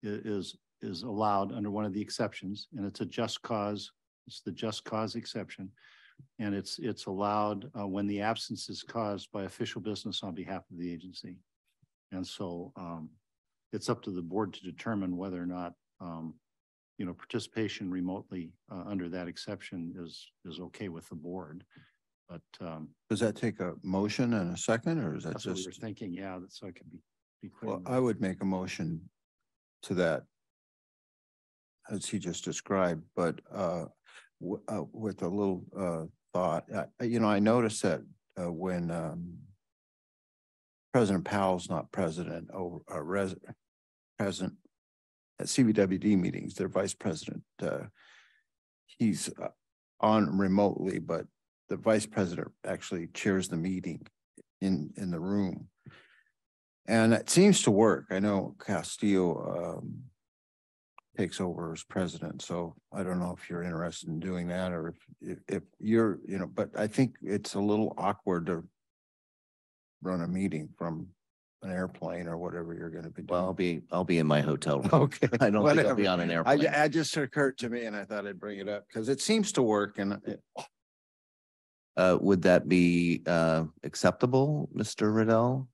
is allowed under one of the exceptions, and it's a just cause. It's the just cause exception, and it's allowed when the absence is caused by official business on behalf of the agency. And so it's up to the board to determine whether or not participation remotely under that exception is okay with the board. But does that take a motion and a second, or is that that's what we just? were thinking? Yeah, that's so I can be clear. Well, I would make a motion to that, as he just described, but with a little thought. I noticed that when President Powell's not president or present at CBWD meetings, their vice president, he's on remotely, but the vice president actually chairs the meeting in the room. And it seems to work. I know Castillo takes over as president, so I don't know if you're interested in doing that, or if you're, but I think it's a little awkward to run a meeting from an airplane or whatever you're going to be doing. Well, I'll be in my hotel room. Okay. I don't think I'll be on an airplane. I just occurred to me, and I thought I'd bring it up because it seems to work. And would that be acceptable, Mr. Riddell?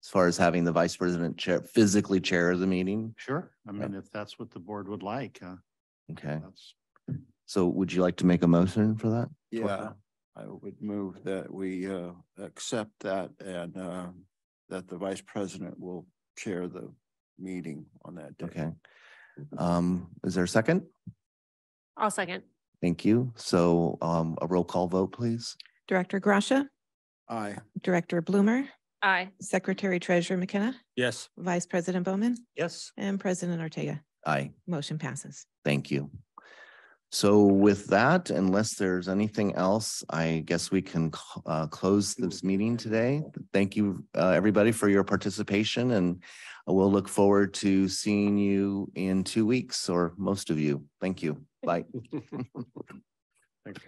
As far as having the vice president physically chair the meeting? Sure. I mean, if that's what the board would like. Okay. That's So would you like to make a motion for that? yeah, I would move that we accept that, and that the vice president will chair the meeting on that day. Okay. Is there a second? I'll second. Thank you. So a roll call vote, please. Director Gracia, Aye. Director Bloomer, Aye. Secretary Treasurer McKenna, Yes. Vice President Bowman, Yes. and President Ortega. Aye. Motion passes. Thank you. So with that, unless there's anything else, I guess we can close this meeting today. Thank you, everybody, for your participation, and we'll look forward to seeing you in 2 weeks, or most of you. Thank you. Bye. thanks.